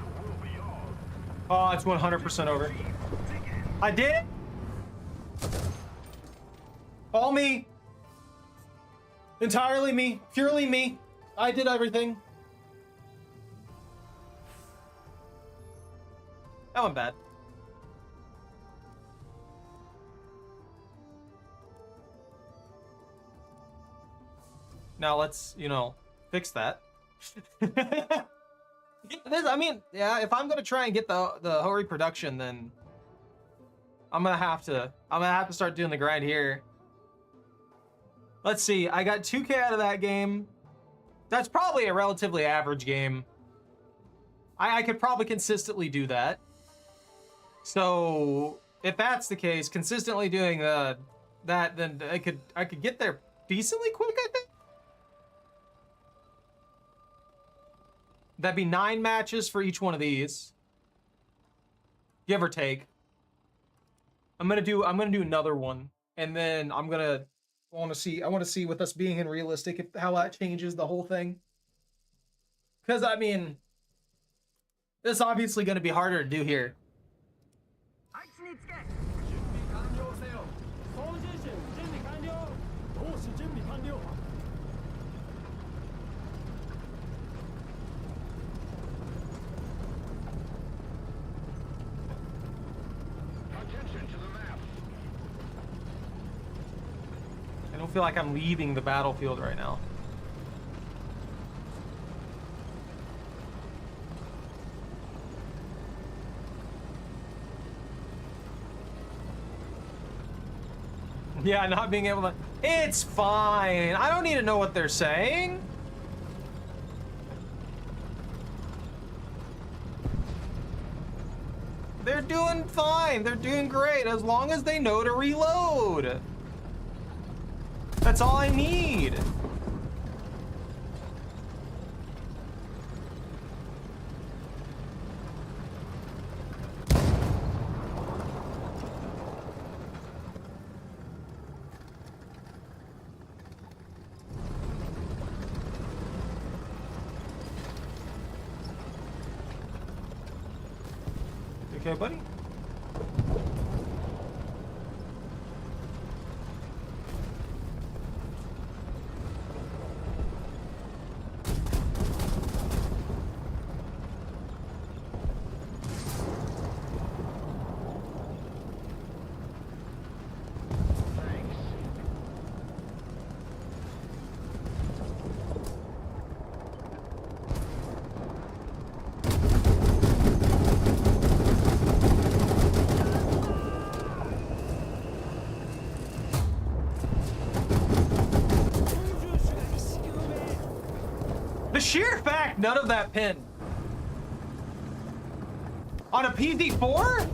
Oh, it's 100% over. I did it. All me. Entirely me. Purely me. I did everything. That went bad. Now let's, fix that. I mean, yeah, if I'm gonna try and get the Hori production, then I'm gonna have to start doing the grind here. Let's see, I got 2K out of that game. That's probably a relatively average game. I could probably consistently do that. So if that's the case, consistently doing that, then I could get there decently quick, I think. That'd be 9 matches for each one of these, give or take. I'm gonna do another one, and then I want to see with us being in realistic how that changes the whole thing. Because I mean, this is obviously going to be harder to do here. Attention to the map. I don't feel like I'm leaving the battlefield right now. Yeah, not being able to... It's fine. I don't need to know what they're saying. They're doing fine. They're doing great as long as they know to reload. That's all I need. Okay, buddy? The sheer fact none of that pin on a PZ4?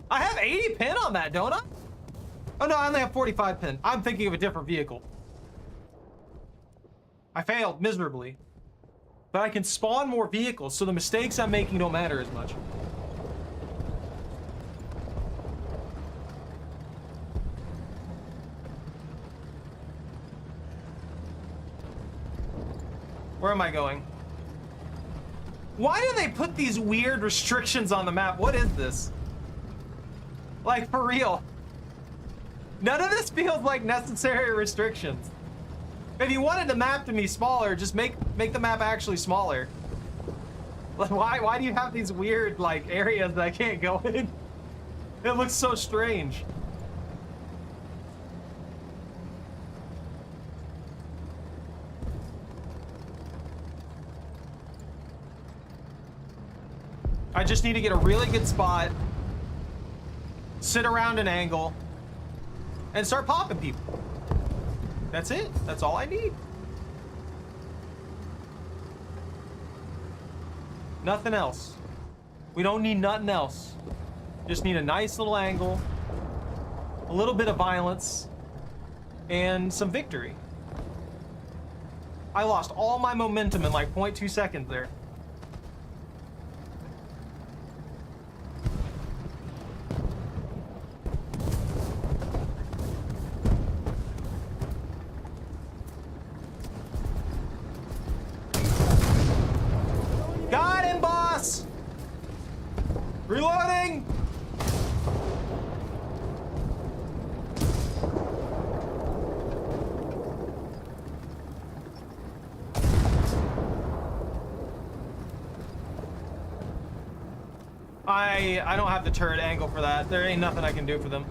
I have 80 pin on that, don't I? Oh no, I only have 45 pin. I'm thinking of a different vehicle. I failed miserably. But I can spawn more vehicles, so the mistakes I'm making don't matter as much. Where am I going? Why do they put these weird restrictions on the map? What is this? Like, for real. None of this feels like necessary restrictions. If you wanted the map to be smaller, just make the map actually smaller. Like, why do you have these weird, like, areas that I can't go in? It looks so strange. I just need to get a really good spot, sit around an angle, and start popping people. That's it. That's all I need. Nothing else. We don't need nothing else. Just need a nice little angle, a little bit of violence, and some victory. I lost all my momentum in like 0.2 seconds there. Got him, boss! Reloading! I don't have the turret angle for that. There ain't nothing I can do for them.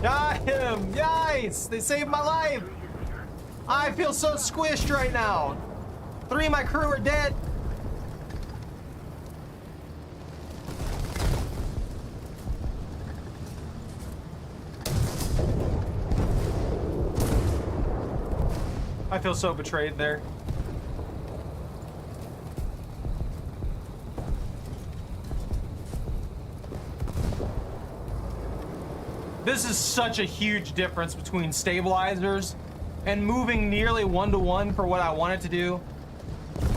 Got him! Nice! They saved my life! I feel so squished right now. 3 of my crew are dead. I feel so betrayed there. This is such a huge difference between stabilizers and moving nearly 1-to-1 for what I wanted to do.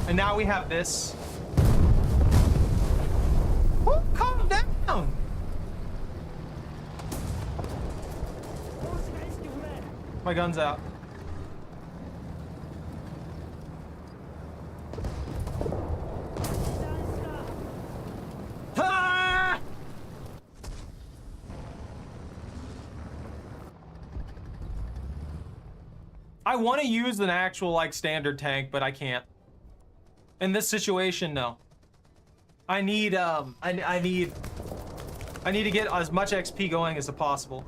And now we have this. Woo, calm down. My gun's out. Ah! I want to use an actual like standard tank, but I can't. In this situation, no. I need I need to get as much XP going as possible.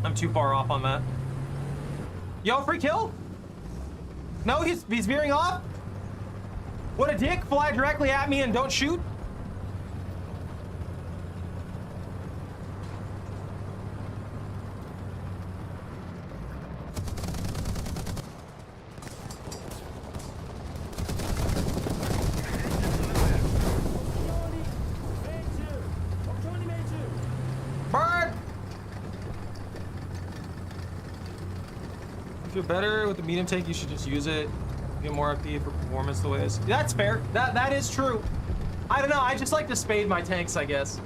I'm too far off on that. Yo, free kill? No, he's veering off? What a dick, fly directly at me and don't shoot? Bird! If you're better with the medium tank, you should just use it. Get more FP for performance the way it is. That's fair. That is true. I don't know. I just like to spade my tanks, I guess.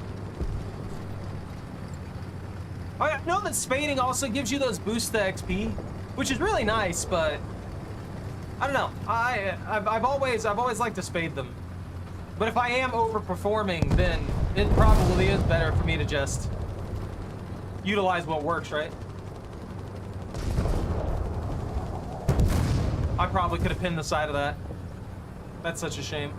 I know that spading also gives you those boosts to XP, which is really nice, but I don't know. I've always liked to spade them. But if I am overperforming, then it probably is better for me to just utilize what works, right? I probably could have pinned the side of that. That's such a shame.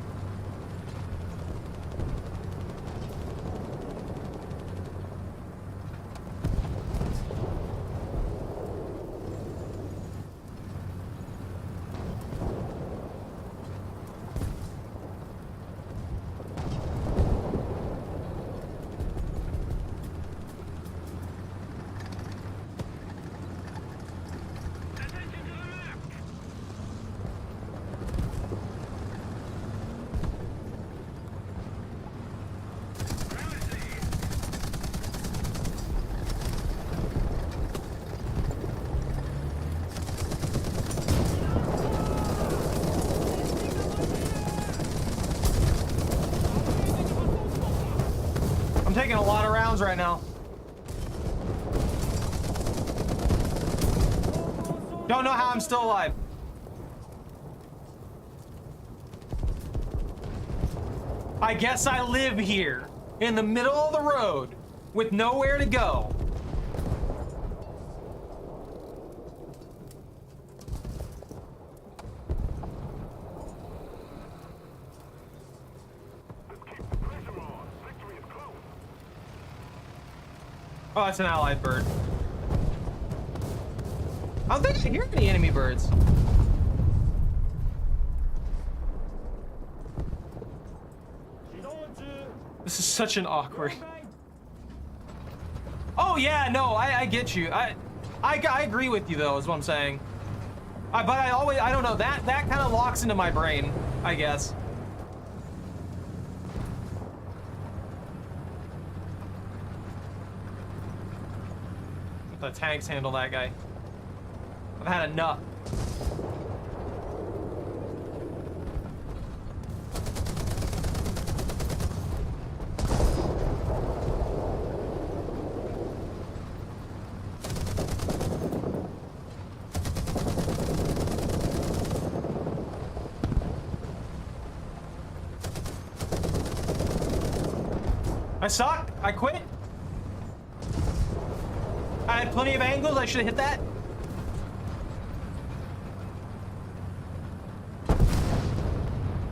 Attention to the map! I'm taking a lot of rounds right now. Don't know how I'm still alive. I guess I live here in the middle of the road with nowhere to go. Oh, it's an allied bird. I don't think I hear any enemy birds. This is such an awkward. Oh yeah, no, I get you. I agree with you though, is what I'm saying. But I don't know, that kind of locks into my brain, I guess. Let the tanks handle that guy. I've had enough. I suck. I quit. I had plenty of angles. I should have hit that.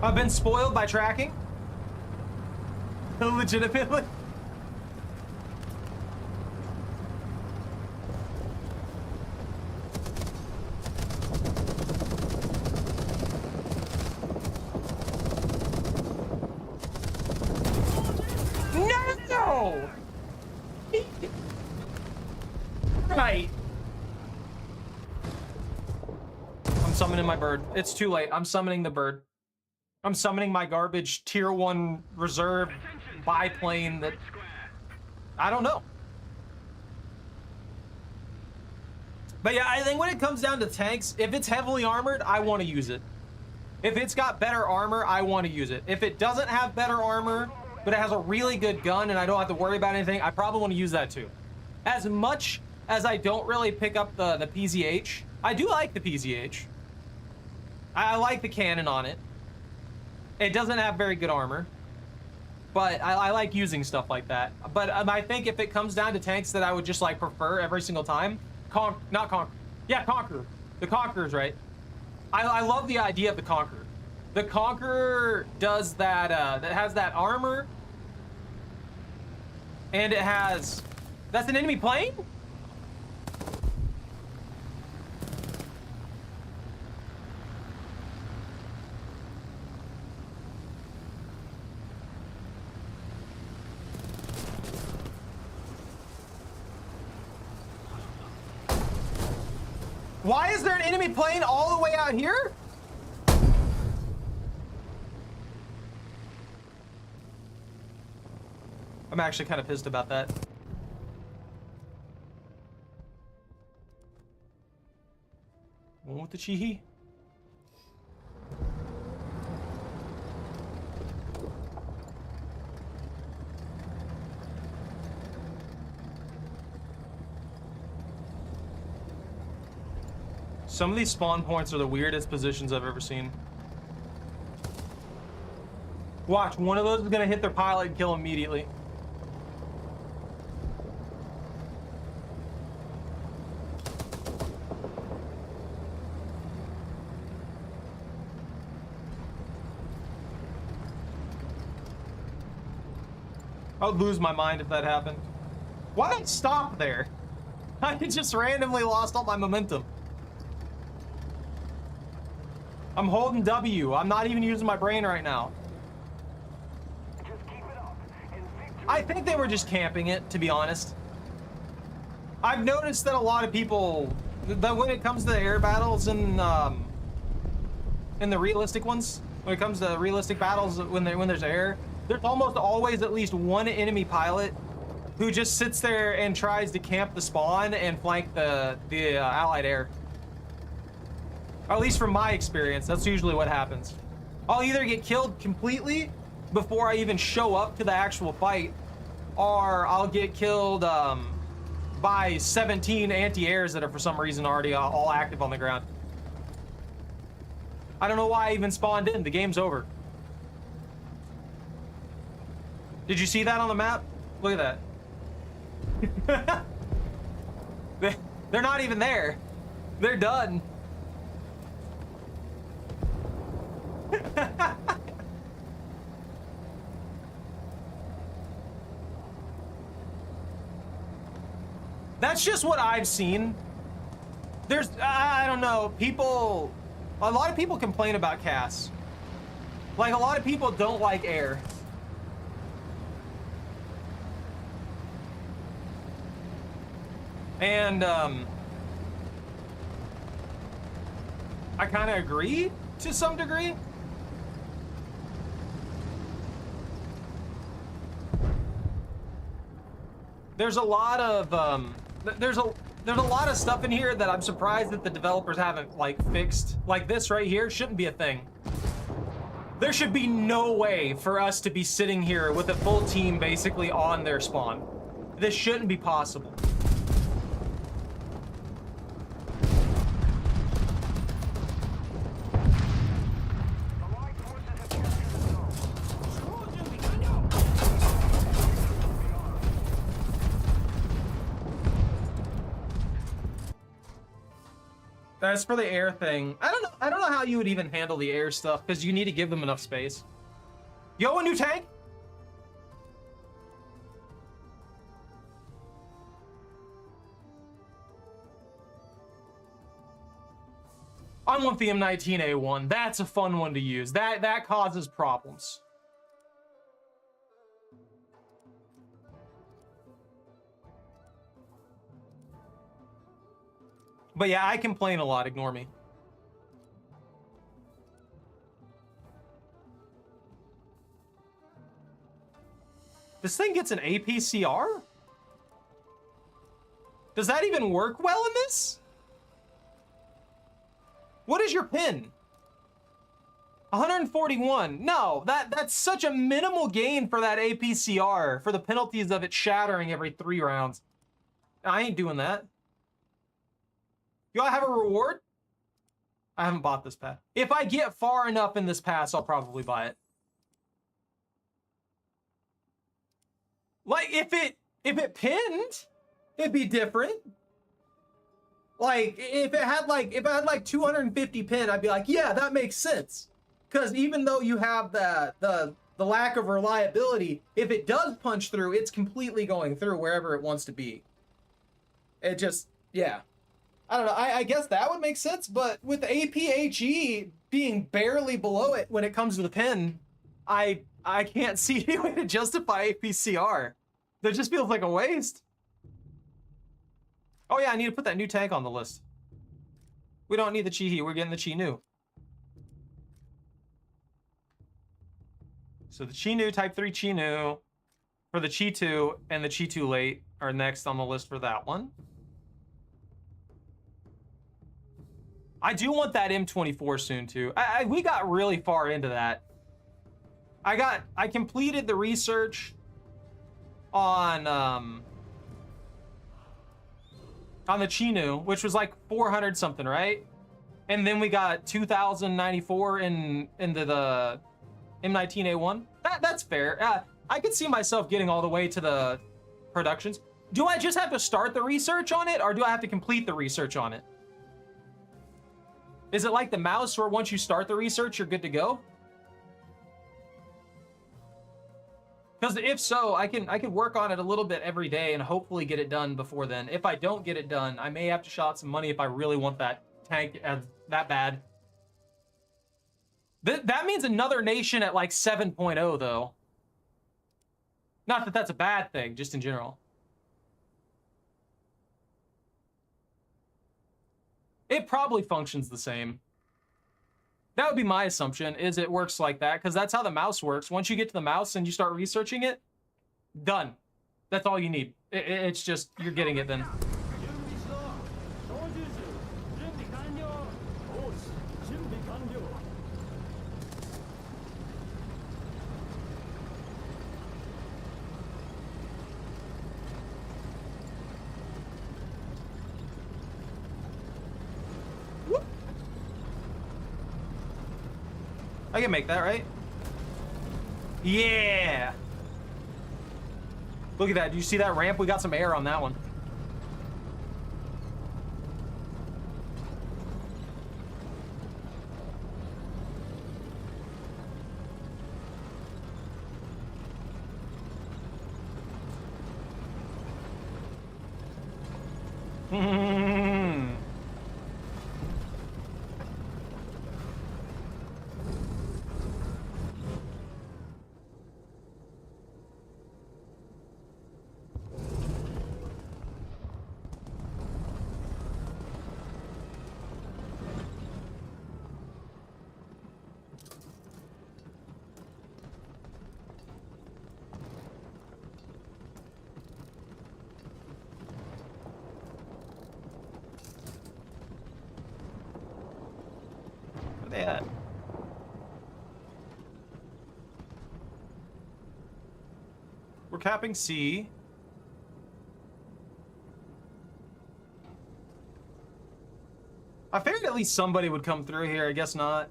I've been spoiled by tracking. Legitimately. No! Right. I'm summoning my bird. It's too late. I'm summoning the bird. I'm summoning my garbage tier 1 reserve biplane that I don't know. But yeah, I think when it comes down to tanks, if it's heavily armored, I want to use it. If it's got better armor, I want to use it. If it doesn't have better armor, but it has a really good gun and I don't have to worry about anything, I probably want to use that too. As much as I don't really pick up the PZH, I do like the PZH. I like the cannon on it. It doesn't have very good armor, but I like using stuff like that. But I think if it comes down to tanks that I would just like prefer every single time, not Conqueror. Yeah, Conqueror. The Conqueror's right. I love the idea of the Conqueror. The Conqueror does that, that has that armor, and it has, that's an enemy plane? Why is there an enemy plane all the way out here? I'm actually kind of pissed about that. One with the Chihi. Some of these spawn points are the weirdest positions I've ever seen. Watch, one of those is gonna hit their pilot and kill immediately. I would lose my mind if that happened. Why did I stop there? I just randomly lost all my momentum. I'm holding W. I'm not even using my brain right now. Just keep it up, and victory. I think they were just camping it, to be honest. I've noticed that a lot of people, that when it comes to the air battles and the realistic ones, when it comes to realistic battles when there's air, there's almost always at least one enemy pilot who just sits there and tries to camp the spawn and flank the allied air. Or at least from my experience, that's usually what happens. I'll either get killed completely before I even show up to the actual fight, or I'll get killed by 17 anti-airs that are for some reason already all active on the ground. I don't know why I even spawned in. The game's over. Did you see that on the map? Look at that. They're not even there. They're done. That's just what I've seen. There's, I don't know, people, a lot of people complain about CAS. Like, a lot of people don't like air. And, I kind of agree to some degree. There's a lot of, there's a lot of stuff in here that I'm surprised that the developers haven't, like, fixed. Like, this right here shouldn't be a thing. There should be no way for us to be sitting here with a full team basically on their spawn. This shouldn't be possible. That's for the air thing. I don't know how you would even handle the air stuff because you need to give them enough space. Yo, a new tank? I want the M19A1. That's a fun one to use. That causes problems. But yeah, I complain a lot. Ignore me. This thing gets an APCR? Does that even work well in this? What is your pin? 141. No, that's such a minimal gain for that APCR, for the penalties of it shattering every 3 rounds. I ain't doing that. Do I have a reward? I haven't bought this pass. If I get far enough in this pass, I'll probably buy it. Like, if it pinned, it'd be different. Like, if I had like 250 pin, I'd be like, yeah, that makes sense. Because even though you have the lack of reliability, if it does punch through, it's completely going through wherever it wants to be. It just, yeah. I don't know, I guess that would make sense, but with APHE being barely below it when it comes to the pin, I can't see any way to justify APCR. That just feels like a waste. Oh yeah, I need to put that new tank on the list. We don't need the Chi-He, we're getting the Chi-Nu. So the Chi-Nu, Type 3 Chi-Nu, for the Chi-2 and the Chi-2 late are next on the list for that one. I do want that M24 soon too. We got really far into that. I completed the research on the Chi-Nu, which was like 400 something, right? And then we got 2094 into the M19A1. That's fair. I could see myself getting all the way to the productions. Do I just have to start the research on it, or do I have to complete the research on it? Is it like the mouse where once you start the research, you're good to go? Because if so, I can work on it a little bit every day and hopefully get it done before then. If I don't get it done, I may have to shell out some money if I really want that tank that bad. That means another nation at like 7.0 though. Not that that's a bad thing, just in general. It probably functions the same. That would be my assumption, is it works like that, because that's how the mouse works. Once you get to the mouse and you start researching it, done. That's all you need. It's just, you're getting it then. I can make that, right? Yeah. Look at that. Do you see that ramp? We got some air on that one. Where they at? We're capping C. I figured at least somebody would come through here. I guess not.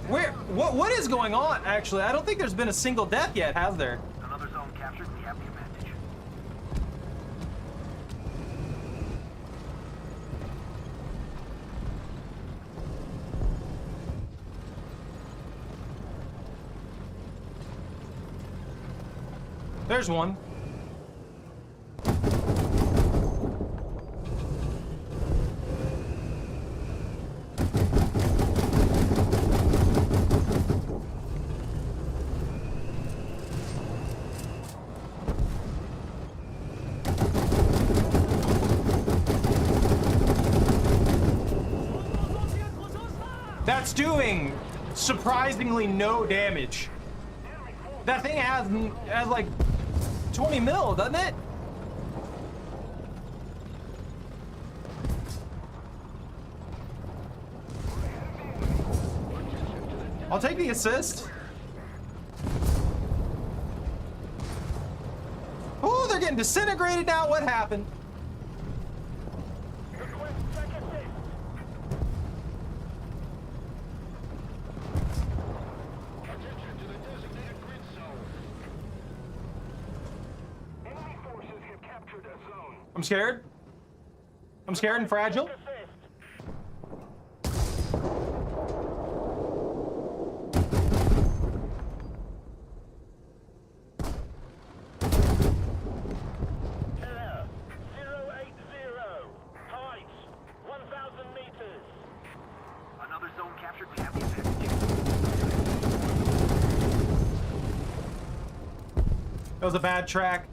Where? What is going on? Actually, I don't think there's been a single death yet, has there? Another zone captured. We have the advantage. There's one. That's doing surprisingly no damage. That thing has like 20 mil, doesn't it? I'll take the assist. Oh, they're getting disintegrated now. What happened? Request check assist. Attention to the designated grid zone. Enemy forces have captured a zone. I'm scared. I'm scared and fragile. Assist. Tower 080. Height 1,000 meters. Another zone captured. We have the advantage. That was a bad track.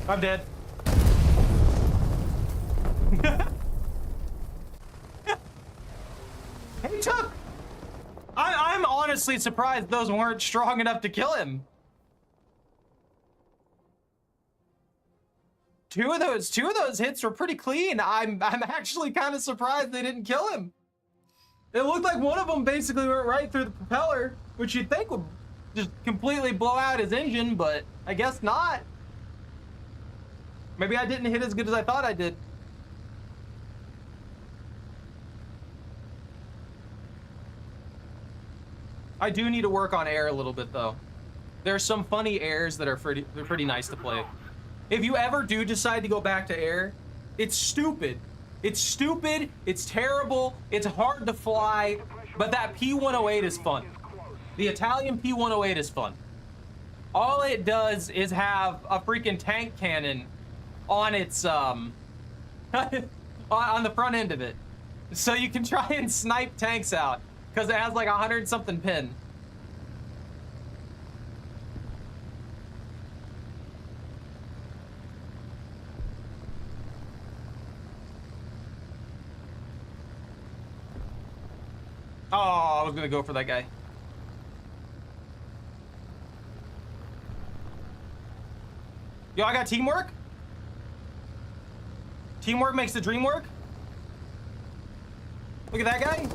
I'm dead. Hey, Chuck! I'm honestly surprised those weren't strong enough to kill him. Two of those hits were pretty clean. I'm actually kind of surprised they didn't kill him. It looked like one of them basically went right through the propeller, which you'd think would just completely blow out his engine, but I guess not. Maybe I didn't hit as good as I thought I did. I do need to work on air a little bit though. There are some funny airs that are pretty nice to play. If you ever do decide to go back to air, it's stupid. It's stupid, it's terrible, it's hard to fly, but that P108 is fun. The Italian P108 is fun. All it does is have a freaking tank cannon on its on the front end of it, so you can try and snipe tanks out because it has like 100-something pin. Oh, I was gonna go for that guy. Yo, I got teamwork. Teamwork makes the dream work. Look at that guy.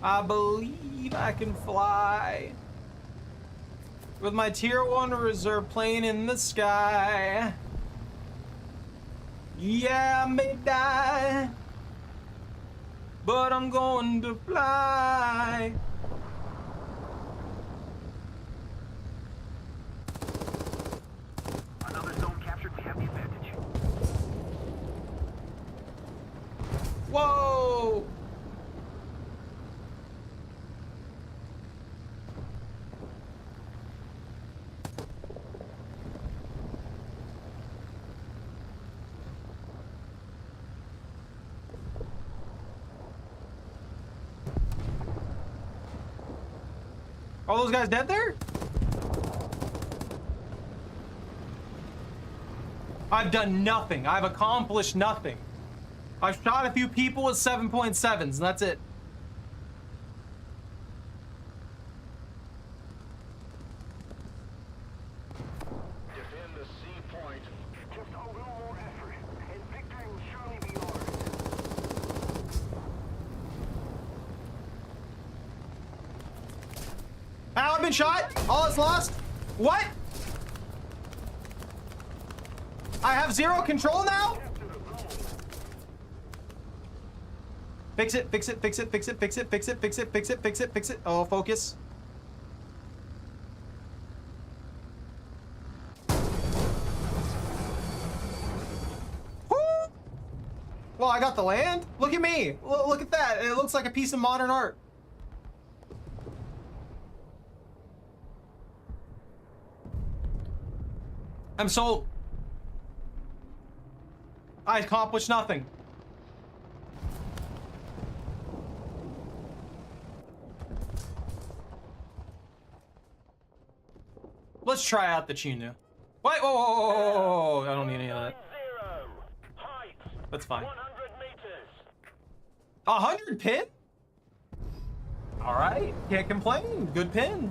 I believe I can fly with my tier 1 reserve plane in the sky. Yeah, I may die, but I'm going to fly. Another zone captured. We have the advantage. Whoa! All those guys dead there? I've done nothing. I've accomplished nothing. I've shot a few people with 7.7s, and that's it. Defend the C point. Just a little more effort, and victory will surely be yours. Ow, I've been shot. All is lost. What? I have 0 control now? Fix it, fix it, fix it, fix it, fix it, fix it, fix it, fix it, fix it, fix it. Oh, focus. Woo! Well, I got the land. Look at me. Look at that. It looks like a piece of modern art. I'm sold. I accomplished nothing. Let's try out the Chinu. Wait, whoa, whoa, whoa, whoa, whoa, whoa. I don't need any of that. 0. Height. That's fine. 100 meters. 100 pin? All right, can't complain. Good pin.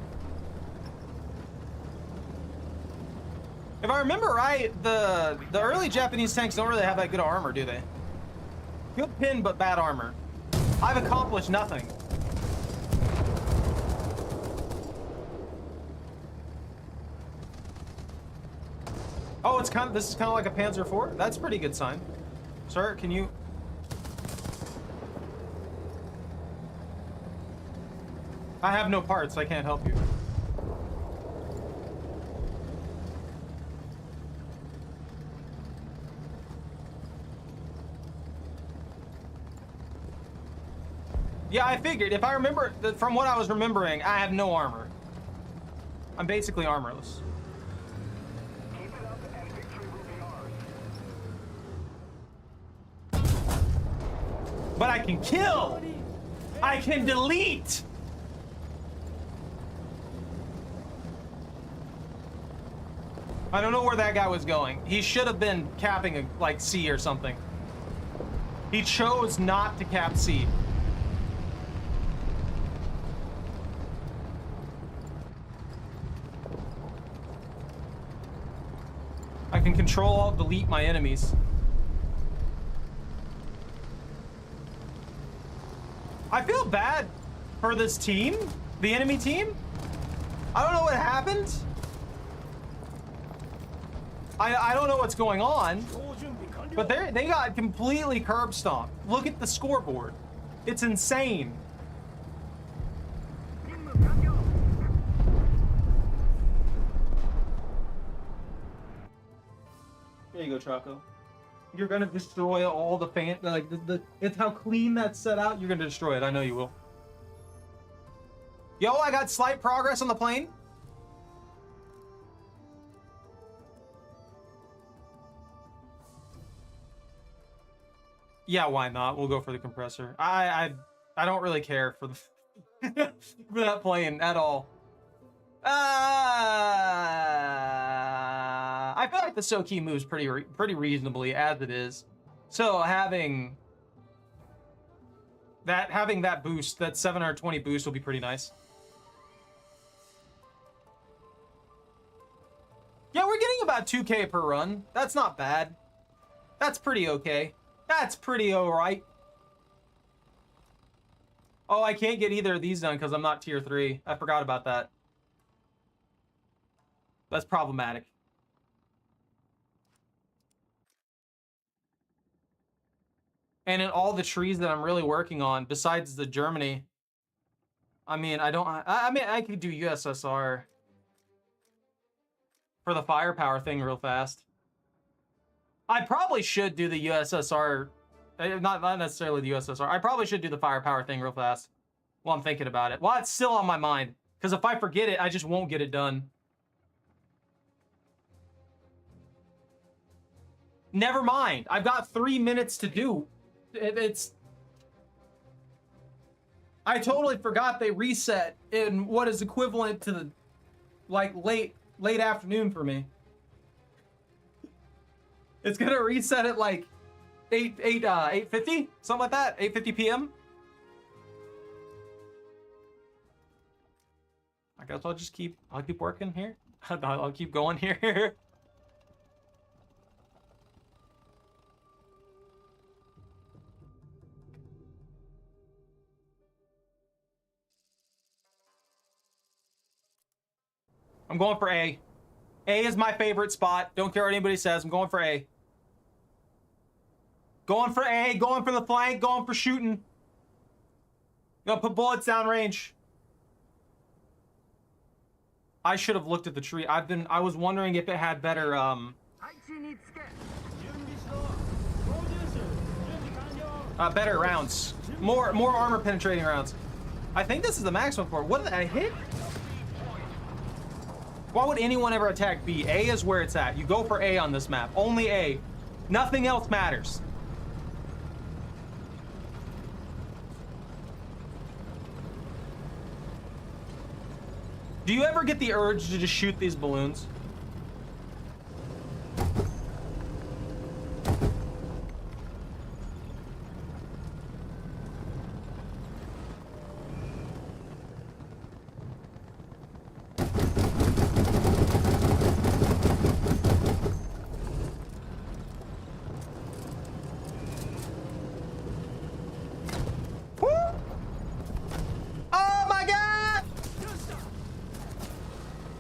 If I remember right, the early Japanese tanks don't really have that good armor, do they? Good pin, but bad armor. I've accomplished nothing. Oh, it's kind of, this is kind of like a Panzer IV. That's a pretty good sign. Sir, can you? I have no parts. I can't help you. Yeah, I figured. If I remember, from what I was remembering, I have no armor. I'm basically armorless. Keep it up, and victory will be ours. But I can kill! I can delete! I don't know where that guy was going. He should have been capping a, like, C or something. He chose not to cap C. I can control alt delete my enemies. I feel bad for this team, the enemy team. I don't know what happened. I don't know what's going on, but they got completely curb stomped. Look at the scoreboard. It's insane. There you go, Choco. You're gonna destroy all the fan, like it's how clean that's set out. You're gonna destroy it. I know you will. Yo, I got slight progress on the plane. Yeah, why not? We'll go for the compressor. I don't really care for the for that plane at all. I feel like the Soki moves pretty reasonably as it is. So having that boost, that 720 boost, will be pretty nice. Yeah, we're getting about 2K per run. That's not bad. That's pretty okay. That's pretty alright. Oh, I can't get either of these done because I'm not tier 3. I forgot about that. That's problematic. And in all the trees that I'm really working on, besides the Germany, I mean, I could do USSR for the firepower thing real fast. I probably should do the USSR, not necessarily the USSR. I probably should do the firepower thing real fast while I'm thinking about it. Well, it's still on my mind, because if I forget it, I just won't get it done. Never mind. I've got 3 minutes to do. I totally forgot they reset in what is equivalent to the, like, late afternoon for me. It's gonna reset at like 8:50, something like that, 8:50 p.m. I guess I'll keep working here. I'll keep going here. I'm going for A. A is my favorite spot. Don't care what anybody says. I'm going for A. Going for A. Going for the flank. Going for shooting. Gonna put bullets down range. I should have looked at the tree. I was wondering if it had better, better rounds. More armor penetrating rounds. I think this is the maximum for it. What did I hit? Why would anyone ever attack B? A is where it's at. You go for A on this map. Only A. Nothing else matters. Do you ever get the urge to just shoot these balloons?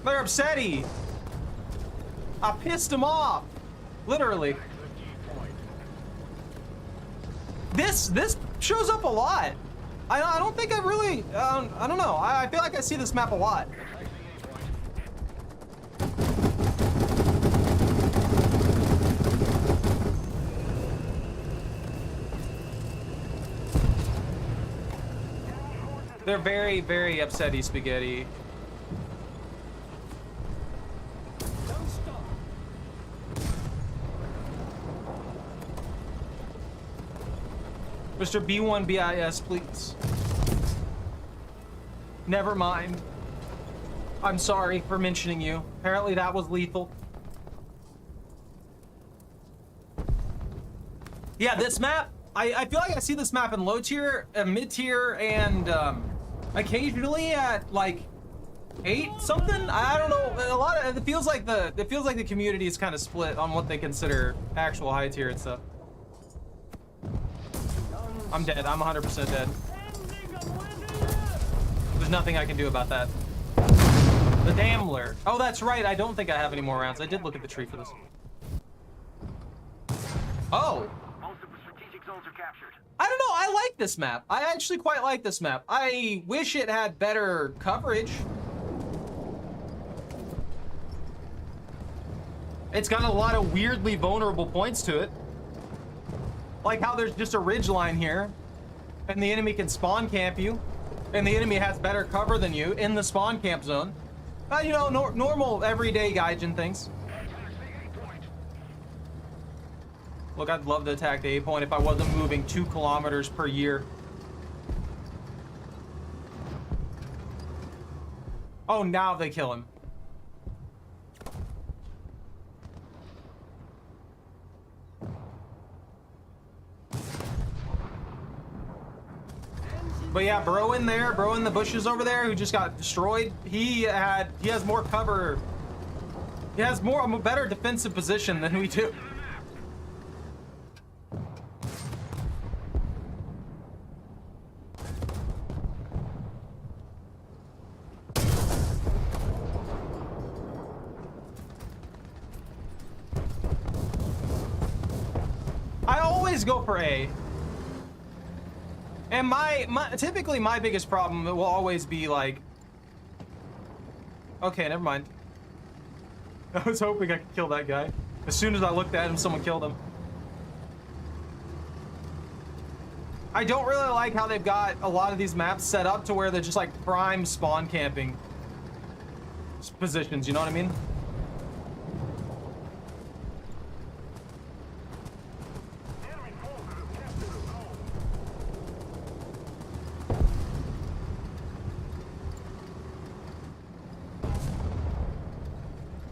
Upsetty. I pissed him off, literally. This shows up a lot. I don't think I really. I don't know. I feel like I see this map a lot. They're very, very upsetty spaghetti. Mr. B1 BIS, please. Never mind. I'm sorry for mentioning you. Apparently that was lethal. Yeah, this map, I feel like I see this map in low tier, mid tier, and occasionally at like 8 something. I don't know. A lot of it feels like the community is kind of split on what they consider actual high tier and stuff. I'm dead. I'm 100% dead. There's nothing I can do about that. The Daimler. Oh, that's right. I don't think I have any more rounds. I did look at the tree for this. Oh. Most of the strategic zones are captured. I don't know. I like this map. I actually quite like this map. I wish it had better coverage. It's got a lot of weirdly vulnerable points to it. Like how there's just a ridge line here, and the enemy can spawn camp you, and the enemy has better cover than you in the spawn camp zone. You know, normal everyday Gaijin things. Look, I'd love to attack the A point if I wasn't moving 2 kilometers per year. Oh, now they kill him. But yeah, bro in there, bro in the bushes over there who just got destroyed. He has more cover He has a better defensive position than we do. I always go for A. And typically my biggest problem will always be like, okay, never mind. I was hoping I could kill that guy. As soon as I looked at him, someone killed him. I don't really like how they've got a lot of these maps set up to where they're just like prime spawn camping positions, you know what I mean? Enemy forces have captured the zone.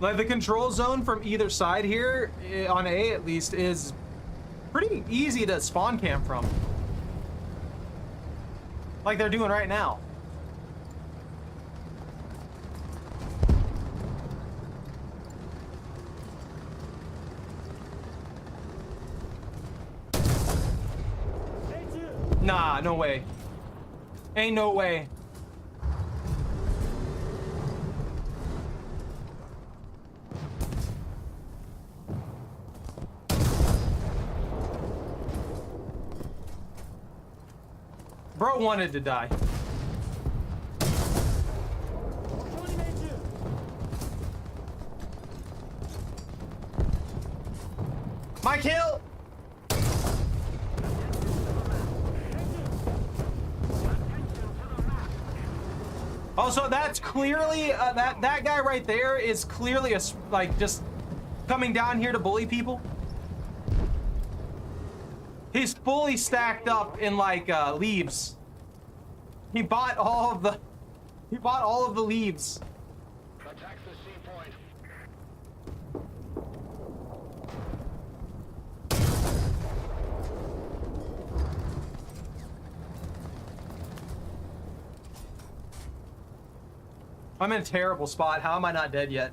Like the control zone from either side here, on A at least, is pretty easy to spawn camp from. Like they're doing right now. Nah, no way. Ain't no way. Bro wanted to die. My kill! Also, that's clearly that guy right there is clearly like just coming down here to bully people. He's fully stacked up in like leaves. He bought all of the leaves. Attack the C point. I'm in a terrible spot. How am I not dead yet?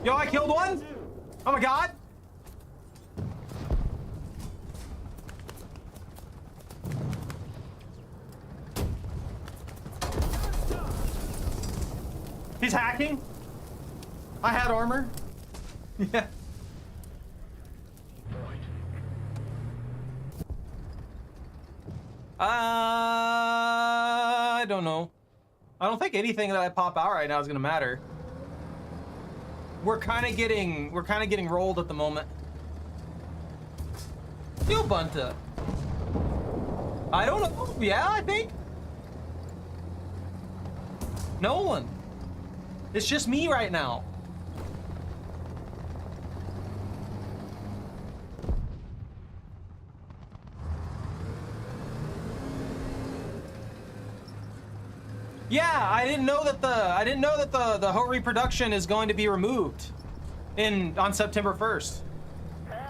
Yo, I killed one? Oh my god. He's hacking. I had armor. Yeah. I don't know. I don't think anything that I pop out right now is gonna matter. We're kind of getting rolled at the moment. Yo, Bunta. I don't know. Yeah, I think. No one. It's just me right now. Yeah, I didn't know that the whole reproduction is going to be removed on September 1st.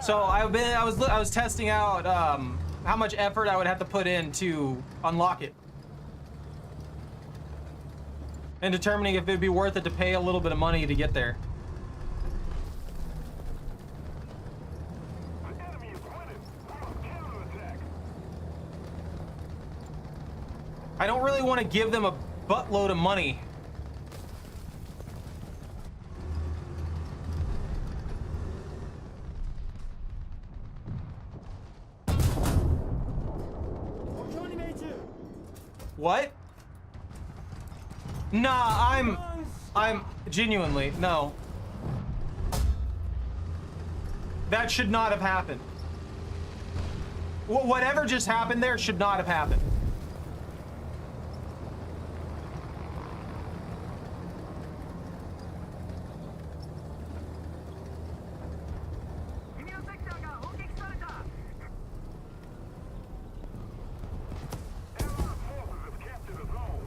So I was testing out how much effort I would have to put in to unlock it, and determining if it'd be worth it to pay a little bit of money to get there. The enemy is winning. We must counterattack. I don't really want to give them a buttload of money. What? Nah, I'm genuinely, no. That should not have happened. Whatever just happened there should not have happened. Allied forces have captured the zone.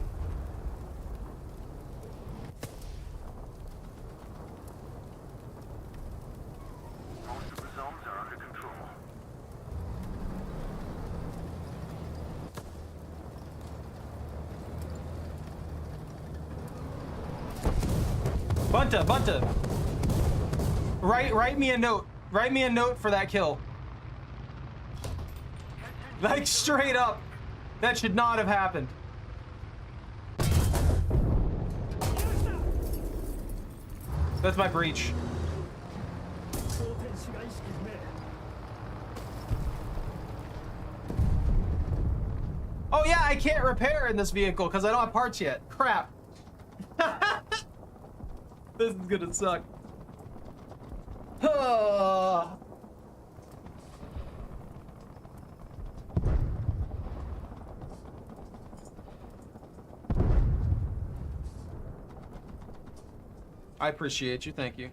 Bunta, Bunta. Write me a note. Write me a note for that kill. Like straight up. That should not have happened. That's my breach. 装填士が意識不明 Oh yeah, I can't repair in this vehicle because I don't have parts yet. Crap. This is gonna suck. I appreciate you, thank you.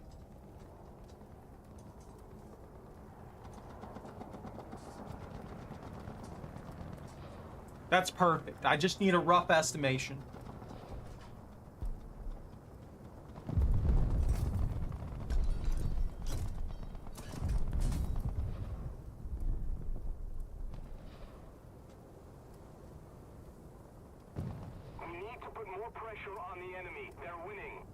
That's perfect. I just need a rough estimation. We need to put more pressure on the enemy. They're winning.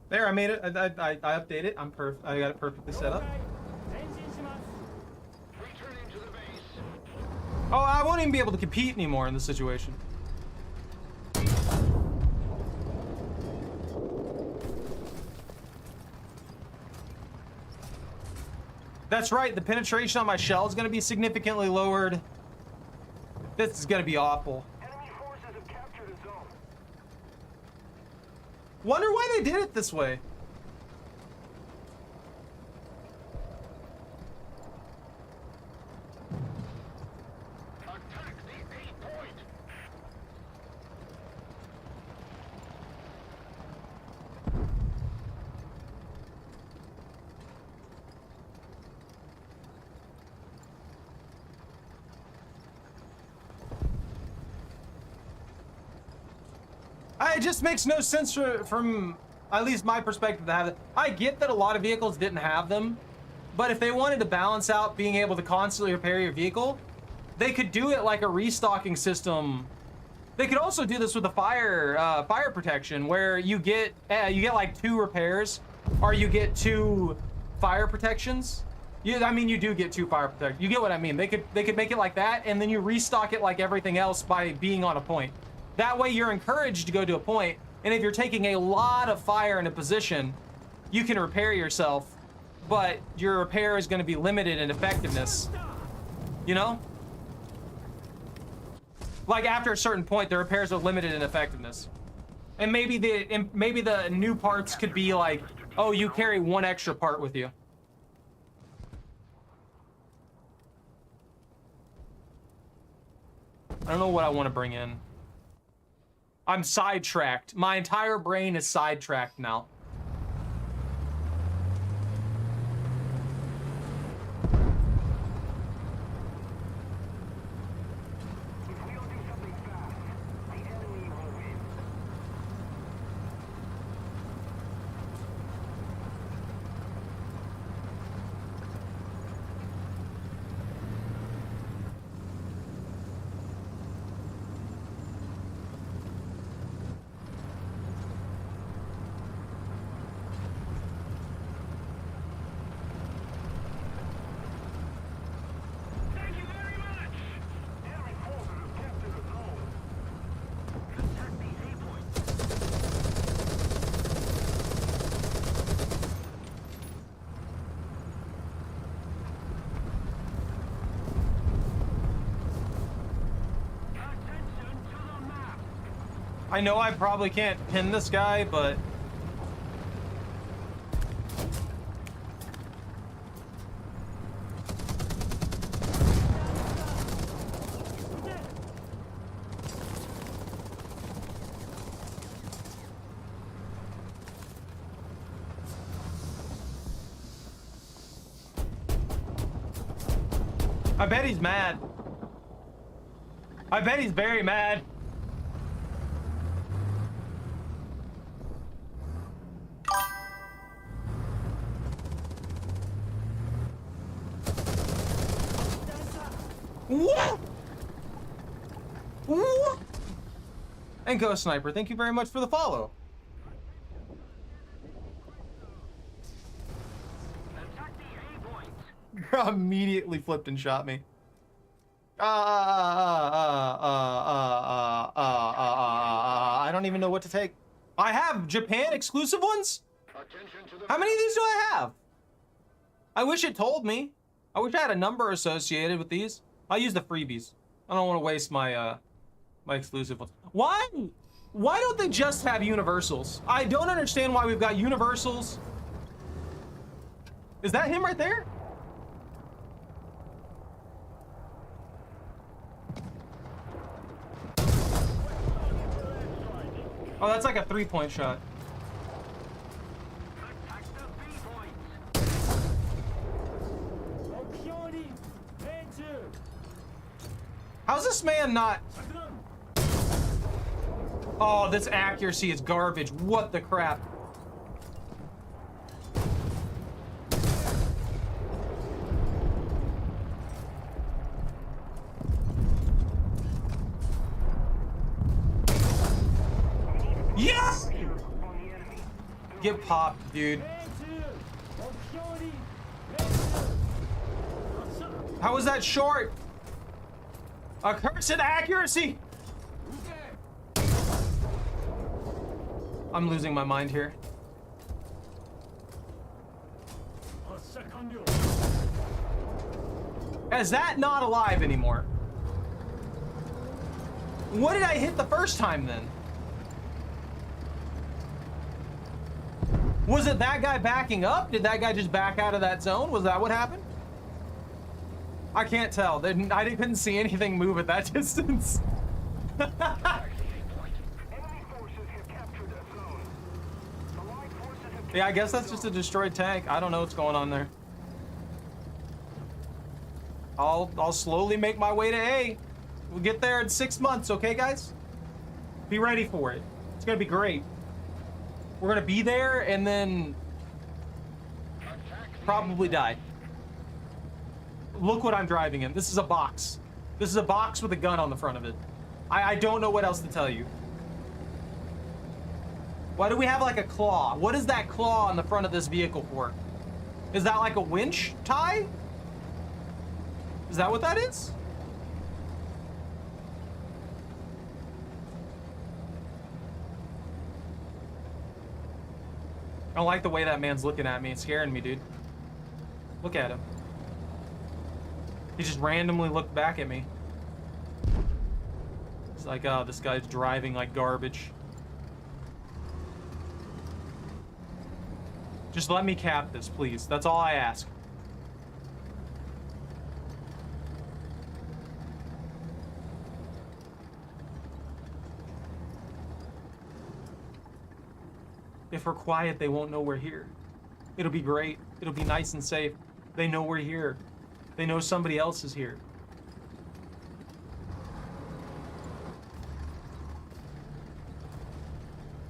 There, I made it. I updated it. I'm perfect. I got it perfectly set up. 前進します Returning to the base. Oh, I won't even be able to compete anymore in this situation. That's right. The penetration on my shell is going to be significantly lowered. This is going to be awful. Enemy forces have captured a zone. Wonder why they did it this way. Attack the A point. It just makes no sense from at least my perspective to have it. I get that a lot of vehicles didn't have them, but if they wanted to balance out being able to constantly repair your vehicle, they could do it like a restocking system. They could also do this with the fire protection, where you get like 2 repairs, or you get 2 fire protections. I mean, you do get 2 fire protections. You get what I mean? They could make it like that, and then you restock it like everything else by being on a point. That way, you're encouraged to go to a point, and if you're taking a lot of fire in a position, you can repair yourself, but your repair is going to be limited in effectiveness. You know? Like after a certain point, the repairs are limited in effectiveness. And maybe the new parts could be like, oh, you carry 1 extra part with you. I don't know what I want to bring in. I'm sidetracked. My entire brain is sidetracked now. If we don't do something fast, the enemy will win. Thank you very much. Enemy forces have captured a zone. Attack the A point. Attention to the map. I know I probably can't pin this guy, but I bet he's mad. I bet he's very mad. What? What? And Ghost Sniper, thank you very much for the follow. Attack the A point. Immediately flipped and shot me. I don't even know what to take. I have Japan exclusive ones? Attention to the How many of these do I have? I wish it told me. I wish I had a number associated with these. I'll use the freebies. I don't want to waste my my exclusive ones. Why don't they just have universals? I don't understand why we've got universals. Is that him right there? Oh, that's like a 3-point shot. Attack the B point. Opzioni, Enter. How's this man not? Oh, this accuracy is garbage. What the crap? Yeah! Get popped, dude. Opzioni, How was that short? Accursed accuracy! I'm losing my mind here. Secondio. Is that not alive anymore? What did I hit the first time then? Was it that guy backing up? Did that guy just back out of that zone? Was that what happened? I can't tell. I couldn't see anything move at that distance. Enemy forces have captured a zone. Allied forces have Yeah, I guess that's just a destroyed tank. I don't know what's going on there. I'll slowly make my way to A. We'll get there in 6 months, okay, guys? Be ready for it. It's gonna be great. We're gonna be there and then probably die. Look what I'm driving in. This is a box. This is a box with a gun on the front of it. I don't know what else to tell you. Why do we have like a claw? What is that claw on the front of this vehicle for? Is that like a winch tie? Is that what that is? I don't like the way that man's looking at me. It's scaring me, dude. Look at him. He just randomly looked back at me. It's like, oh, this guy's driving like garbage. Just let me cap this, please. That's all I ask. If we're quiet, they won't know we're here. It'll be great. It'll be nice and safe. They know we're here. They know somebody else is here.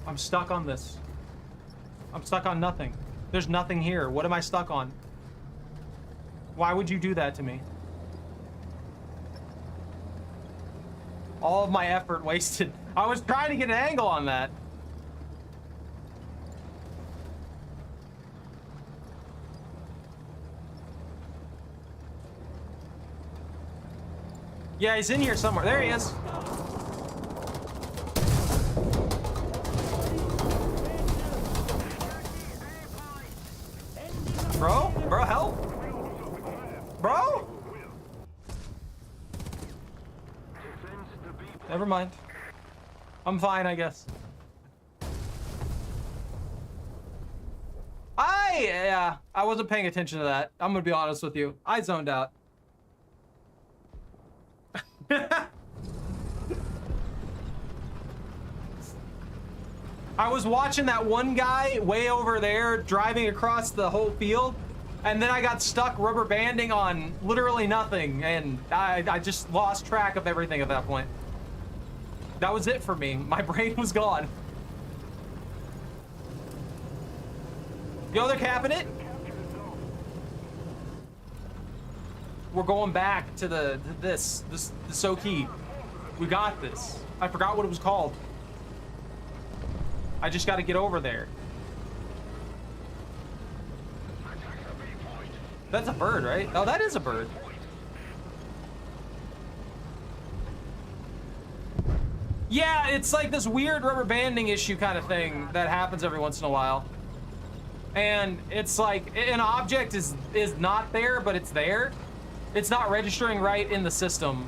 I'm stuck on this. I'm stuck on nothing. There's nothing here. What am I stuck on? Why would you do that to me? All of my effort wasted. I was trying to get an angle on that. Yeah, he's in here somewhere. There he is. Bro, help. Bro? Never mind. I'm fine, I guess. Yeah, I wasn't paying attention to that. I'm gonna be honest with you. I zoned out. I was watching that one guy way over there driving across the whole field, and then I got stuck rubber banding on literally nothing, and I just lost track of everything at that point. That was it for me. My brain was gone. Yo, they're capping it. We're going back to the Soki. We got this. I forgot what it was called. I just got to get over there. That's a bird, right? Oh, that is a bird. Yeah, it's like this weird rubber banding issue kind of thing that happens every once in a while. And it's like an object is not there, but it's there. It's not registering right in the system,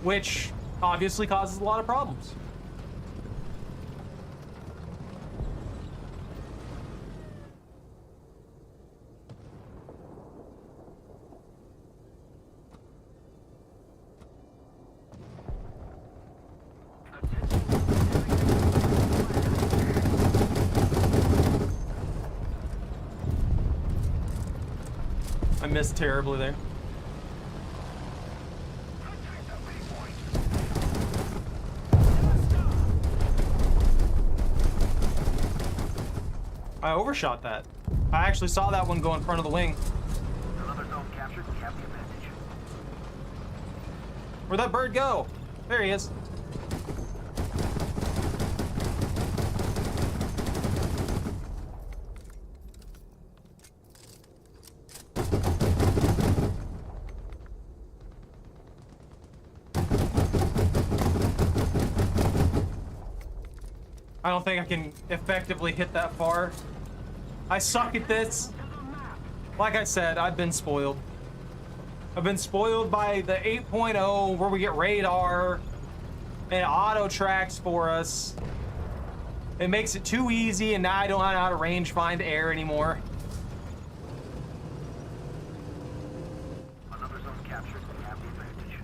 which obviously causes a lot of problems. I missed terribly there. I overshot that. I actually saw that one go in front of the wing. Another zone captured. We have the advantage. Where'd that bird go? There he is. I don't think I can effectively hit that far. I suck at this. Like I said, I've been spoiled. I've been spoiled by the 8.0 where we get radar and auto tracks for us. It makes it too easy, and now I don't know how to range find air anymore. Another zone captured. We have the advantage.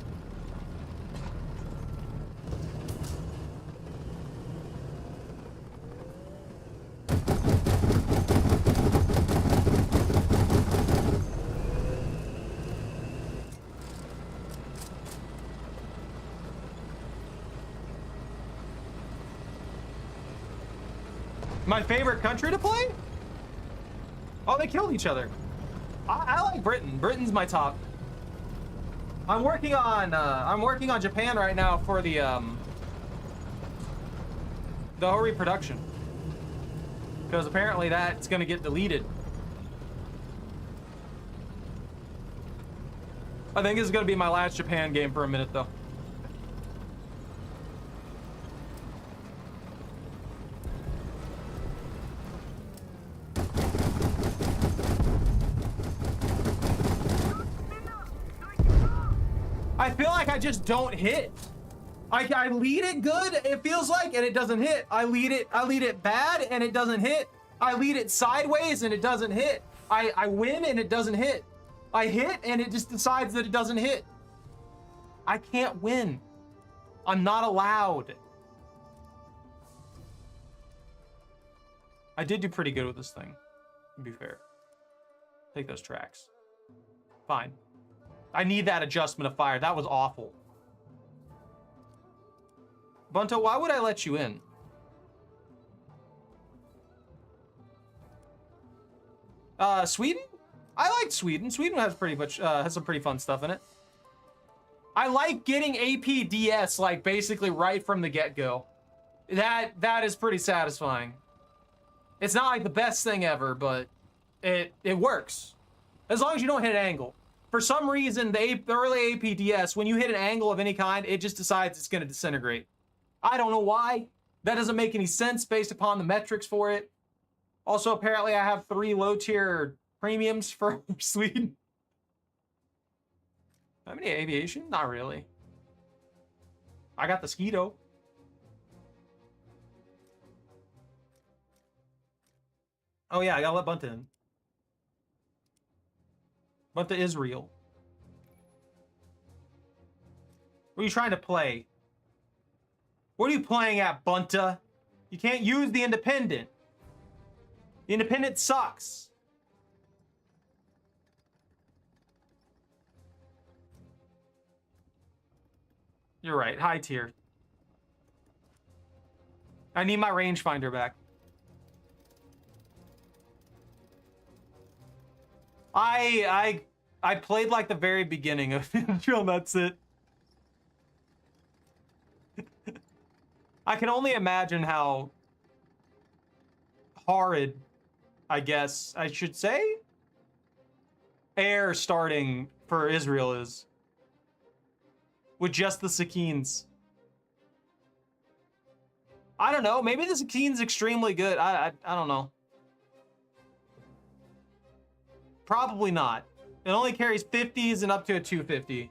My favorite country to play? Oh, they killed each other. I like Britain. Britain's my top. I'm working on Japan right now for the Hori production, because apparently that's gonna get deleted. I think this is gonna be my last Japan game for a minute though. I feel like I just don't hit. I lead it good, it feels like, and it doesn't hit. I lead it bad, and it doesn't hit. I lead it sideways, and it doesn't hit. I win, and it doesn't hit. I hit, and it just decides that it doesn't hit. I can't win. I'm not allowed. I did do pretty good with this thing, to be fair. Take those tracks. Fine. I need that adjustment of fire. That was awful. Bunto, why would I let you in? Sweden? I like Sweden. Sweden has pretty much has some pretty fun stuff in it. I like getting APDS like basically right from the get-go. That is pretty satisfying. It's not like the best thing ever, but it works. As long as you don't hit an angle. For some reason, the early APDS, when you hit an angle of any kind, it just decides it's going to disintegrate. I don't know why. That doesn't make any sense based upon the metrics for it. Also, apparently, I have 3 low-tier premiums for Sweden. How many aviation? Not really. I got the Skeeto. Oh yeah, I gotta let Bunta in. Bunta is real. What are you trying to play? What are you playing at, Bunta? You can't use the Independent. The Independent sucks. You're right, high tier. I need my rangefinder back. I I played like the very beginning of Intro, that's it. I can only imagine how horrid, I guess I should say, air starting for Israel is. With just the Sakines. I don't know, maybe the Sakine's extremely good. I don't know. Probably not. It only carries 50s and up to a 250.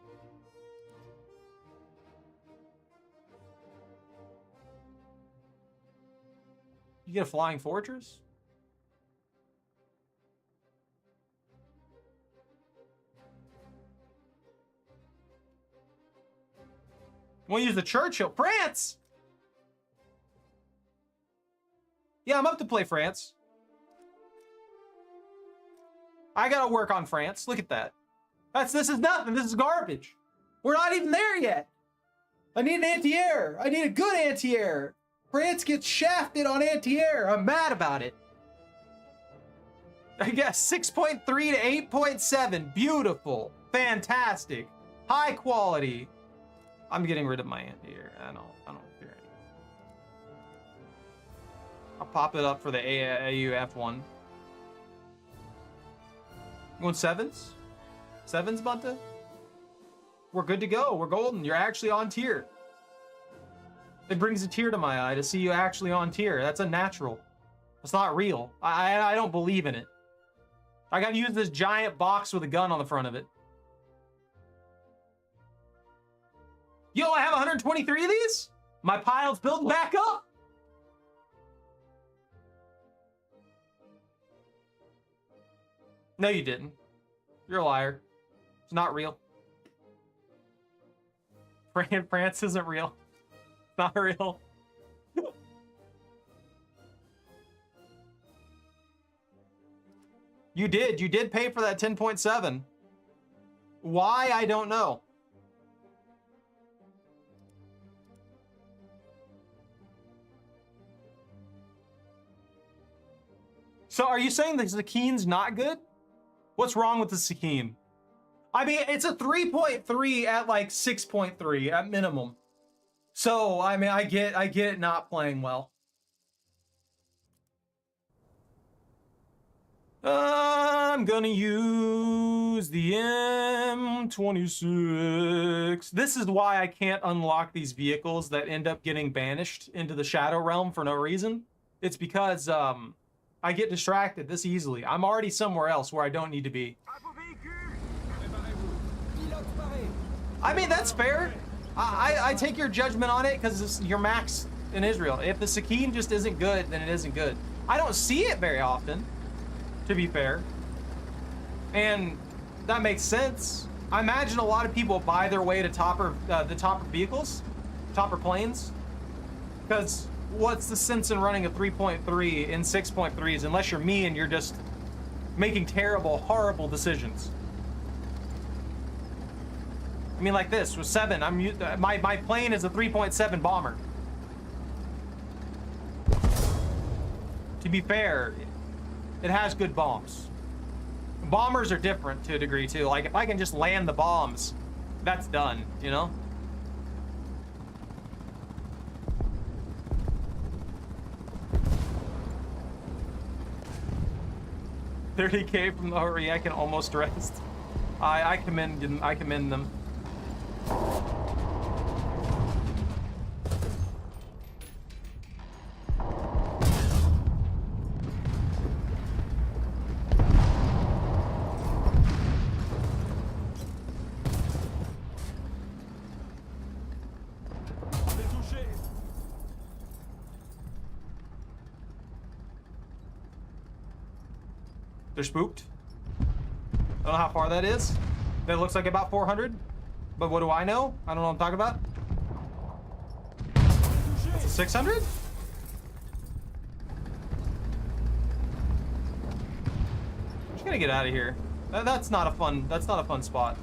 You get a flying fortress? We'll use the Churchill. France! Yeah, I'm up to play France. I gotta work on France. Look at that. This is nothing. This is garbage. We're not even there yet. I need an anti-air. I need a good anti-air. France gets shafted on anti-air. I'm mad about it. I guess 6.3 to 8.7. Beautiful. Fantastic. High quality. I'm getting rid of my anti-air. I don't care anymore. I'll pop it up for the AUF one. You want sevens? Sevens, Bunta? We're good to go. We're golden. You're actually on tier. It brings a tear to my eye to see you actually on tier. That's unnatural. It's not real. I don't believe in it. I gotta use this giant box with a gun on the front of it. Yo, I have 123 of these? My pile's building back up. No, you didn't. You're a liar. It's not real. France isn't real. It's not real. You did pay for that 10.7. Why, I don't know. So are you saying the Sakine's not good? What's wrong with the Sakine? I mean, it's a 3.3 at like 6.3 at minimum. So, I mean, I get it not playing well. I'm gonna use the M26. This is why I can't unlock these vehicles that end up getting banished into the Shadow Realm for no reason. It's because, I get distracted this easily. I'm already somewhere else where I don't need to be. I mean, that's fair. I take your judgment on it because you're max in Israel. If the Sakine just isn't good, then it isn't good. I don't see it very often, to be fair. And that makes sense. I imagine a lot of people buy their way to the topper vehicles, topper planes, because what's the sense in running a 3.3 in 6.3s unless you're me and you're just making terrible, horrible decisions? I mean, like this with 7. My plane is a 3.7 bomber. To be fair, it has good bombs. Bombers are different to a degree too. Like if I can just land the bombs, that's done, you know? $30K from the RE, I can almost rest. I commend them. They're spooked. I don't know how far that is. That looks like about 400. But what do I know? I don't know what I'm talking about. That's a 600? Just gonna get out of here. That's not a fun spot.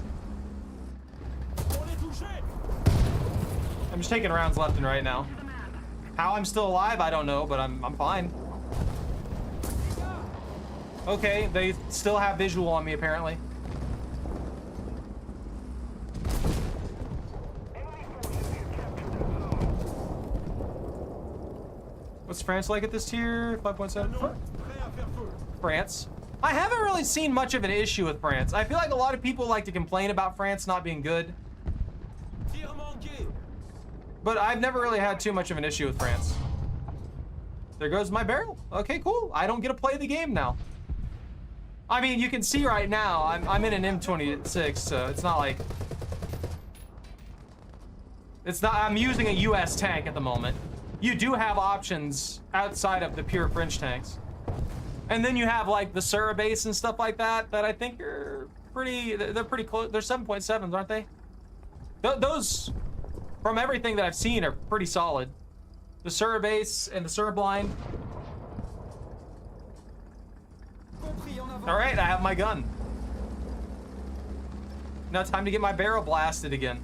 I'm just taking rounds left and right now. How I'm still alive, I don't know, but I'm fine. Okay, they still have visual on me apparently. What's France like at this tier? 5.7. Prêt à faire feu. France. I haven't really seen much of an issue with France. I feel like a lot of people like to complain about France not being good, Tir manqué. but I've never really had too much of an issue with France. There goes my barrel. Okay, cool. I don't get to play the game now. I mean, you can see right now, I'm in an M26, so it's not like... I'm using a US tank at the moment. You do have options outside of the pure French tanks. And then you have like the Sura base and stuff like that I think are pretty, they're pretty close. They're 7.7s, aren't they? Those, from everything that I've seen, are pretty solid. The Sura base and the Sura blind. All right, I have my gun. Now time to get my barrel blasted again.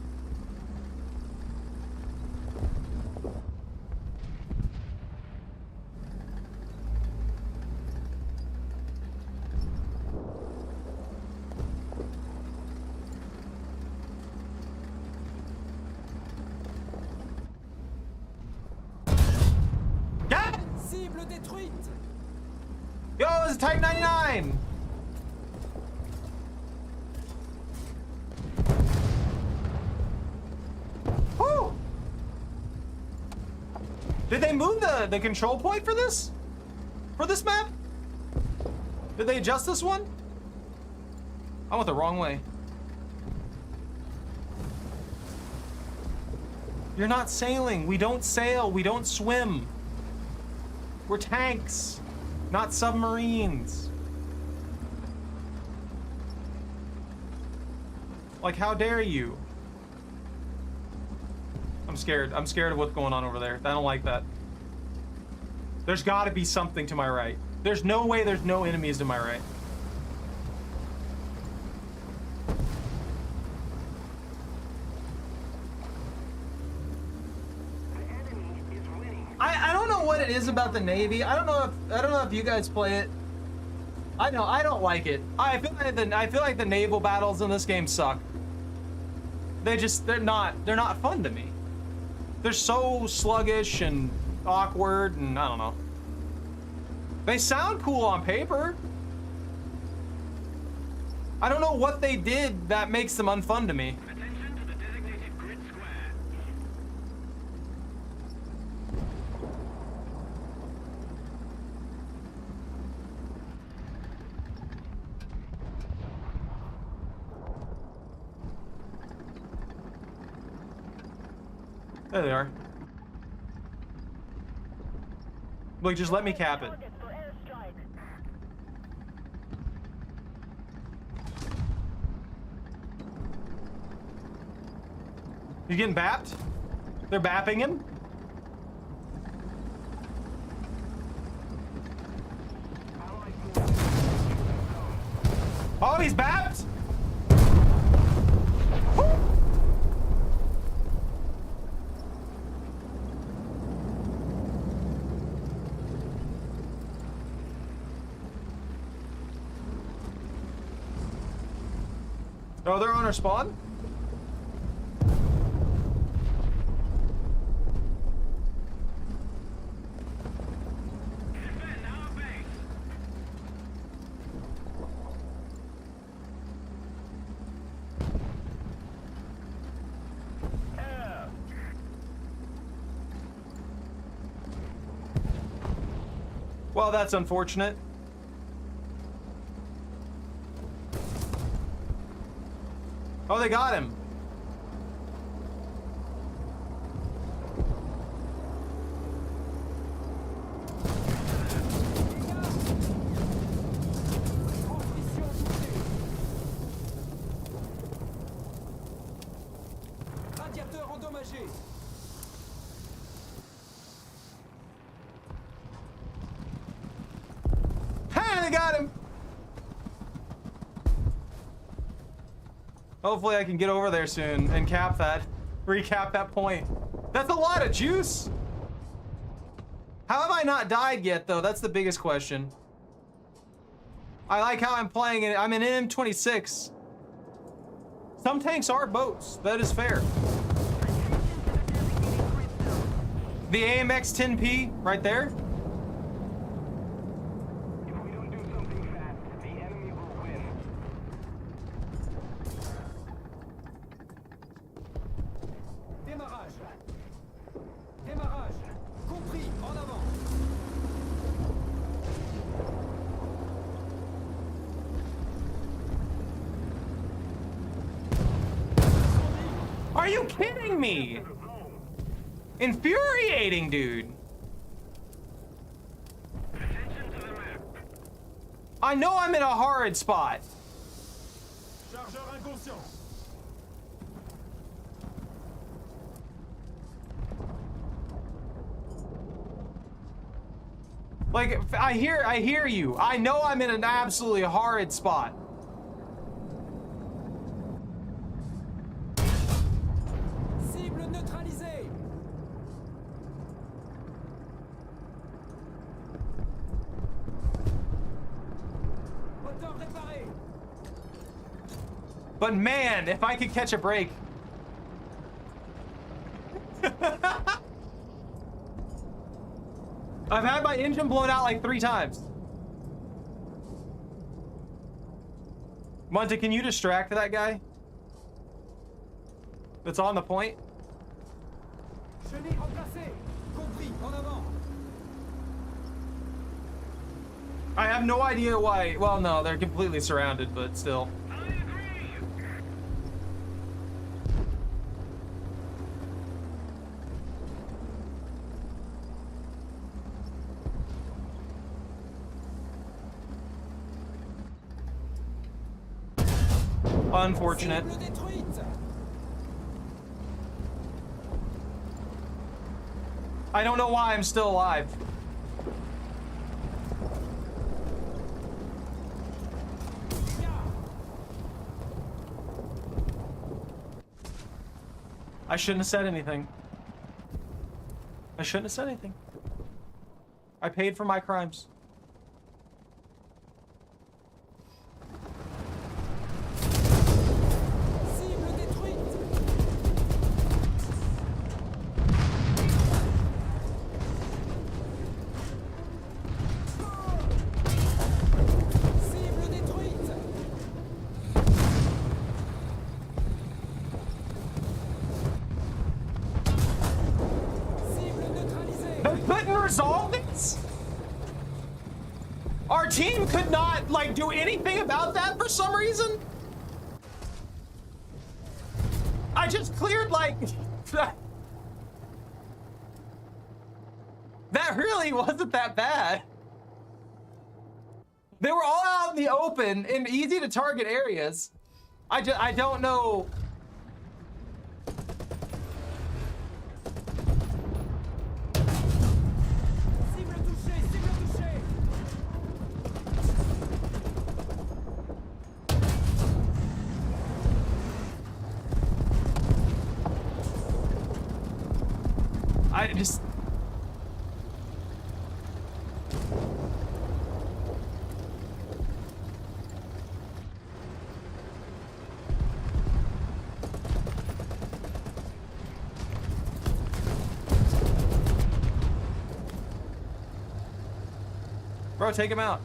Cible détruite. Yo, it's Type 99! Woo! Did they move the control point for this? For this map? Did they adjust this one? I went the wrong way. You're not sailing. We don't sail. We don't swim. We're tanks, not submarines. Like, how dare you? I'm scared. I'm scared of what's going on over there. I don't like that. There's got to be something to my right. There's no way there's no enemies to my right. I don't know what it is about the Navy. I don't know if you guys play it. I know I don't like it. I feel like the naval battles in this game suck. They're not fun to me. They're so sluggish and awkward, and I don't know. They sound cool on paper. I don't know what they did that makes them unfun to me. Attention to the designated grid square. There they are. Look, just let me cap it. You getting bapped? They're bapping him? Oh, he's bapped? Woo! Oh, they're on our spawn? Defend our base. Well, that's unfortunate. Oh, they got him. Radiateur endommagé. Ha! They got him. Hopefully I can get over there soon and recap that point. That's a lot of juice. How have I not died yet, though? That's the biggest question. I like how I'm playing it. I'm an M26. Some tanks are boats. That is fair. Attention to the designated grid zone. The AMX 10P right there. If we don't do something fast, the enemy will win. Démarrage. Démarrage. Compris, en avant. Are you kidding me? Infuriating, dude. Attention to the map. I know I'm in a horrid spot. Chargeur inconscient. Like, I hear you. I know I'm in an absolutely horrid spot. Cible neutralisée. Moteur réparé. But man, if I could catch a break. I've had my engine blown out like 3 times. Monte, can you distract that guy? That's on the point? Chenille remplacée. Compris, en avant. I have no idea why. Well, no, they're completely surrounded, but still. I agree. Unfortunate. Cible détruite. I don't know why I'm still alive. I shouldn't have said anything. I shouldn't have said anything. I paid for my crimes. Cible détruite. Cible détruite. Cible neutralisée. They couldn't resolve this? Our team could not, like, do anything about that for some reason? I just cleared, like... That really wasn't that bad. They were all out in the open in easy to target areas. I don't know. Cible touchée, cible touchée. I just... Bro, take him out.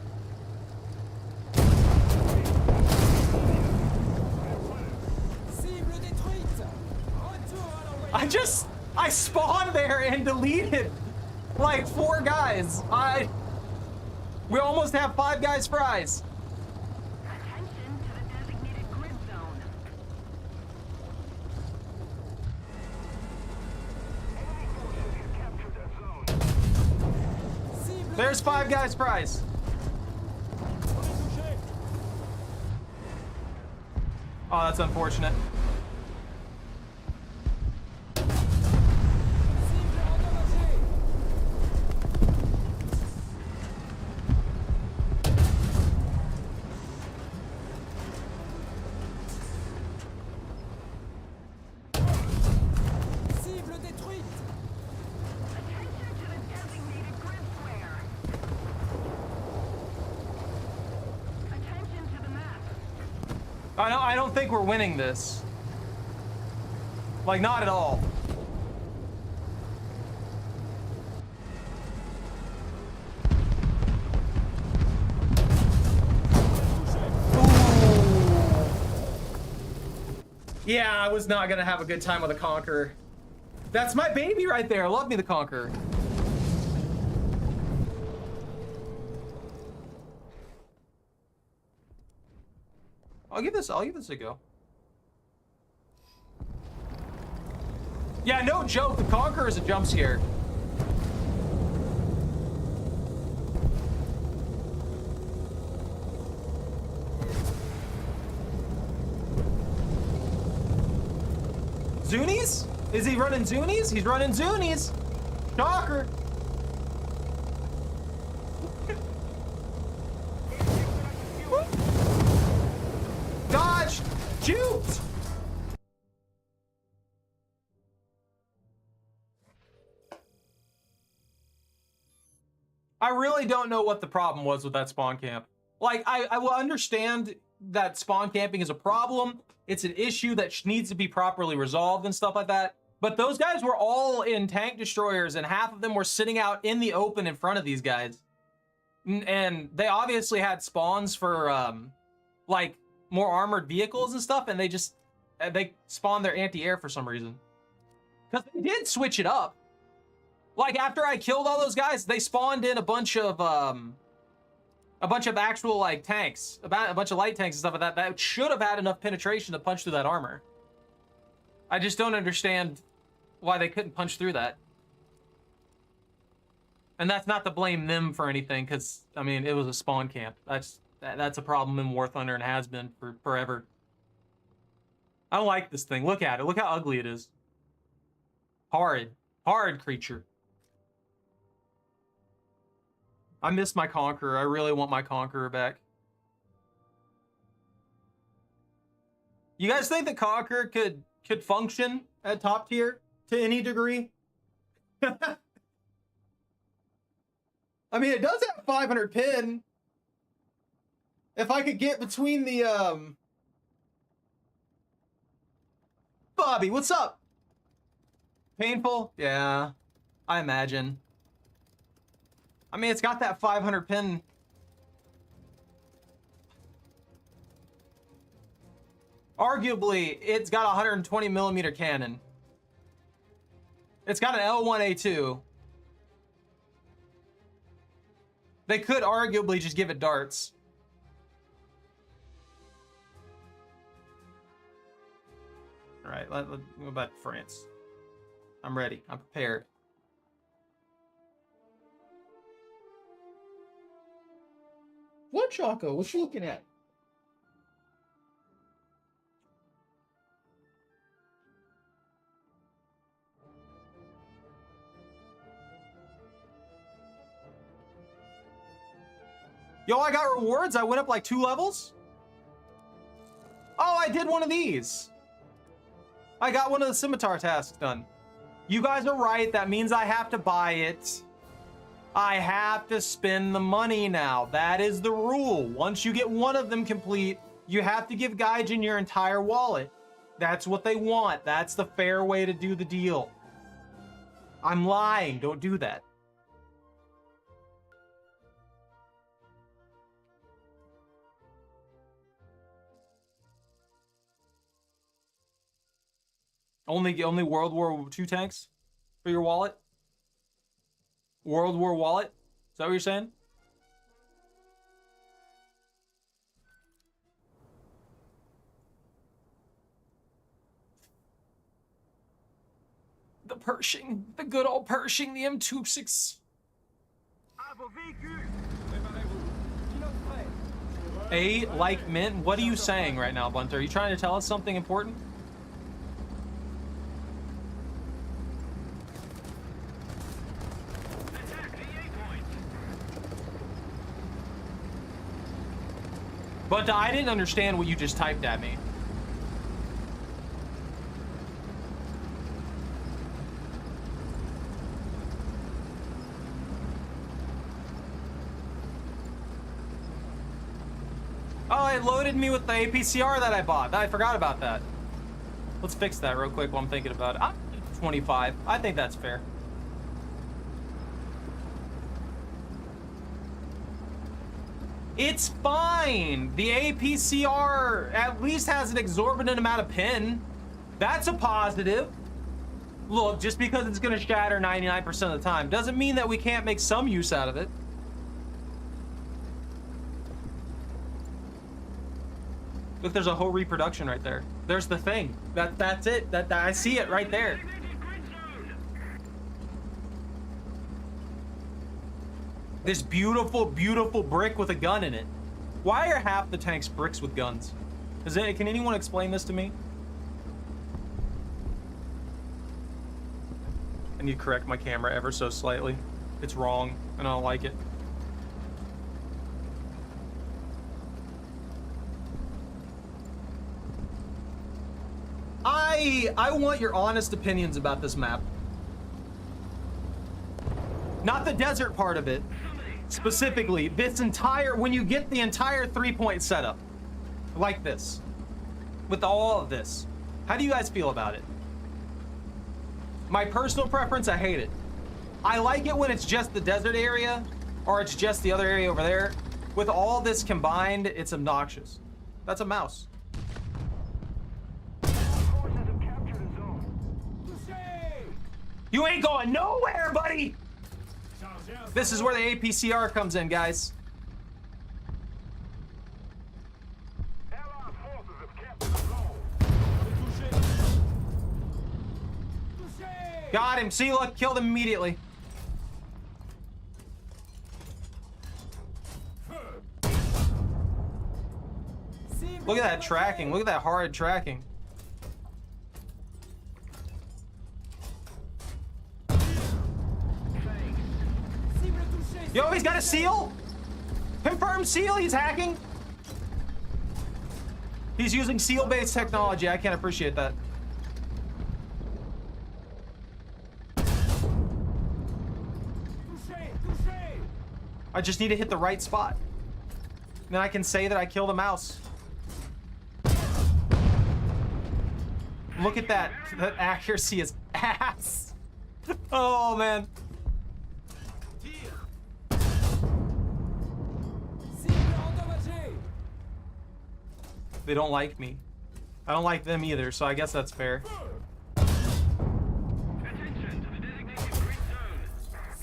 Cible détruite. Retour à l'envoyeur. I spawned there and deleted like 4 guys. We almost have 5 guys fries. Attention to the designated grid zone. Enemy forces have captured that zone. Cible There's 5 guys fries. On est touché. Oh, that's unfortunate. Cible endommagée. Cible détruite. Attention to the designated grid square. Attention to the map. I don't think we're winning this. Like, not at all. Yeah, I was not gonna have a good time with a Conqueror. That's my baby right there. Love me the Conqueror. I'll give this a go. Yeah, no joke, the Conqueror is a jump scare. Zunies? Is he running Zunies? He's running Zunies. Shocker. Dodge! Shoot! I really don't know what the problem was with that spawn camp. Like, I will understand that spawn camping is a problem. It's an issue that needs to be properly resolved and stuff like that. But those guys were all in tank destroyers, and half of them were sitting out in the open in front of these guys. And they obviously had spawns for, like, more armored vehicles and stuff, and they spawned their anti-air for some reason. Because they did switch it up. Like, after I killed all those guys, they spawned in a bunch of actual, like, tanks. A bunch of light tanks and stuff like that. That should have had enough penetration to punch through that armor. I just don't understand why they couldn't punch through that. And that's not to blame them for anything, because, I mean, it was a spawn camp. That's a problem in War Thunder and has been for forever. I don't like this thing. Look at it. Look how ugly it is. Horrid. Horrid creature. I miss my Conqueror. I really want my Conqueror back. You guys think the Conqueror could function at top tier to any degree? I mean, it does have 500 pin. If I could get between the Bobby, what's up? Painful? Yeah, I imagine. I mean, it's got that 500 pin. Arguably, it's got a 120 millimeter cannon. It's got an L1A2. They could arguably just give it darts. All right, let's go back to France. I'm ready. I'm prepared. What, Choco? What you looking at? Yo, I got rewards. I went up like 2 levels. Oh, I did one of these. I got one of the scimitar tasks done. You guys are right. That means I have to buy it. I have to spend the money now. That is the rule. Once you get one of them complete, you have to give Gaijin your entire wallet. That's what they want. That's the fair way to do the deal. I'm lying. Don't do that. Only World War II tanks for your wallet? World War wallet? Is that what you're saying? The Pershing. The good old Pershing, the M26. A like mint? What are you saying right now, Bunter? Are you trying to tell us something important? But I didn't understand what you just typed at me. Oh, it loaded me with the APCR that I bought. I forgot about that. Let's fix that real quick while I'm thinking about it. 25. I think that's fair. It's fine. The APCR at least has an exorbitant amount of pin. That's a positive. Look, just because it's gonna shatter 99% of the time doesn't mean that we can't make some use out of it. Look, there's a whole reproduction right there. There's the thing. That's it. That I see it right there. This beautiful, beautiful brick with a gun in it. Why are half the tanks bricks with guns? Can anyone explain this to me? I need to correct my camera ever so slightly. It's wrong, and I don't like it. I want your honest opinions about this map. Not the desert part of it. Specifically, this entire, when you get the entire 3-point setup, like this, with all of this, how do you guys feel about it? My personal preference, I hate it. I like it when it's just the desert area, or it's just the other area over there. With all this combined, it's obnoxious. That's a mouse. Forces have captured a zone. Touché! You ain't going nowhere, buddy! Chargez un This is where the APCR comes in, guys. Allied forces have captured a zone. touché! Touché! Got him. See, look, killed him immediately. Cible Look at that endommagée! tracking. Look at that hard tracking. Cible touchée! Yo, he's got a seal? Confirmed seal, he's hacking? He's using seal-based technology. I can't appreciate that. Touché! Touché! I just need to hit the right spot. Then I can say that I killed a mouse. Look at that. That accuracy is ass. Oh, man. Cible endommagée! They don't like me. I don't like them either, so I guess that's fair. Attention to the designated grid zone.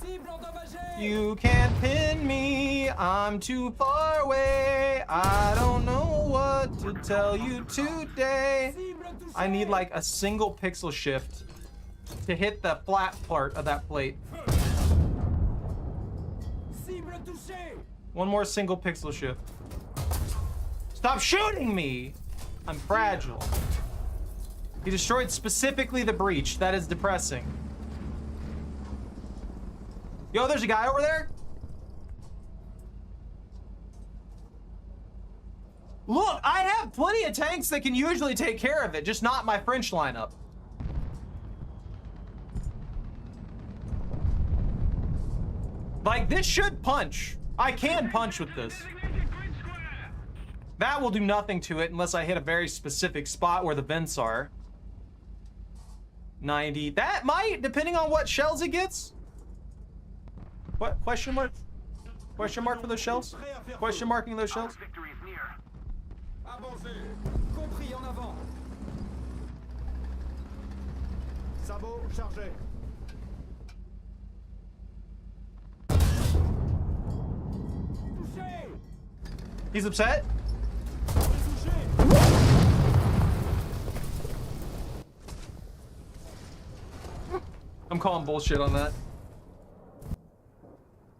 Cible endommagée! You can't pin me, I'm too far away. I don't know what to tell you today. Cible touchée! I need like a single pixel shift to hit the flat part of that plate. Cible touchée! One more single pixel shift. Stop shooting me! I'm fragile. He destroyed specifically the breach. That is depressing. Yo, there's a guy over there. Look, I have plenty of tanks that can usually take care of it, just not my French lineup. Like, this should punch. I can punch with this. Designated grid square. That will do nothing to it unless I hit a very specific spot where the vents are. 90. That might, depending on what shells it gets. What? Question mark? Question mark for those shells? Question marking those shells? Victory is near. Avancez. Compris, en avant! Sabot chargé. Touché! He's upset? Touché! I'm calling bullshit on that.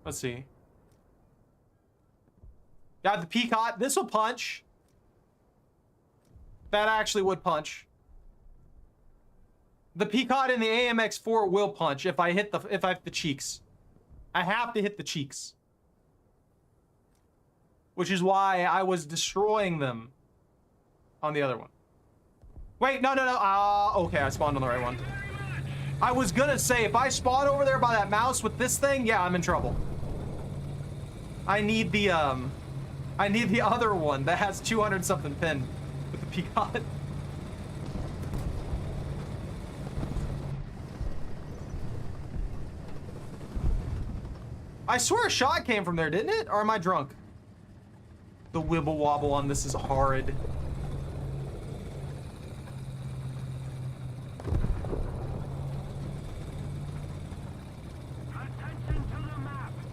Let's see. Got the Peacock. This will punch. That actually would punch. The Peacock and the AMX4 will punch if I hit the cheeks. I have to hit the cheeks. Which is why I was destroying them on the other one. Wait, no. Okay, I spawned on the right one. I was gonna say, if I spawn over there by that mouse with this thing, yeah, I'm in trouble. I need the other one that has 200 something pin with the Peacock. I swear a shot came from there, didn't it? Or am I drunk? The wibble wobble on this is horrid.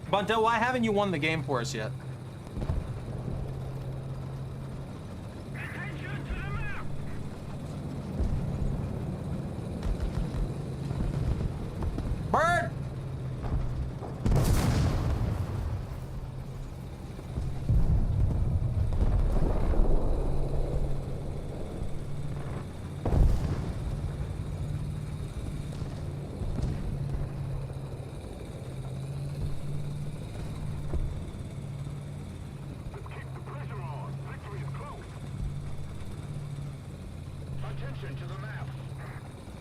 Bunto, why haven't you won the game for us yet? Attention to the map! Bird! Let's keep the pressure on. Victory is close. Attention to the map.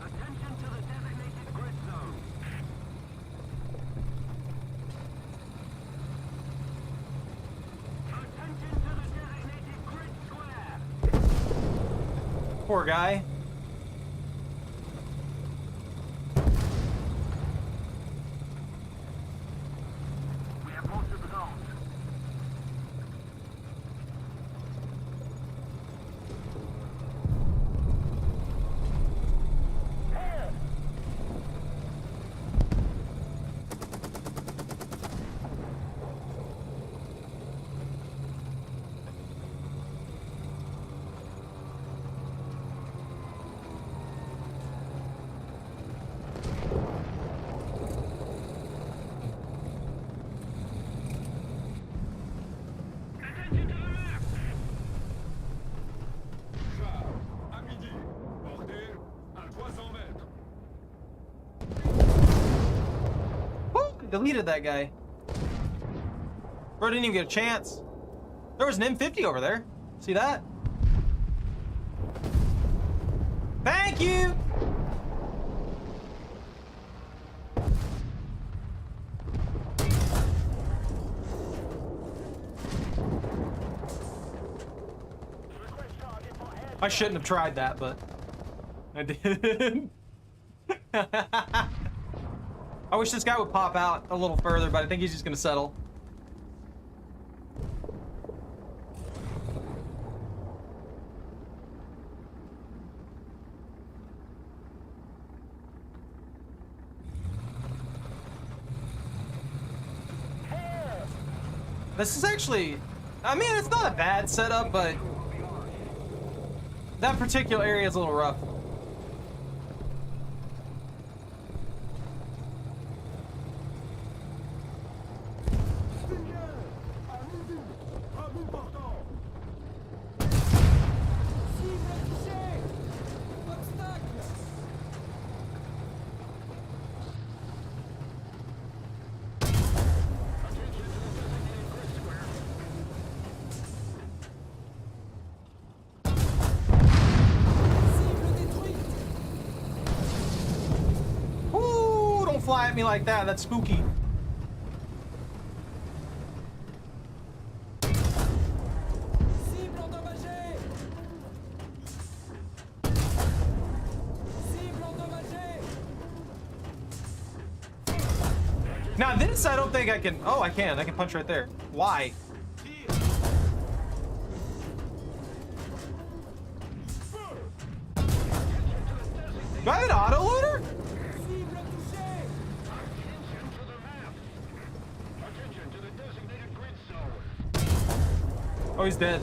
Attention to the designated grid zone. Attention to the designated grid square. Poor guy. We have most of the zones. Attention to the map. Char, à midi. Portée à 300 mètres. Woo! Deleted that guy. Bro didn't even get a chance. There was an M50 over there. See that? Thank you! Request target for air. I shouldn't have tried that, but I did. I wish this guy would pop out a little further, but I think he's just gonna settle. This is actually, I mean, it's not a bad setup, but that particular area is a little rough. Stinger, à midi. À bout portant. Cible touchée. Obstacle. Cible détruite. Ooh, don't fly at me like that. That's spooky. Cible endommagée. Cible endommagée. Now this, I don't think I can. Oh, I can. I can punch right there. Why? Do I have an autoloader? Cible touchée. Attention to the map. Attention to the designated grid zone. Oh, he's dead.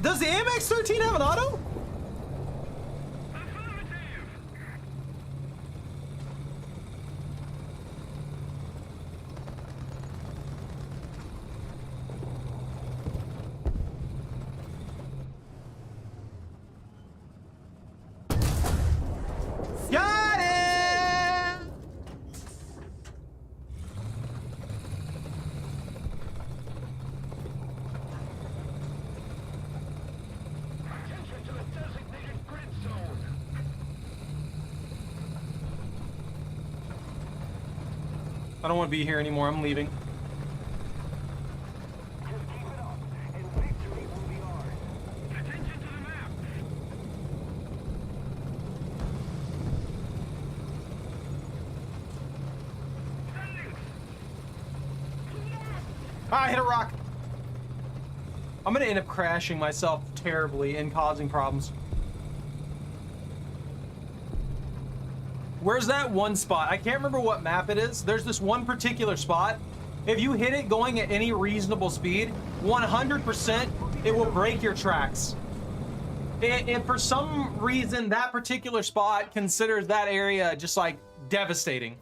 Does the AMX-13 have an auto? Affirmative. Got it! Attention to the designated grid zone. I don't want to be here anymore. I'm leaving. Just keep it up, and victory will be ours. Attention to the map. Thanks. Ah, I hit a rock. I'm gonna end up crashing myself terribly and causing problems. Where's that one spot? I can't remember what map it is. There's this one particular spot. If you hit it going at any reasonable speed, 100% it will break your tracks. And for some reason, that particular spot considers that area just like devastating.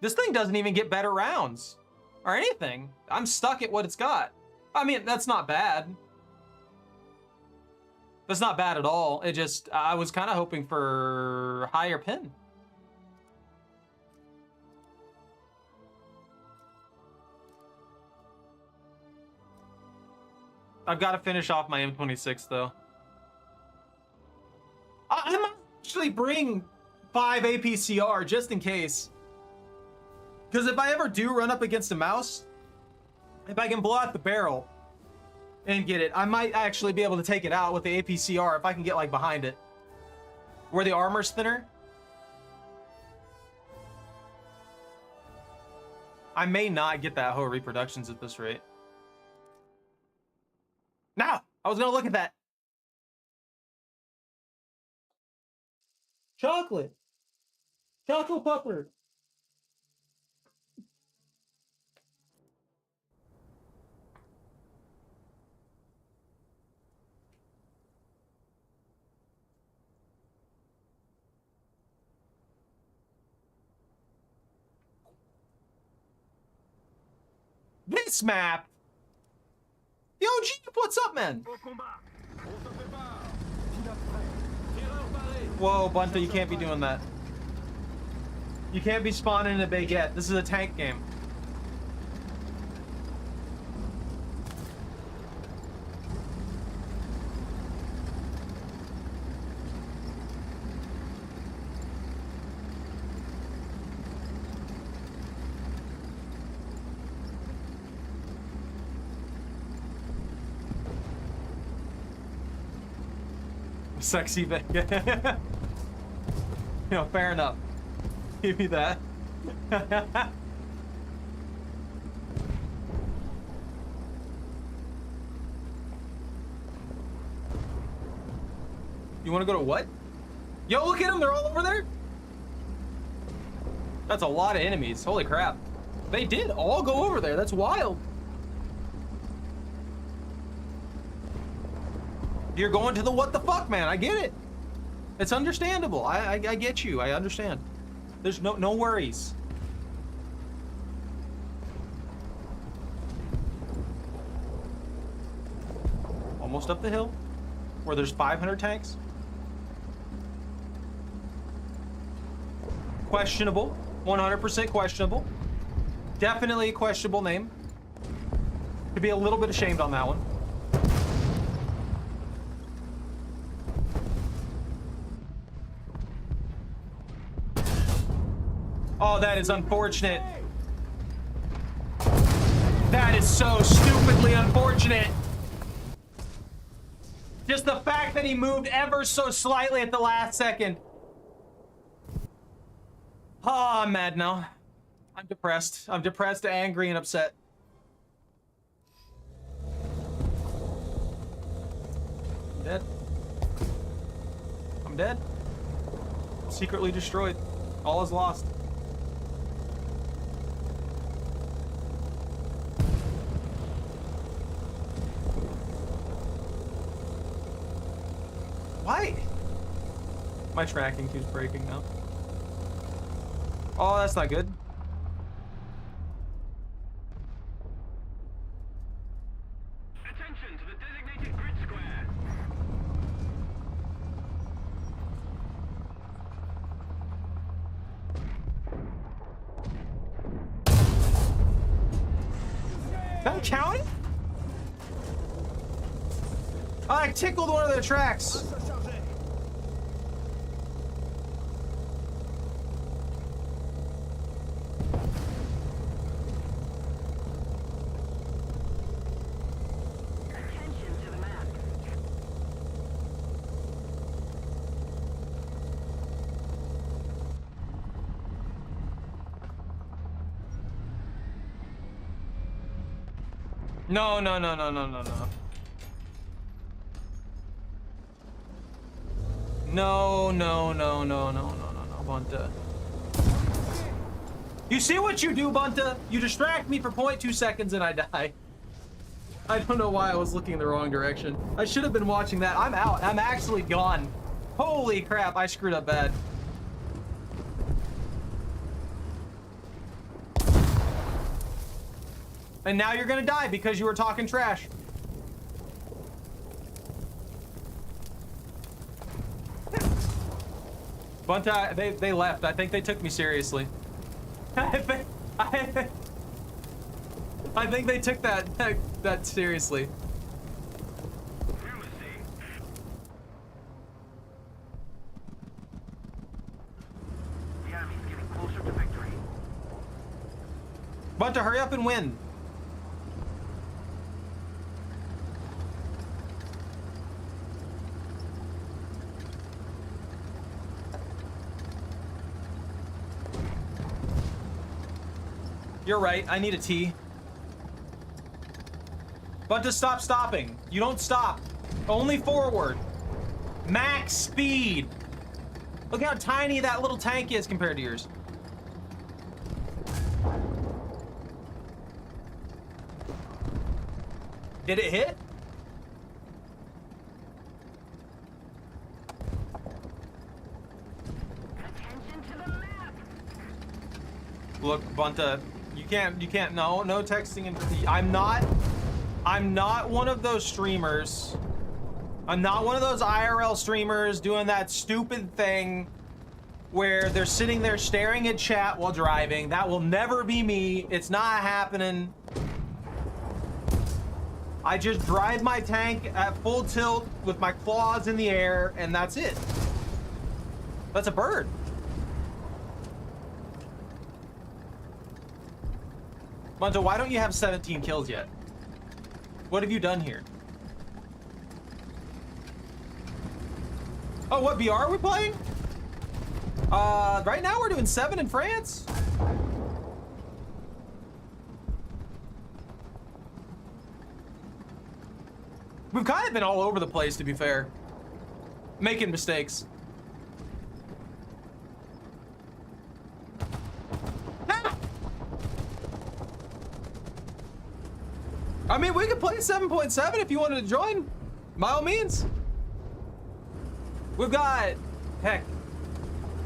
This thing doesn't even get better rounds or anything. I'm stuck at what it's got. I mean, that's not bad. That's not bad at all. It just, I was kind of hoping for higher pin. I've got to finish off my M26 though. I might actually bring 5 APCR just in case. Because if I ever do run up against a mouse, if I can blow out the barrel and get it, I might actually be able to take it out with the APCR if I can get like behind it. Where the armor's thinner. I may not get that whole reproductions at this rate. No, I was gonna look at that. Chocolate. Chocolate pupper. This map. Yo, G, what's up, man? Au combat. On se prépare. Tireur paré. Whoa, Bunta, you can't be doing that. You can't be spawning in a baguette. This is a tank game. Sexy baguette. You know, fair enough. Give me that. You want to go to what? Yo, look at them. They're all over there. That's a lot of enemies. Holy crap. They did all go over there. That's wild. You're going to the what the fuck, man. I get it. It's understandable. I get you. I understand. There's no worries. Almost up the hill where there's 500 tanks. Questionable. 100% questionable. Definitely a questionable name. Could be a little bit ashamed on that one. Oh, that is unfortunate. That is so stupidly unfortunate. Just the fact that he moved ever so slightly at the last second. Oh, I'm mad now. I'm depressed. I'm depressed, angry, and upset. I'm dead. I'm dead. Secretly destroyed. All is lost. Why? My tracking keeps breaking now. Oh, that's not good. Attention to the designated grid square. That counted? Oh, I tickled one of their tracks. Attention to the map. No, no, no, no, no, no, no. No, no, no, no, no, no, no, no, Bunta. You see what you do, Bunta? You distract me for 0.2 seconds and I die. I don't know why I was looking in the wrong direction. I should have been watching that. I'm out. I'm actually gone. Holy crap, I screwed up bad. And now you're gonna die because you were talking trash. Bunta, they left. I think they took me seriously. I think they took that seriously. The enemy's getting closer to victory. Bunta, hurry up and win. You're right, I need a T. Bunta, stop stopping. You don't stop. Only forward. Max speed. Look how tiny that little tank is compared to yours. Did it hit? Attention to the map. Look, Bunta, you can't, no texting and I'm not one of those streamers. I'm not one of those IRL streamers doing that stupid thing where they're sitting there staring at chat while driving. That will never be me. It's not happening. I just drive my tank at full tilt with my claws in the air, and that's it. That's a bird. Bunta, why don't you have 17 kills yet? What have you done here? Oh, what BR are we playing? Right now we're doing 7 in France. We've kind of been all over the place, to be fair. Making mistakes. Ah! I mean, we could play 7.7 if you wanted to join. By all means. We've got, heck,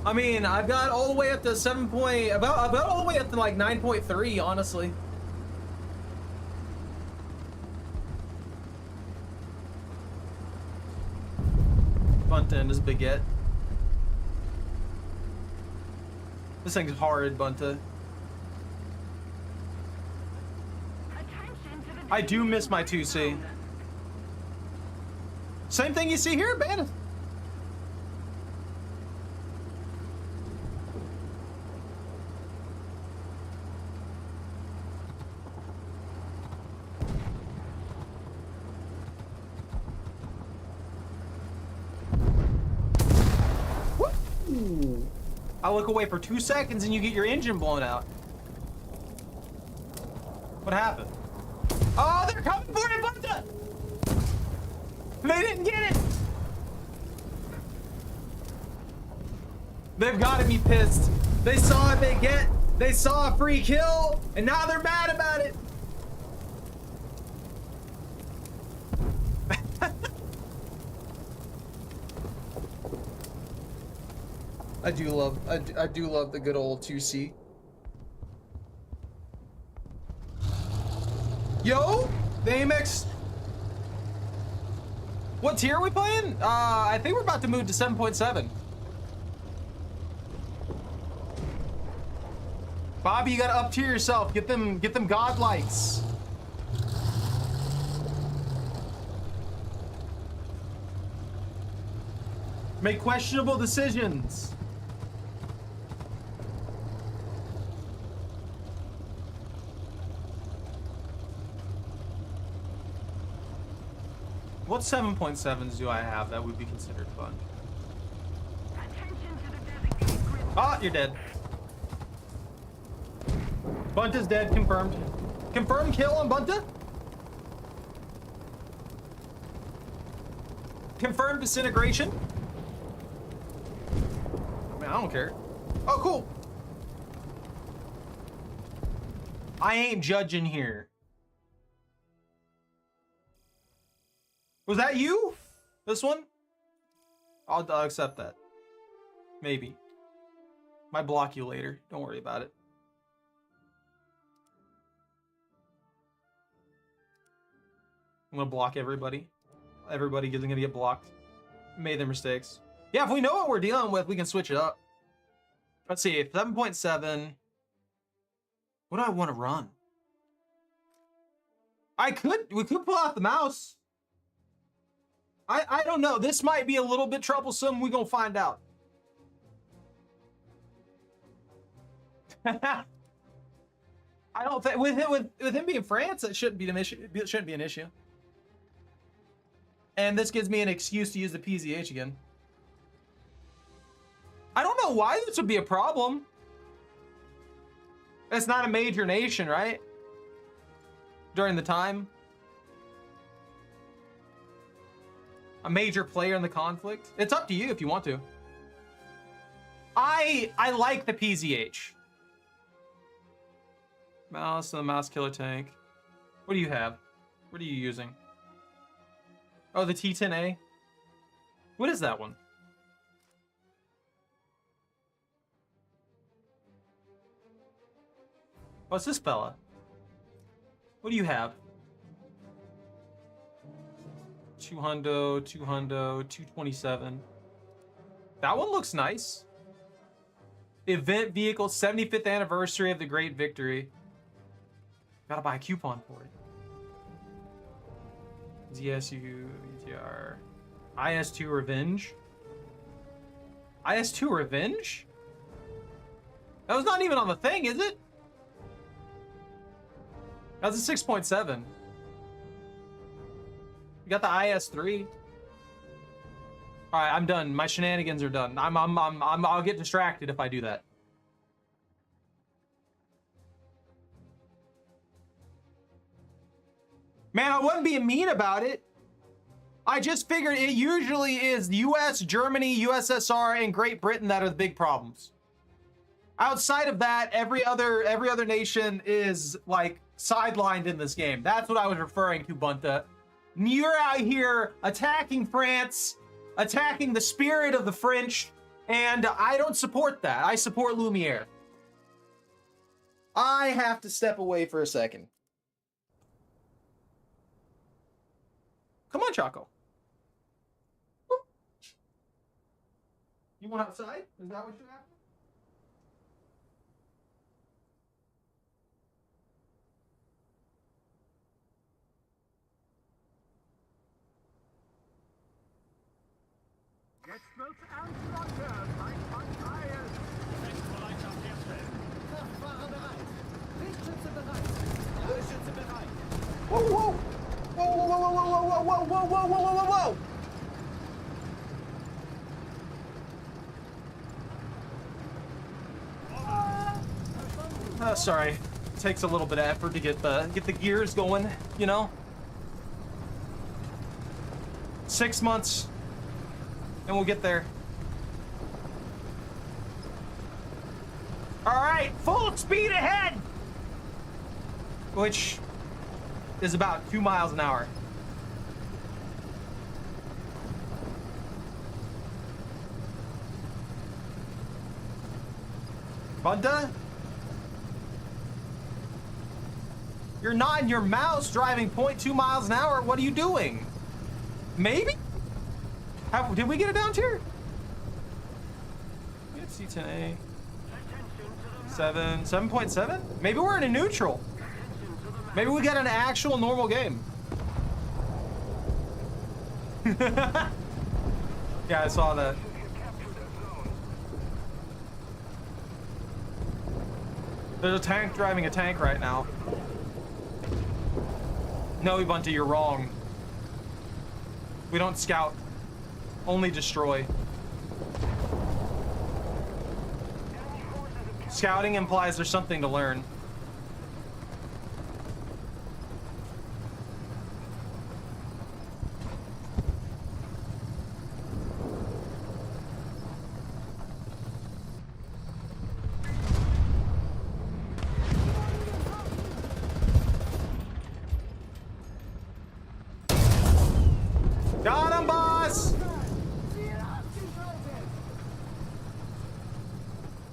I mean, I've got all the way up to about all the way up to like 9.3, honestly. Bunta and his baguette. This thing's hard, Bunta. Attention to the I do miss my 2C. Same thing you see here, Bandit. I look away for 2 seconds and you get your engine blown out. What happened? Oh, they're coming for you, Bunta! They didn't get it! They've got to be pissed. They saw a baguette, they saw a free kill, and now they're mad about it. I do love the good old 2C. Yo, the Amex. What tier are we playing? I think we're about to move to 7.7. Bobby, you gotta up tier yourself. Get them godlights. Make questionable decisions. What 7.7s do I have that would be considered fun? attention to the designated grid. Ah, you're dead. Bunta's dead, confirmed. Confirmed kill on Bunta? Confirmed disintegration. I mean, I don't care. Oh, cool. I ain't judging here. Was that you? This one? I'll accept that. Maybe. Might block you later. Don't worry about it. I'm gonna block everybody. Everybody is gonna get blocked. Made their mistakes. Yeah, if we know what we're dealing with, we can switch it up. Let's see, 7.7. What do I want to run? We could pull out the mouse. I don't know. This might be a little bit troublesome. We're gonna find out. I don't think with him being France, it shouldn't be an issue. It shouldn't be an issue. And this gives me an excuse to use the PZH again. I don't know why this would be a problem. It's not a major nation, right? During the time. A major player in the conflict. It's up to you if you want to. I like the PZH. Mouse and the mouse killer tank. What do you have? What are you using? Oh, the T10A. What is that one? What's this fella? What do you have? 200, 227. That one looks nice. Event vehicle, 75th anniversary of the Great Victory. Gotta buy a coupon for it. ZSU, ETR. IS2 Revenge. IS2 Revenge? That was not even on the thing, is it? That's a 6.7. You got the IS3. All right, I'm done. My shenanigans are done. I'll get distracted if I do that. Man, I wasn't being mean about it. I just figured it usually is US, Germany, USSR, and Great Britain that are the big problems. Outside of that, every other nation is like sidelined in this game. That's what I was referring to, Bunta. You're out here attacking France, attacking the spirit of the French, and I don't support that. I support Lumiere. I have to step away for a second. Come on, Choco. Whoop. You want outside? Is that what you're after? Jetzt wird's ernst, Leute. Seid verteilt. Bereitschaft herstellen. Kraftfahrer bereit. Lichtschütze bereit. Lichtschütze bereit. Whoa, whoa. Whoa, whoa, whoa, whoa, whoa, whoa, whoa, whoa, whoa, whoa, whoa. Sorry. It takes a little bit of effort to get the gears going, you know? 6 months. And we'll get there. All right, full speed ahead. Which is about 2 miles an hour. Bunta? You're not in your mouse driving 0.2 miles an hour. What are you doing? Maybe? Did we get a down tier? We had C10A. 7.7? Maybe we're in a neutral. Maybe we got an actual normal game. Yeah, I saw that. There's a tank driving a tank right now. No, Ubuntu, you're wrong. We don't scout. Only destroy. Scouting implies there's something to learn.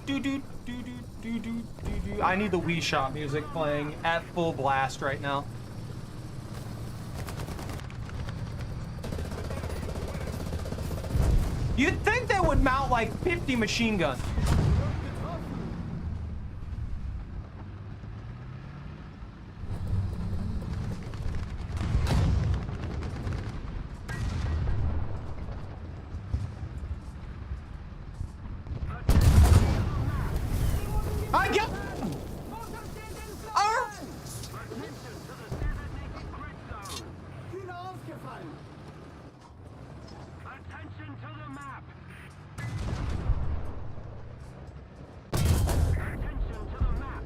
do do do do do do do. I need the Wii Shop music playing at full blast right now. You'd think they would mount like 50 machine guns. I got him! Kühler aufgefallen. Attention to the map. Attention to the map.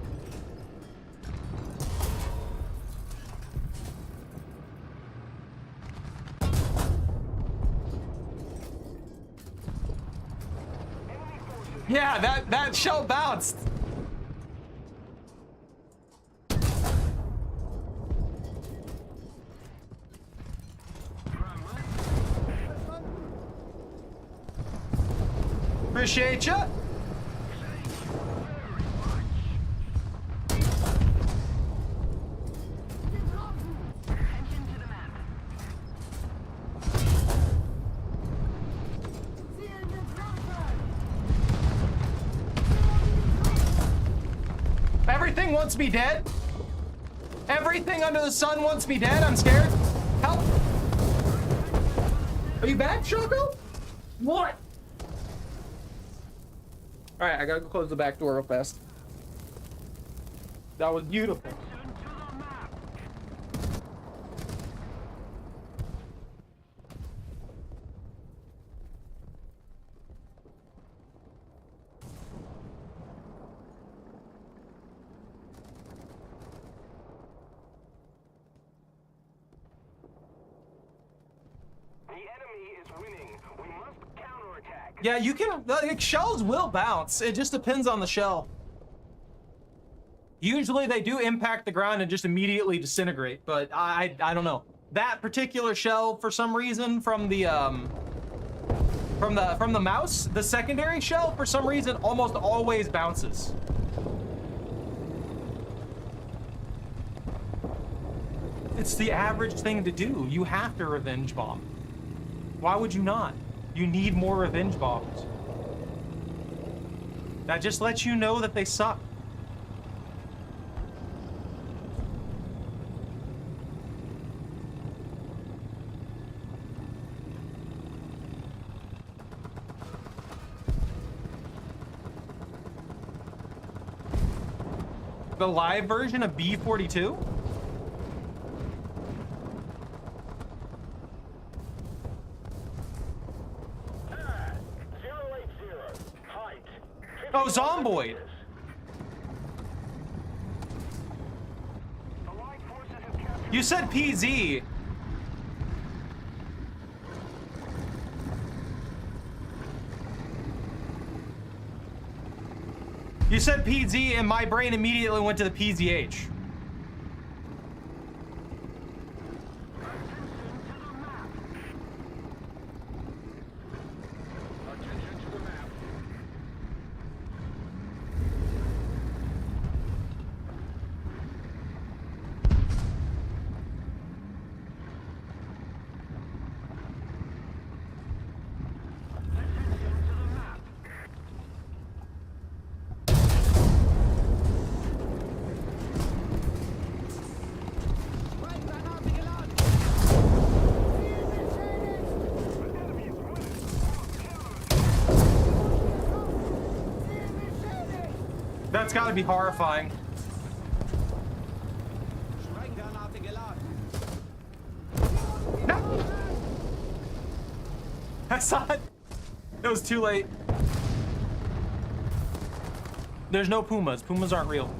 Yeah, that shell bounced. Appreciate ya. Attention to the map. Zielen getroffen. Everything wants me dead. Everything under the sun wants me dead. I'm scared. Help. Are you back, Choco? What? All right, I gotta go close the back door real fast. That was beautiful. Attention to the map. The enemy is winning. We must counterattack. Yeah, you can. Like, shells will bounce. It just depends on the shell. Usually they do impact the ground and just immediately disintegrate, but I don't know. That particular shell, for some reason, from the mouse, the secondary shell, for some reason, almost always bounces. It's the average thing to do. You have to revenge bomb. Why would you not? You need more revenge bombs. That just lets you know that they suck. The live version of B-42? Oh, Zomboid. You said PZ. You said PZ and my brain immediately went to the PZH. That's gotta be horrifying. Sprenggranate geladen. No! I saw it. It was too late. There's no pumas. Pumas aren't real.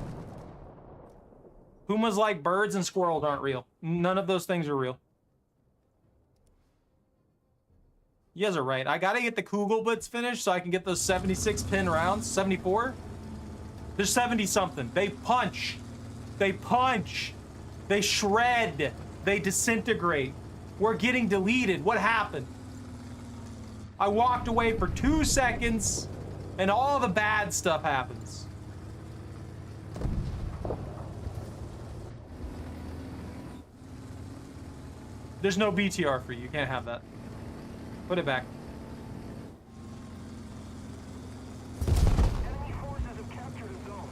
Pumas, like birds and squirrels, aren't real. None of those things are real. You guys are right. I gotta get the Kugelblitz finished so I can get those 76 pin rounds. 74? There's 70 something. They punch. They punch. They shred. They disintegrate. We're getting deleted. What happened? I walked away for 2 seconds and all the bad stuff happens. There's no BTR for you. You can't have that. Put it back. Enemy forces have captured a zone.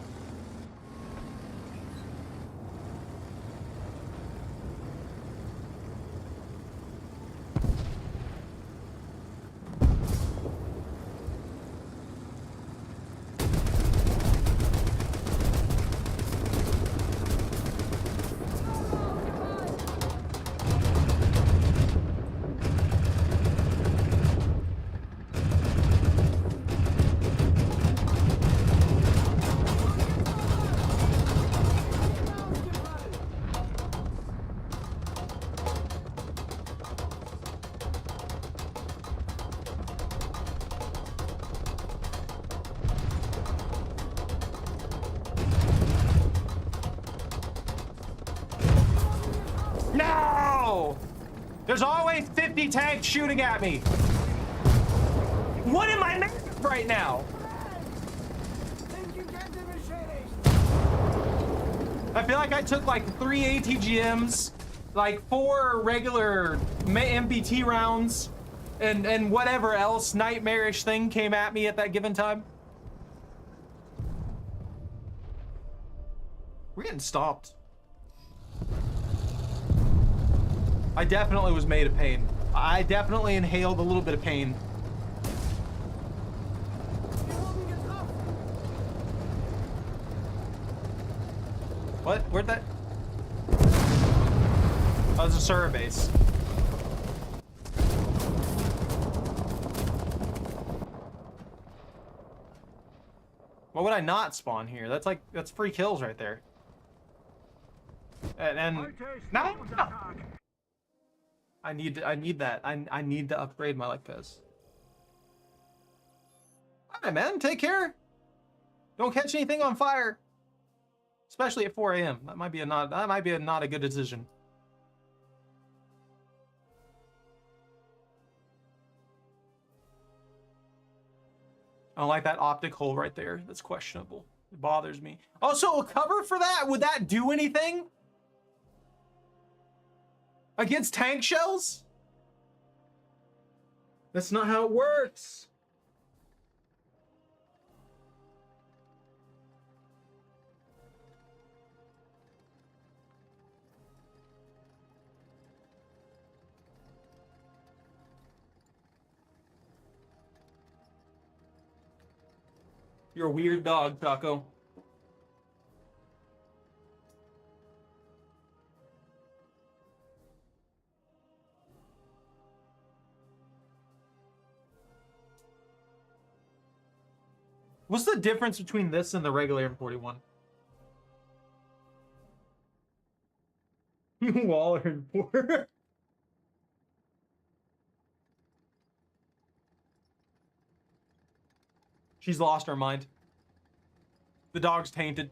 No! There's always 50 tanks shooting at me. What am I making right now? I feel like I took like 3 ATGMs, like 4 regular MBT rounds, and whatever else nightmarish thing came at me at that given time. We're getting stopped. I definitely was made of pain. I definitely inhaled a little bit of pain. What? Where'd that? Oh, it's a server base. Why would I not spawn here? That's like, that's free kills right there. And no. I need that. I need to upgrade my Pez. Alright, man, take care. Don't catch anything on fire. Especially at 4 a.m. That might be a not a good decision. I don't like that optic hole right there. That's questionable. It bothers me. Also, a cover for that? Would that do anything? Against tank shells? That's not how it works. You're a weird dog, Taco. What's the difference between this and the regular M41? Waller and Porter. She's lost her mind. The dog's tainted.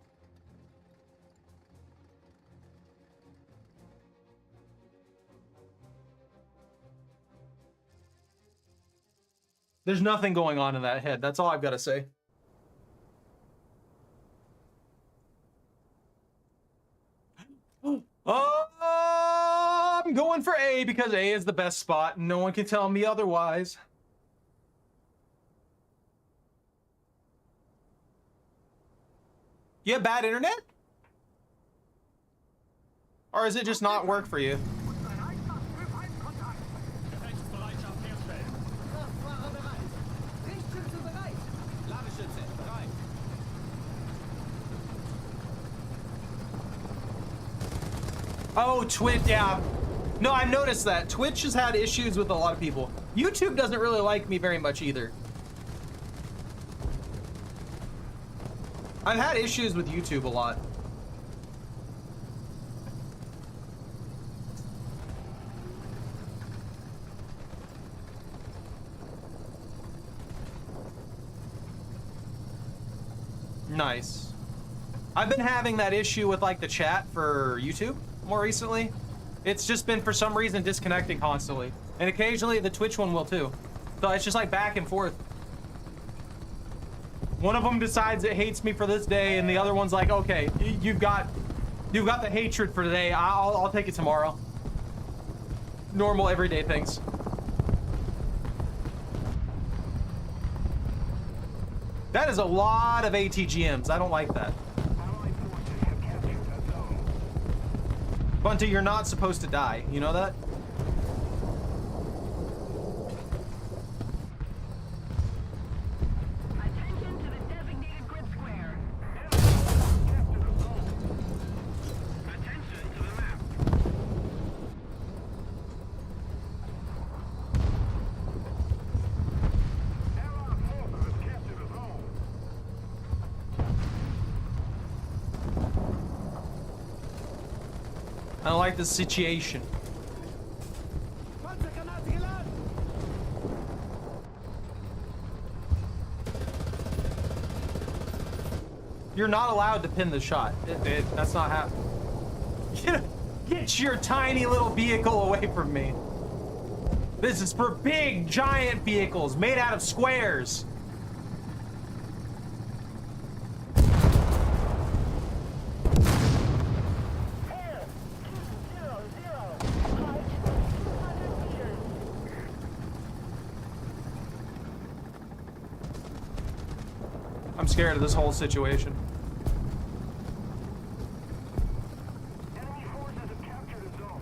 There's nothing going on in that head. That's all I've got to say. I'm going for A because A is the best spot and no one can tell me otherwise. You have bad internet? Or is it just not work for you? Oh, Twitch, yeah. No, I've noticed that. Twitch has had issues with a lot of people. YouTube doesn't really like me very much either. I've had issues with YouTube a lot. Nice. I've been having that issue with like the chat for YouTube more recently. It's just been for some reason disconnecting constantly. And occasionally the Twitch one will too. So it's just like back and forth. One of them decides it hates me for this day, and the other one's like, okay, you've got the hatred for today. I'll take it tomorrow. Normal everyday things. That is a lot of ATGMs. I don't like that. Allied forces have captured a zone. Bunty, you're not supposed to die. You know that? Attention to the designated grid square. Captured a zone. Attention to the map. Allied forces have captured a zone. I don't like this situation. Panzergranate geladen! You're not allowed to pin the shot. That's not happening. Get your tiny little vehicle away from me. This is for big, giant vehicles made out of squares. Air 200. Height 200 meters. I'm scared of this whole situation. Enemy forces have captured a zone.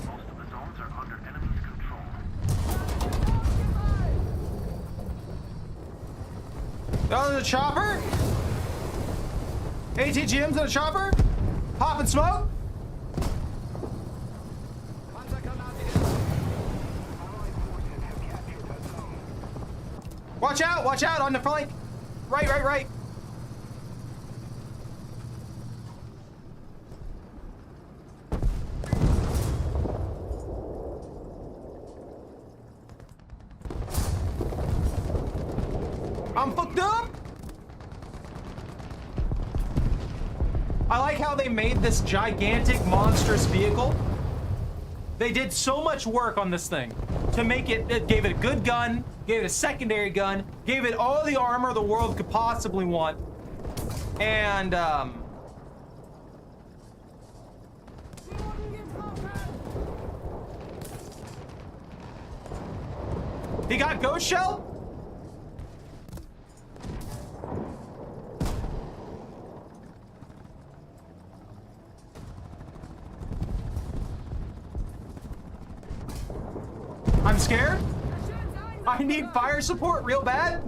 Most of the zones are under enemy's control. Oh, the chopper? ATGM's in a chopper? Popping smoke? Panzergranate geladen! Allied forces have captured a zone. Watch out on the flank. Right. I'm fucked up. I like how they made this gigantic, monstrous vehicle. They did so much work on this thing to make it gave it a good gun, gave it a secondary gun, gave it all the armor the world could possibly want. And, he got Ghost Shell? I'm scared. I need fire support real bad.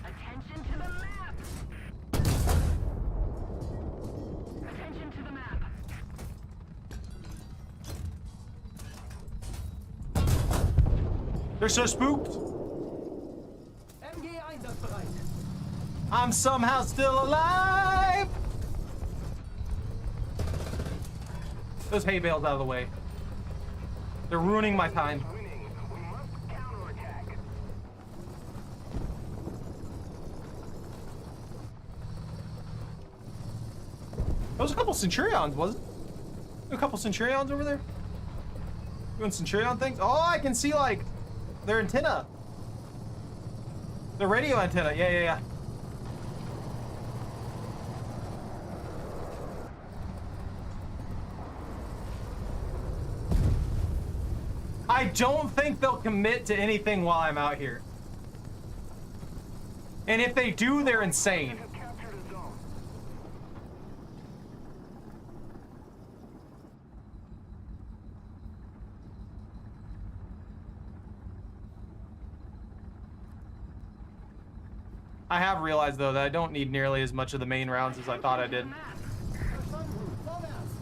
Attention to the map. Attention to the map. They're so spooked. MG einsatzbereit! I'm somehow still alive. Those hay bales out of the way. They're ruining my time. Winning. We must counterattack. There was a couple Centurions, wasn't there? A couple Centurions over there? Doing Centurion things? Oh, I can see, like, their antenna. The radio antenna. Yeah. don't think they'll commit to anything while I'm out here. And if they do, they're insane. Have captured a zone. I have realized, though, that I don't need nearly as much of the main rounds as I thought I did. Verstanden. Vorwärts.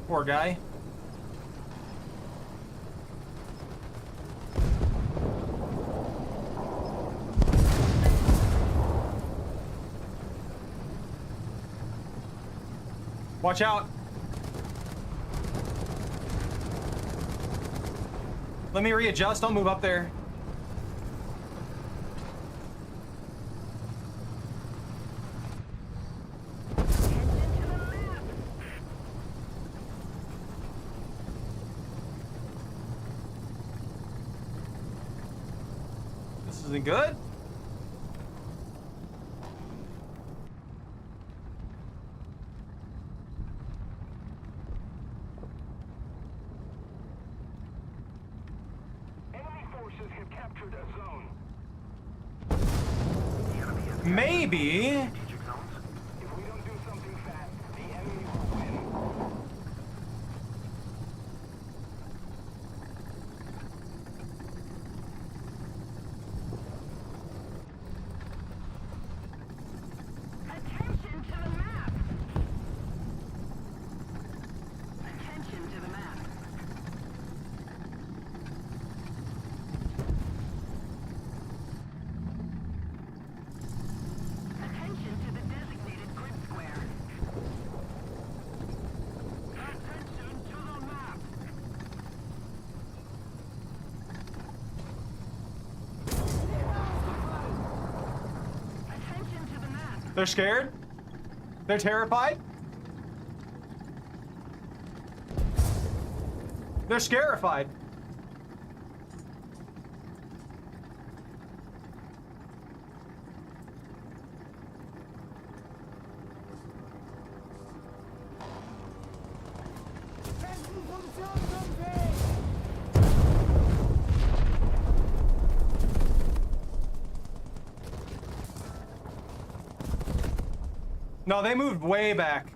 Poor guy. Watch out. Let me readjust. I'll move up there. This isn't good. Enemy forces have captured a zone. Maybe. Strategic zones. If we don't do something fast, the enemy will win. Attention to the map! Attention to the map. Attention to the designated grid square. Attention to the map! Attention to the map. They're scared. They're terrified. They're scarified. Festen Funktionsunfähig. No, they moved way back.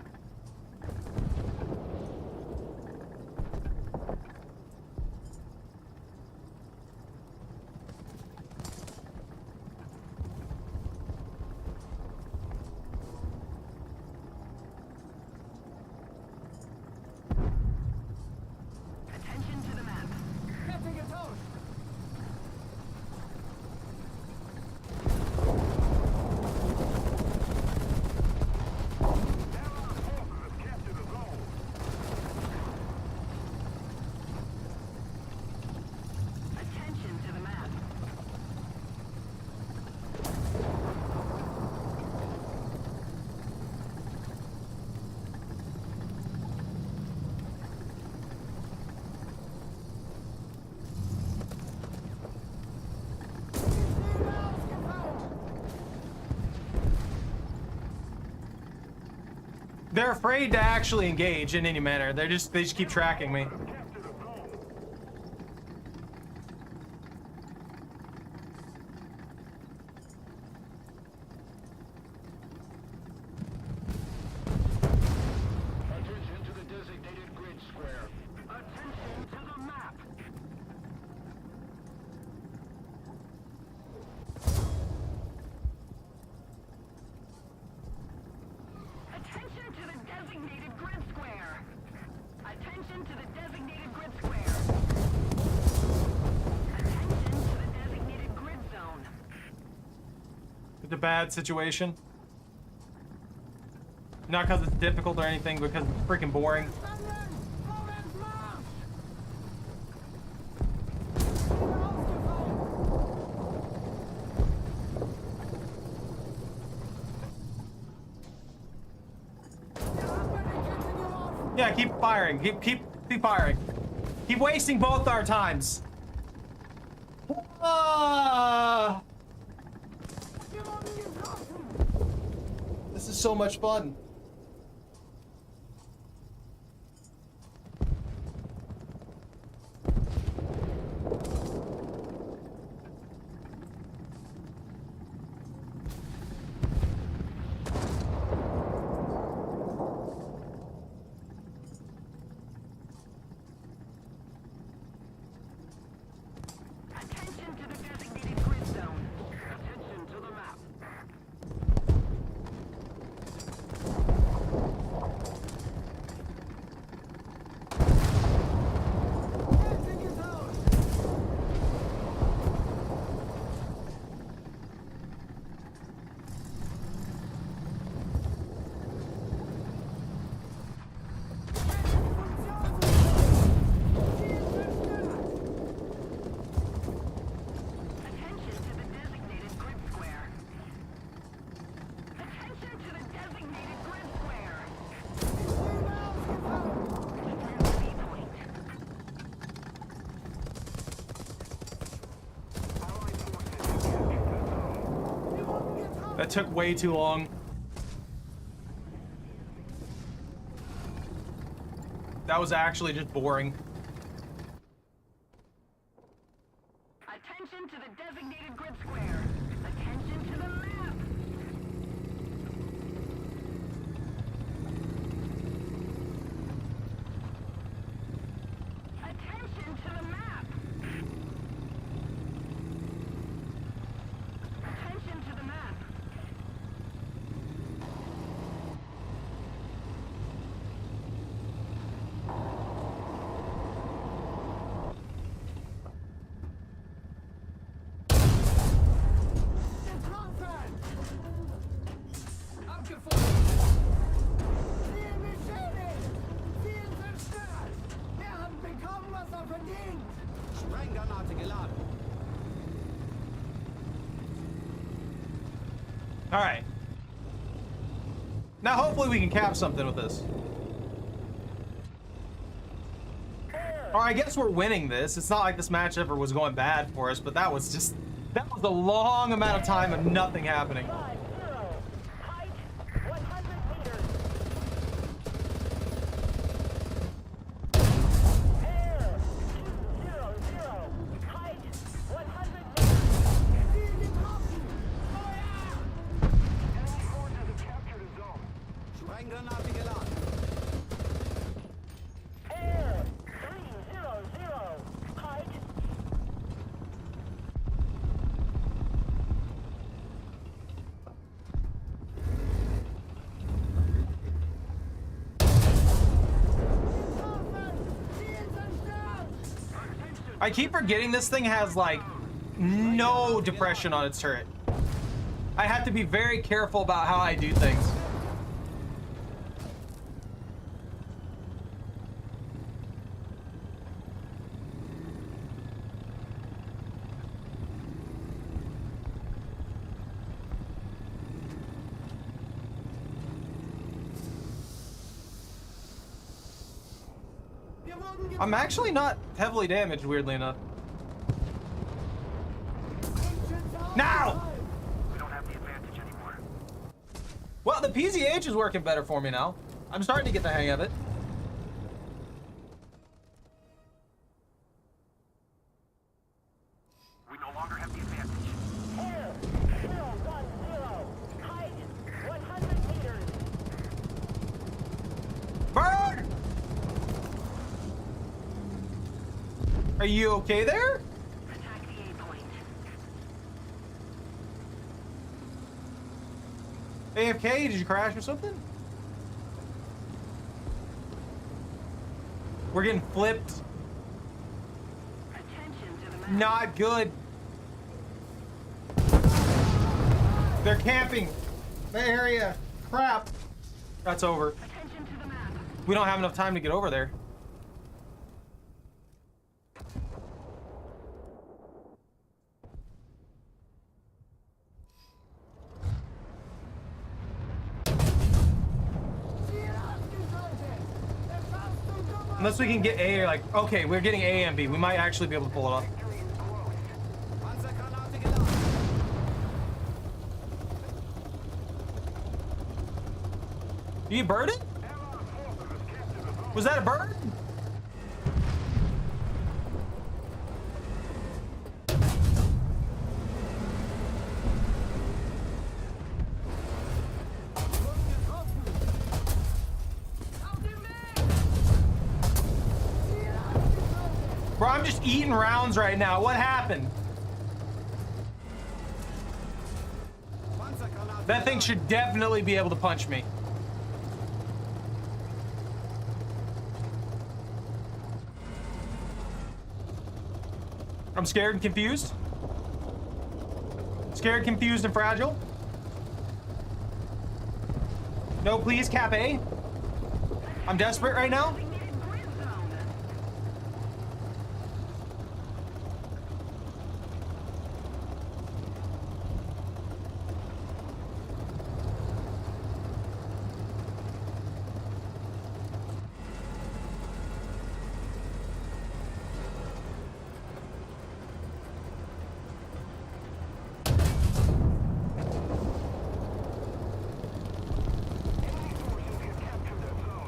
Attention to the map. Kette getauscht. Allied forces have captured a zone. Attention to the map. They're afraid to actually engage in any manner. They just keep tracking me. Captured a zone. Attention to the designated grid square. Attention to the map. Attention to the designated grid square. Attention to the designated grid square. Attention to the designated grid zone. It's a bad situation. Not because it's difficult or anything, but because it's freaking boring. Verstanden. Vorwärts Marsch. Ausgefallen. Wir haben eine Kette geworfen. Yeah, keep firing. Keep firing. Keep wasting both our times. Wir wurden getroffen. This is so much fun. Attention to the designated grid zone. Attention to the map. Attention to the designated grid square. Attention to the designated grid square. Secure the B point. Allied forces have captured the zone. That took way too long. That was actually just boring. Attention to the designated grid square. Attention to the map. Attention to the map. Attention to the map. Abgefunden! Ziel beschädigt! Ziel zerstört! Wir haben bekommen, was er verdient! Sprenggranate geladen! All right. Now hopefully we can cap something with this. Or I guess we're winning this. It's not like this match ever was going bad for us, but that was a long amount of time of nothing happening. 5-0. Height 100 meters. Air 200. Height 100 meters. Ziel getroffen! Feuer! Enemy forces have captured a zone. Sprenggranate geladen! Air 300. Height. Ziel zerstört! I keep forgetting this thing has like no depression on its turret. I have to be very careful about how I do things. Wir wurden getroffen! I'm actually not heavily damaged, weirdly enough. Now! We don't have the advantage anymore. Well, the PZH is working better for me now. I'm starting to get the hang of it. We no longer have the advantage. Air 010. Height 100 meters. Bird! Are you okay there? Attack the A point. AFK? Did you crash or something? We're getting flipped. Attention to the map. Not good. They're camping. The area. Crap. That's over. Attention to the map. We don't have enough time to get over there. Unless we can get A, like, okay, we're getting A and B. We might actually be able to pull it off. Victory is close. Panzergranate geladen! You birded? Was that a bird? Bro, I'm just eating rounds right now. What happened? That thing should definitely be able to punch me. I'm scared and confused. Scared, confused, and fragile. No, please, Cap A. I'm desperate right now. Designated grid zone.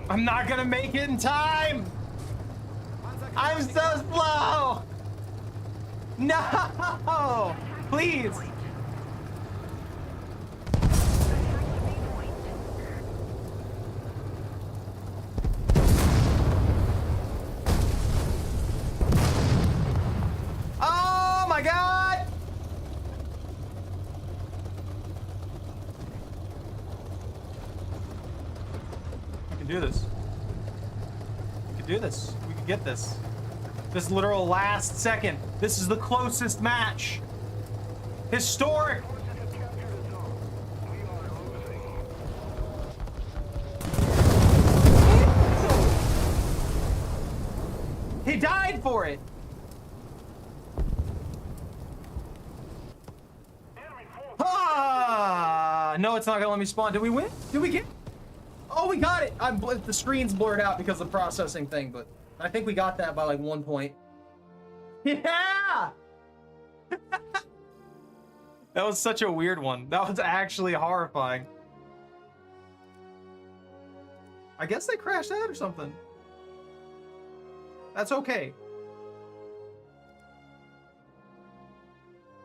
I'm not gonna make it in time. I'm so slow. No, please. Oh my God. We can do this. We can do this. We can get this. This literal last second. This is the closest match. Historic. He died for it. Ah! No, it's not gonna let me spawn. Did we win? Did we get? Oh, we got it. The screen's blurred out because of the processing thing, but I think we got that by like 1 point. Yeah! That was such a weird one. That was actually horrifying. I guess they crashed out or something. That's okay.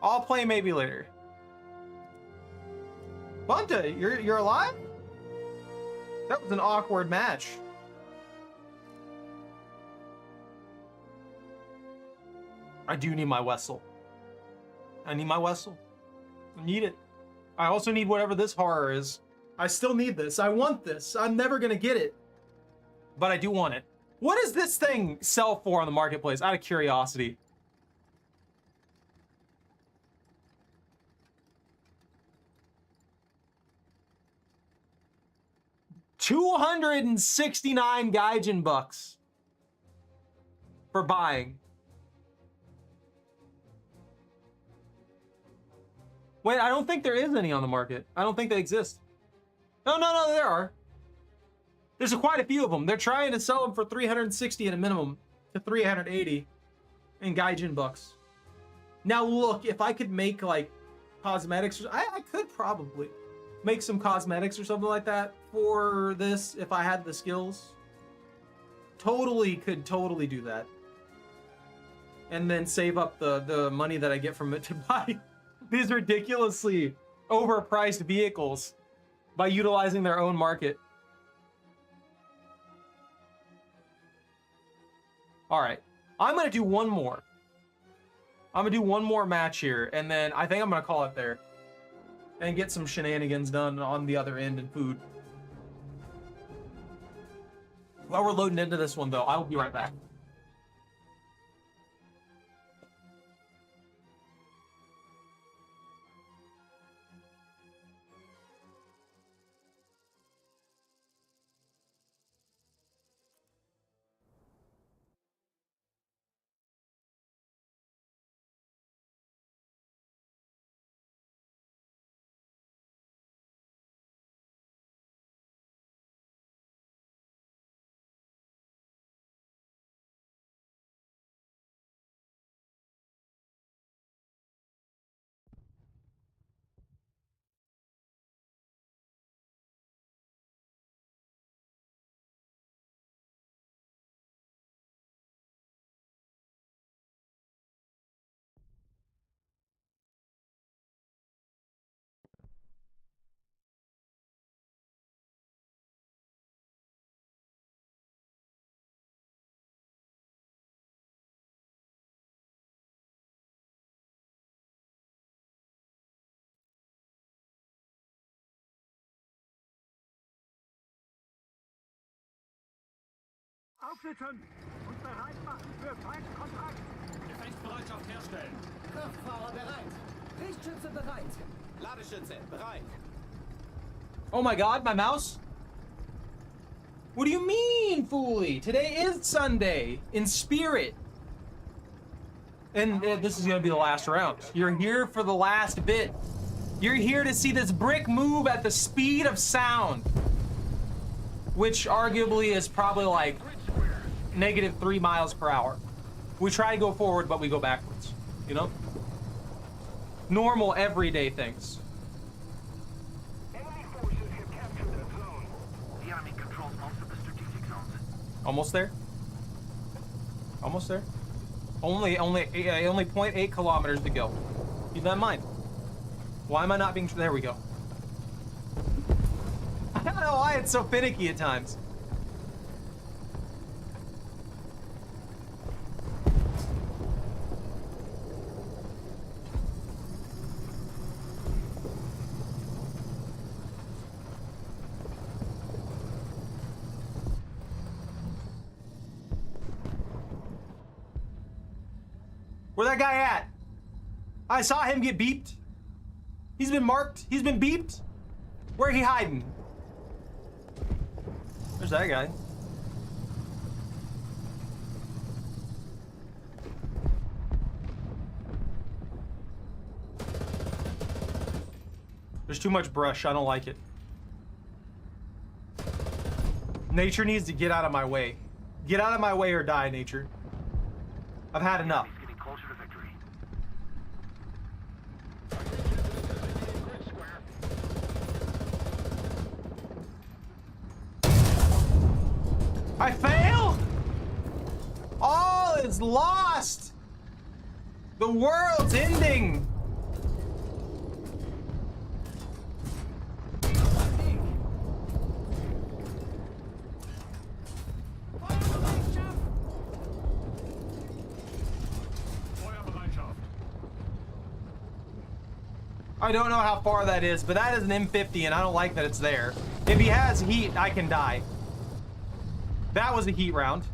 I'll play maybe later. Bunta, you're alive? That was an awkward match. I do need my Wessel. I need my Wessel. I need it. I also need whatever this horror is. I still need this. I want this. I'm never gonna get it. But I do want it. What does this thing sell for on the marketplace? Out of curiosity. $269 Gaijin bucks for buying. Wait, I don't think there is any on the market. I don't think they exist. No, there are. There's quite a few of them. They're trying to sell them for 360 at a minimum to 380 in Gaijin bucks. Now look, if I could make like cosmetics, I could probably make some cosmetics or something like that for this if I had the skills. Could totally do that. And then save up the money that I get from it to buy these ridiculously overpriced vehicles by utilizing their own market. All right, I'm gonna do one more. I'm gonna do one more match here, and then I think I'm gonna call it there and get some shenanigans done on the other end and food. While we're loading into this one though, I will be right back. Aufsitzen und bereit machen für Feindkontakt. Gefechtsbereitschaft herstellen. Kraftfahrer bereit. Richtschütze bereit. Ladeschütze bereit. Oh my god, my mouse? What do you mean, Fooly? Today is Sunday, in spirit. And this is gonna be the last round. You're here for the last bit. You're here to see this brick move at the speed of sound. Which arguably is probably like -3 miles per hour. We try to go forward, but we go backwards, you know? Normal, everyday things. Enemy forces have captured that zone. The enemy controls most of the strategic zones. Almost there. Almost there. Only 0.8 kilometers to go. Keep that in mind. Why am I not being... There we go. I don't know why it's so finicky at times. Where that guy at? I saw him get beeped. He's been marked. He's been beeped. Where he hiding? There's that guy. There's too much brush. I don't like it. Nature needs to get out of my way. Get out of my way or die, nature. I've had enough. He's getting closer to victory. I failed! All is lost! The world's ending! I don't know how far that is, but that is an M50 and I don't like that it's there. If he has heat, I can die. That was a heat round.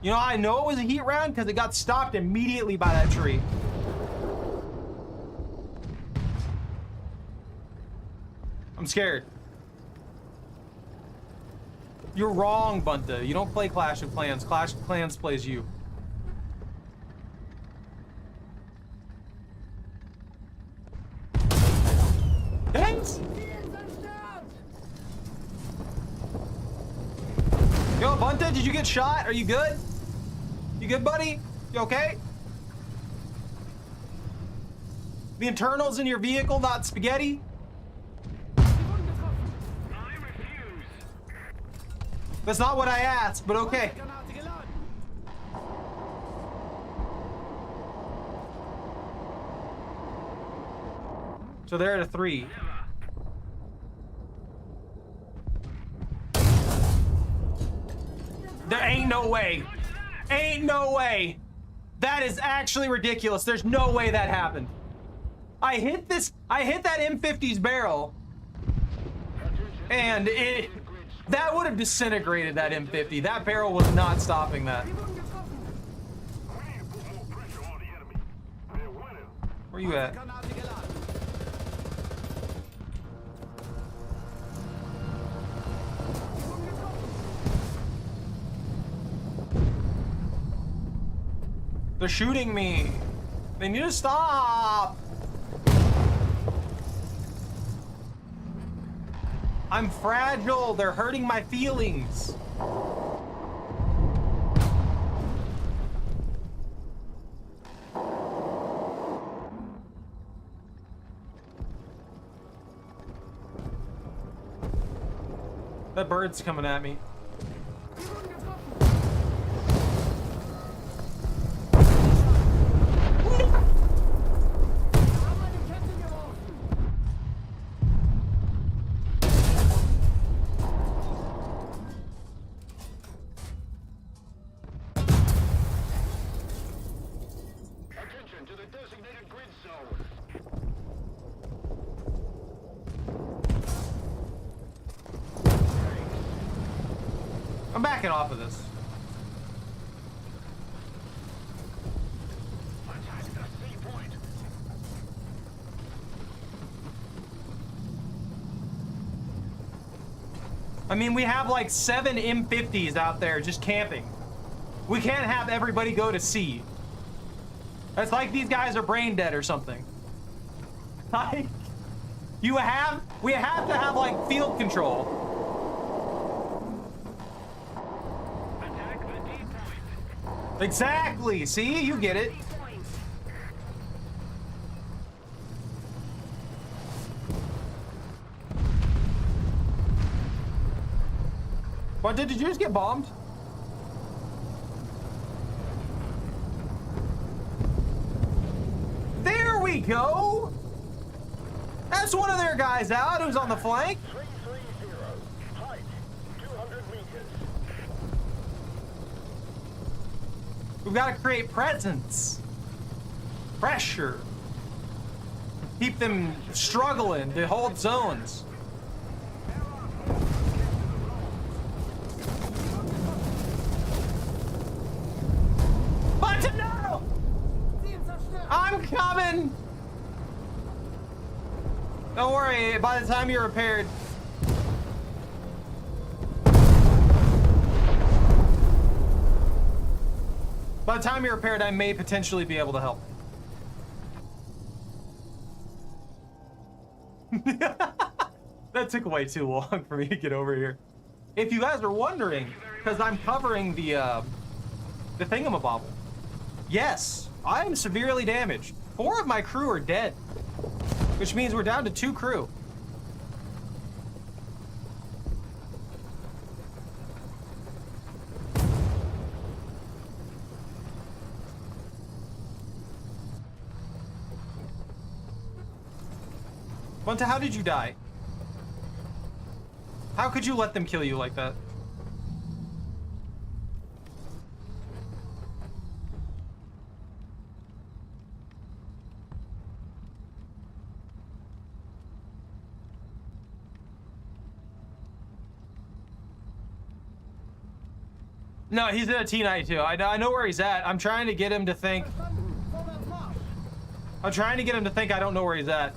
You know how I know it was a heat round? Because it got stopped immediately by that tree. I'm scared. You're wrong, Bunta. You don't play Clash of Clans. Clash of Clans plays you. Thanks. Yo, Bunta, did you get shot? Are you good? You good, buddy? You okay? The internals in your vehicle, not spaghetti? I refuse. That's not what I asked, but okay. So they're at a 3. There ain't no way. Ain't no way. That is actually ridiculous. There's no way that happened. I hit that M50's barrel. And that would have disintegrated that M50. That barrel was not stopping that. We need to put more pressure on the enemy. They're winning. Where you at? They're shooting me. They need to stop. I'm fragile. They're hurting my feelings. That bird's coming at me. Attention to the designated grid zone. I'm backing off of this. Attack the C point. I mean, we have like 7 M50s out there just camping. We can't have everybody go to C. It's like these guys are brain dead or something. Like, we have to have like field control. Attack the D point. Exactly. See, you get it. Point. What did you just get bombed? There we go. That's one of their guys out who's on the flank. 330. Height 200 meters. We've got to create presence, pressure, keep them struggling to hold zones. But no! I'm coming! Don't worry, by the time you're repaired. By the time you're repaired, I may potentially be able to help. That took way too long for me to get over here. If you guys are wondering, because I'm covering the thingamabobble. Yes, I am severely damaged. 4 of my crew are dead, which means we're down to 2 crew. Bunta, how did you die? How could you let them kill you like that? No, he's in a T92. I know where he's at. I'm trying to get him to think. I'm trying to get him to think I don't know where he's at.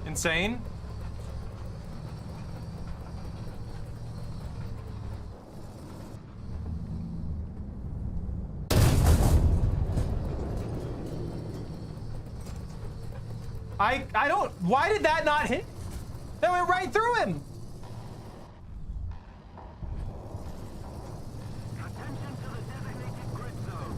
Insane. I don't, why did that not hit? That went right through him. Attention to the designated grid zone.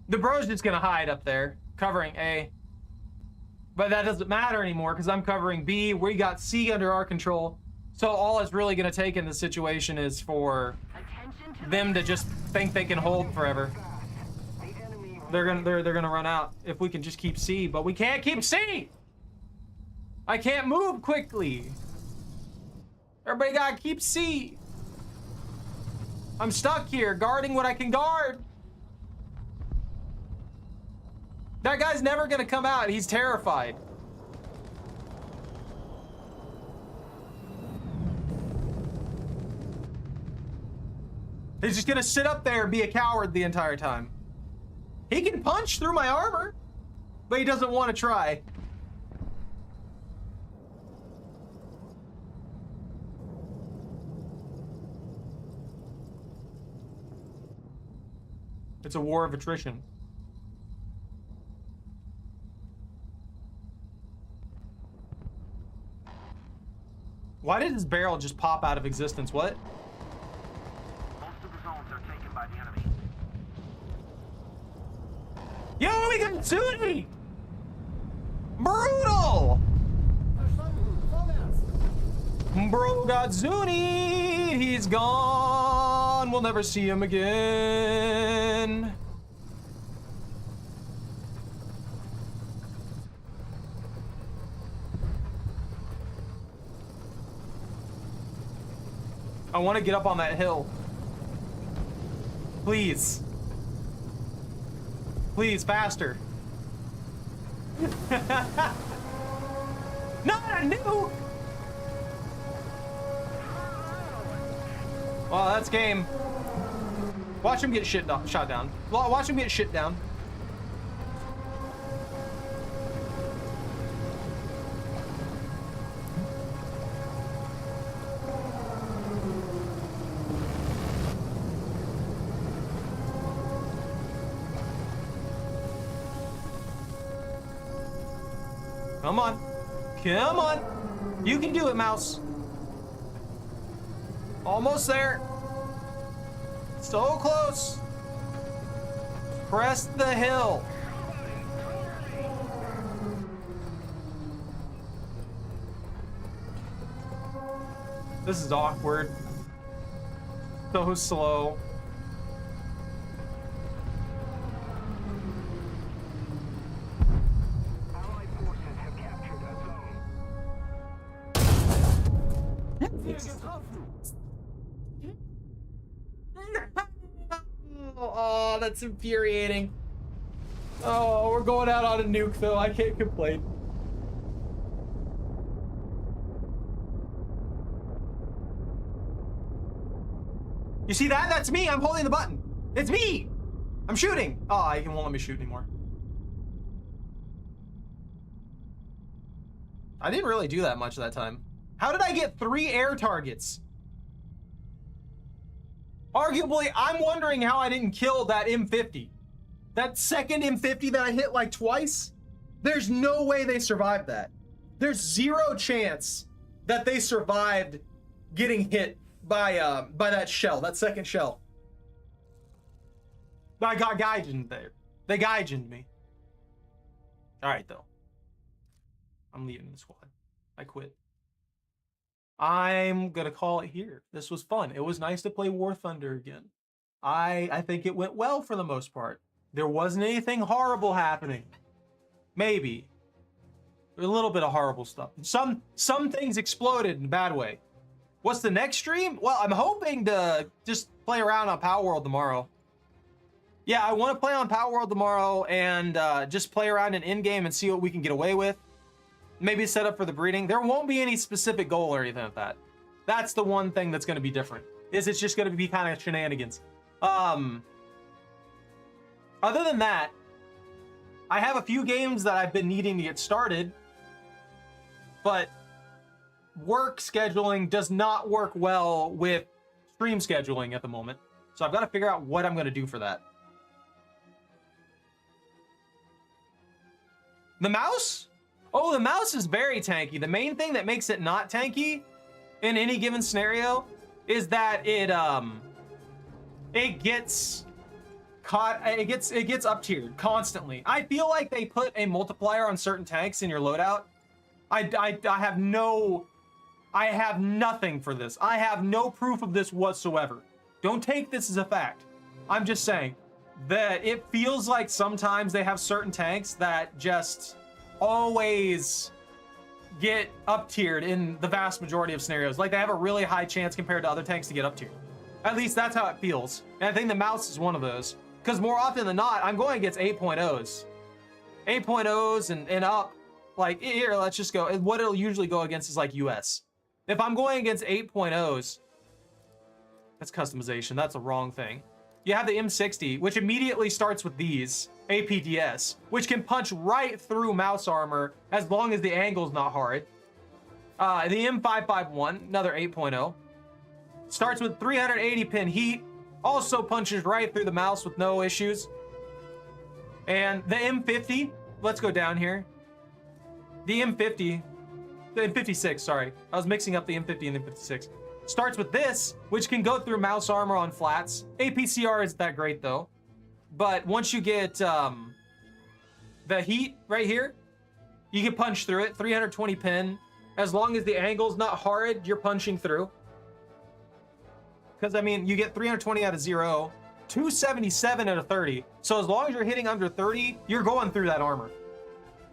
The bro's just gonna hide up there, covering A. But that doesn't matter anymore because I'm covering B. We got C under our control. So all it's really gonna take in this situation is for them to just think they can hold forever. They're gonna run out if we can just keep C, but we can't keep C. I can't move quickly. Everybody gotta keep C. I'm stuck here guarding what I can guard. That guy's never gonna come out. He's terrified. He's just gonna sit up there and be a coward the entire time. He can punch through my armor, but he doesn't want to try. It's a war of attrition. Why did his barrel just pop out of existence? What? Most of the zones are taken by the enemy. Yo, we got Zuni! Brutal! Verstanden. Vorwärts. Bro got Zuni! He's gone! We'll never see him again. I want to get up on that hill. Please. Please, faster. Not a nuke! Well, that's game. Watch him get shot down. Watch him get shit down. Come on. Come on. You can do it, mouse. Almost there. So close. Press the hill. This is awkward. So slow. Allied forces have captured a zone. Ziel getroffen. Oh, that's infuriating. Oh, we're going out on a nuke, though. I can't complain. You see that? That's me. I'm holding the button. It's me. I'm shooting. Oh, it won't let me shoot anymore. I didn't really do that much that time. How did I get 3 air targets? Arguably, I'm wondering how I didn't kill that M50. That second M50 that I hit like twice, there's no way they survived that. There's 0 chance that they survived getting hit by that shell, that second shell. I got gaijined there. They gaijined me. All right, though. I'm leaving the squad. I quit. I'm gonna call it here. This was fun. It was nice to play War Thunder again. I think it went well for the most part. There wasn't anything horrible happening. Maybe. A little bit of horrible stuff. Some things exploded in a bad way. What's the next stream? Well, I'm hoping to just play around on Power World tomorrow. Yeah, I want to play on Power World tomorrow and just play around in in-game and see what we can get away with. Maybe set up for the breeding. There won't be any specific goal or anything like that. That's the one thing that's going to be different. Is it's just going to be kind of shenanigans. Other than that, I have a few games that I've been needing to get started, but work scheduling does not work well with stream scheduling at the moment. So I've got to figure out what I'm going to do for that. The mouse? Oh, the mouse is very tanky. The main thing that makes it not tanky in any given scenario is that it gets caught, it gets up tiered constantly. I feel like they put a multiplier on certain tanks in your loadout. I have nothing for this. I have no proof of this whatsoever. Don't take this as a fact. I'm just saying that it feels like sometimes they have certain tanks that just always get up tiered in the vast majority of scenarios. Like they have a really high chance compared to other tanks to get up tiered. At least that's how it feels. And I think the mouse is one of those. Because more often than not, I'm going against 8.0s. 8.0s and up. Like here, let's just go. What it'll usually go against is like US. If I'm going against 8.0s, that's customization. That's the wrong thing. You have the M60, which immediately starts with these APDS, which can punch right through mouse armor as long as the angle's not hard. The M551, another 8.0, starts with 380 pin heat, Also punches right through the mouse with no issues. And the M50, let's go down here. The M56, sorry. I was mixing up the M50 and the M56. Starts with this, which can go through mouse armor on flats. APCR isn't that great though. But once you get the heat right here, you can punch through it. 320 pin. As long as the angle's not hard, you're punching through. Because, I mean, you get 320 out of 0, 277 out of 30. So as long as you're hitting under 30, you're going through that armor.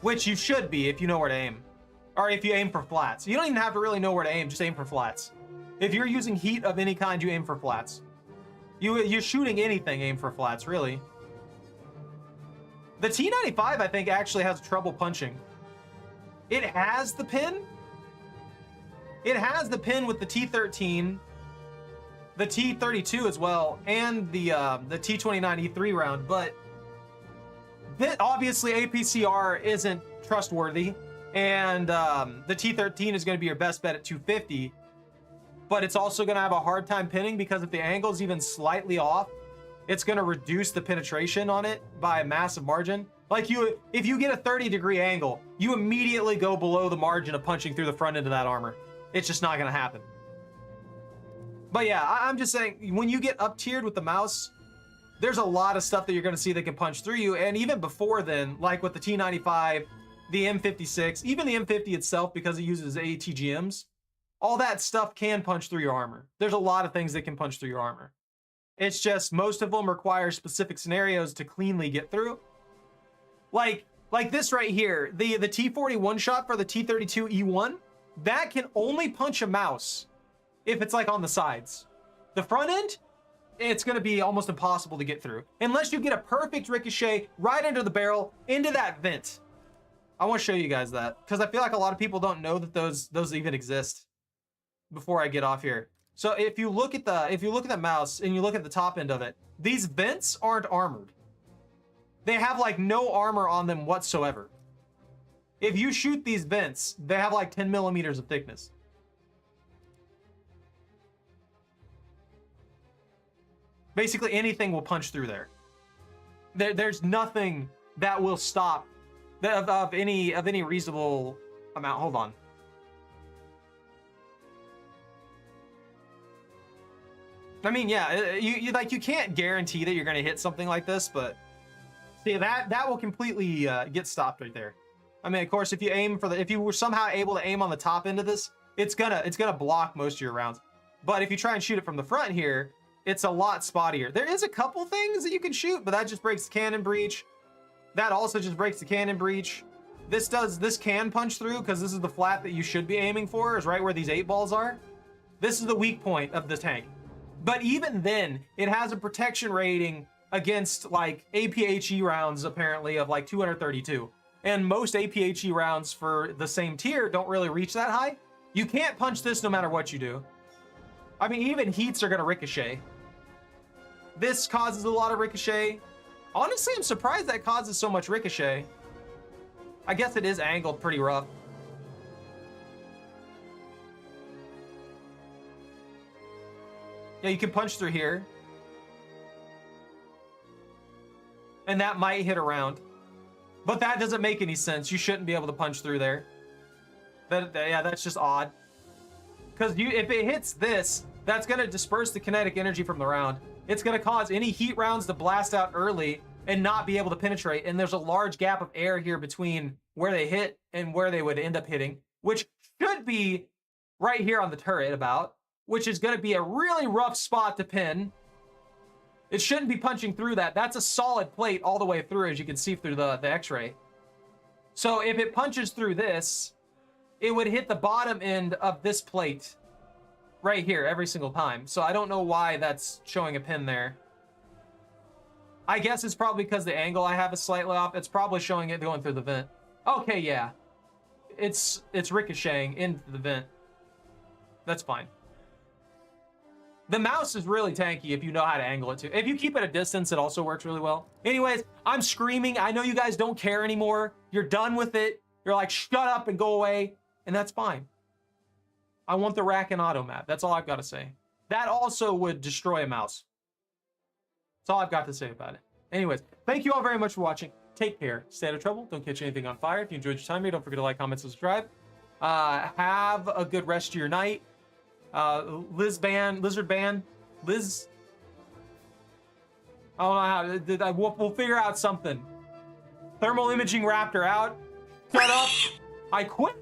Which you should be if you know where to aim. Or if you aim for flats. You don't even have to really know where to aim, just aim for flats. If you're using heat of any kind, you aim for flats. You're shooting anything, aim for flats, really. The T95, I think, actually has trouble punching. It has the pin. It has the pin with the T13, the T32 as well, and the T29 E3 round, but obviously APCR isn't trustworthy, and the T13 is going to be your best bet at 250, but it's also going to have a hard time pinning because if the angle is even slightly off, it's going to reduce the penetration on it by a massive margin. Like if you get a 30-degree angle, you immediately go below the margin of punching through the front end of that armor. It's just not going to happen. But yeah, I'm just saying, when you get up tiered with the mouse, there's a lot of stuff that you're going to see that can punch through you. And even before then, like with the T95, the M56, even the M50 itself, because it uses ATGMs, all that stuff can punch through your armor. There's a lot of things that can punch through your armor. It's just most of them require specific scenarios to cleanly get through. Like this right here, the T41 shot for the T32 E1, that can only punch a mouse if it's like on the sides. The front end, it's going to be almost impossible to get through unless you get a perfect ricochet right under the barrel into that vent. I want to show you guys that because I feel like a lot of people don't know that those even exist. Before I get off here, so if you look at the mouse and you look at the top end of it, these vents aren't armored. They have like no armor on them whatsoever. If you shoot these vents, they have like 10 millimeters of thickness. Basically anything will punch through there. There's nothing that will stop of any reasonable amount. Hold on. I mean, yeah, you can't guarantee that you're going to hit something like this, but see that will completely get stopped right there. I mean, of course, if you were somehow able to aim on the top end of this, it's gonna block most of your rounds. But if you try and shoot it from the front here, it's a lot spottier. There is a couple things that you can shoot, but that just breaks the cannon breach. That also just breaks the cannon breach. This can punch through because this is the flat that you should be aiming for, is right where these 8 balls are. This is the weak point of the tank. But even then, it has a protection rating against like APHE rounds apparently of like 232. And most APHE rounds for the same tier don't really reach that high. You can't punch this no matter what you do. I mean, even heats are gonna ricochet. This causes a lot of ricochet. Honestly, I'm surprised that causes so much ricochet. I guess it is angled pretty rough. Yeah, you can punch through here. And that might hit around. But that doesn't make any sense. You shouldn't be able to punch through there. Yeah, that's just odd. Because if it hits this, that's going to disperse the kinetic energy from the round. It's going to cause any heat rounds to blast out early and not be able to penetrate. And there's a large gap of air here between where they hit and where they would end up hitting, which should be right here on the turret about, which is going to be a really rough spot to pin. It shouldn't be punching through that. That's a solid plate all the way through, as you can see through the x-ray. So if it punches through this, it would hit the bottom end of this plate right here every single time. So I don't know why that's showing a pin there. I guess it's probably because the angle I have is slightly off. It's probably showing it going through the vent. Okay, yeah. It's ricocheting into the vent. That's fine. The mouse is really tanky if you know how to angle it too. If you keep it at a distance, it also works really well. Anyways, I'm screaming. I know you guys don't care anymore. You're done with it. You're like, shut up and go away. And that's fine. I want the rack and auto map. That's all I've got to say. That also would destroy a mouse. That's all I've got to say about it. Anyways, thank you all very much for watching. Take care. Stay out of trouble. Don't catch anything on fire. If you enjoyed your time here, don't forget to like, comment, subscribe. Have a good rest of your night. Lizard band. Liz. I don't know how. We'll figure out something. Thermal imaging raptor out. Shut up. I quit.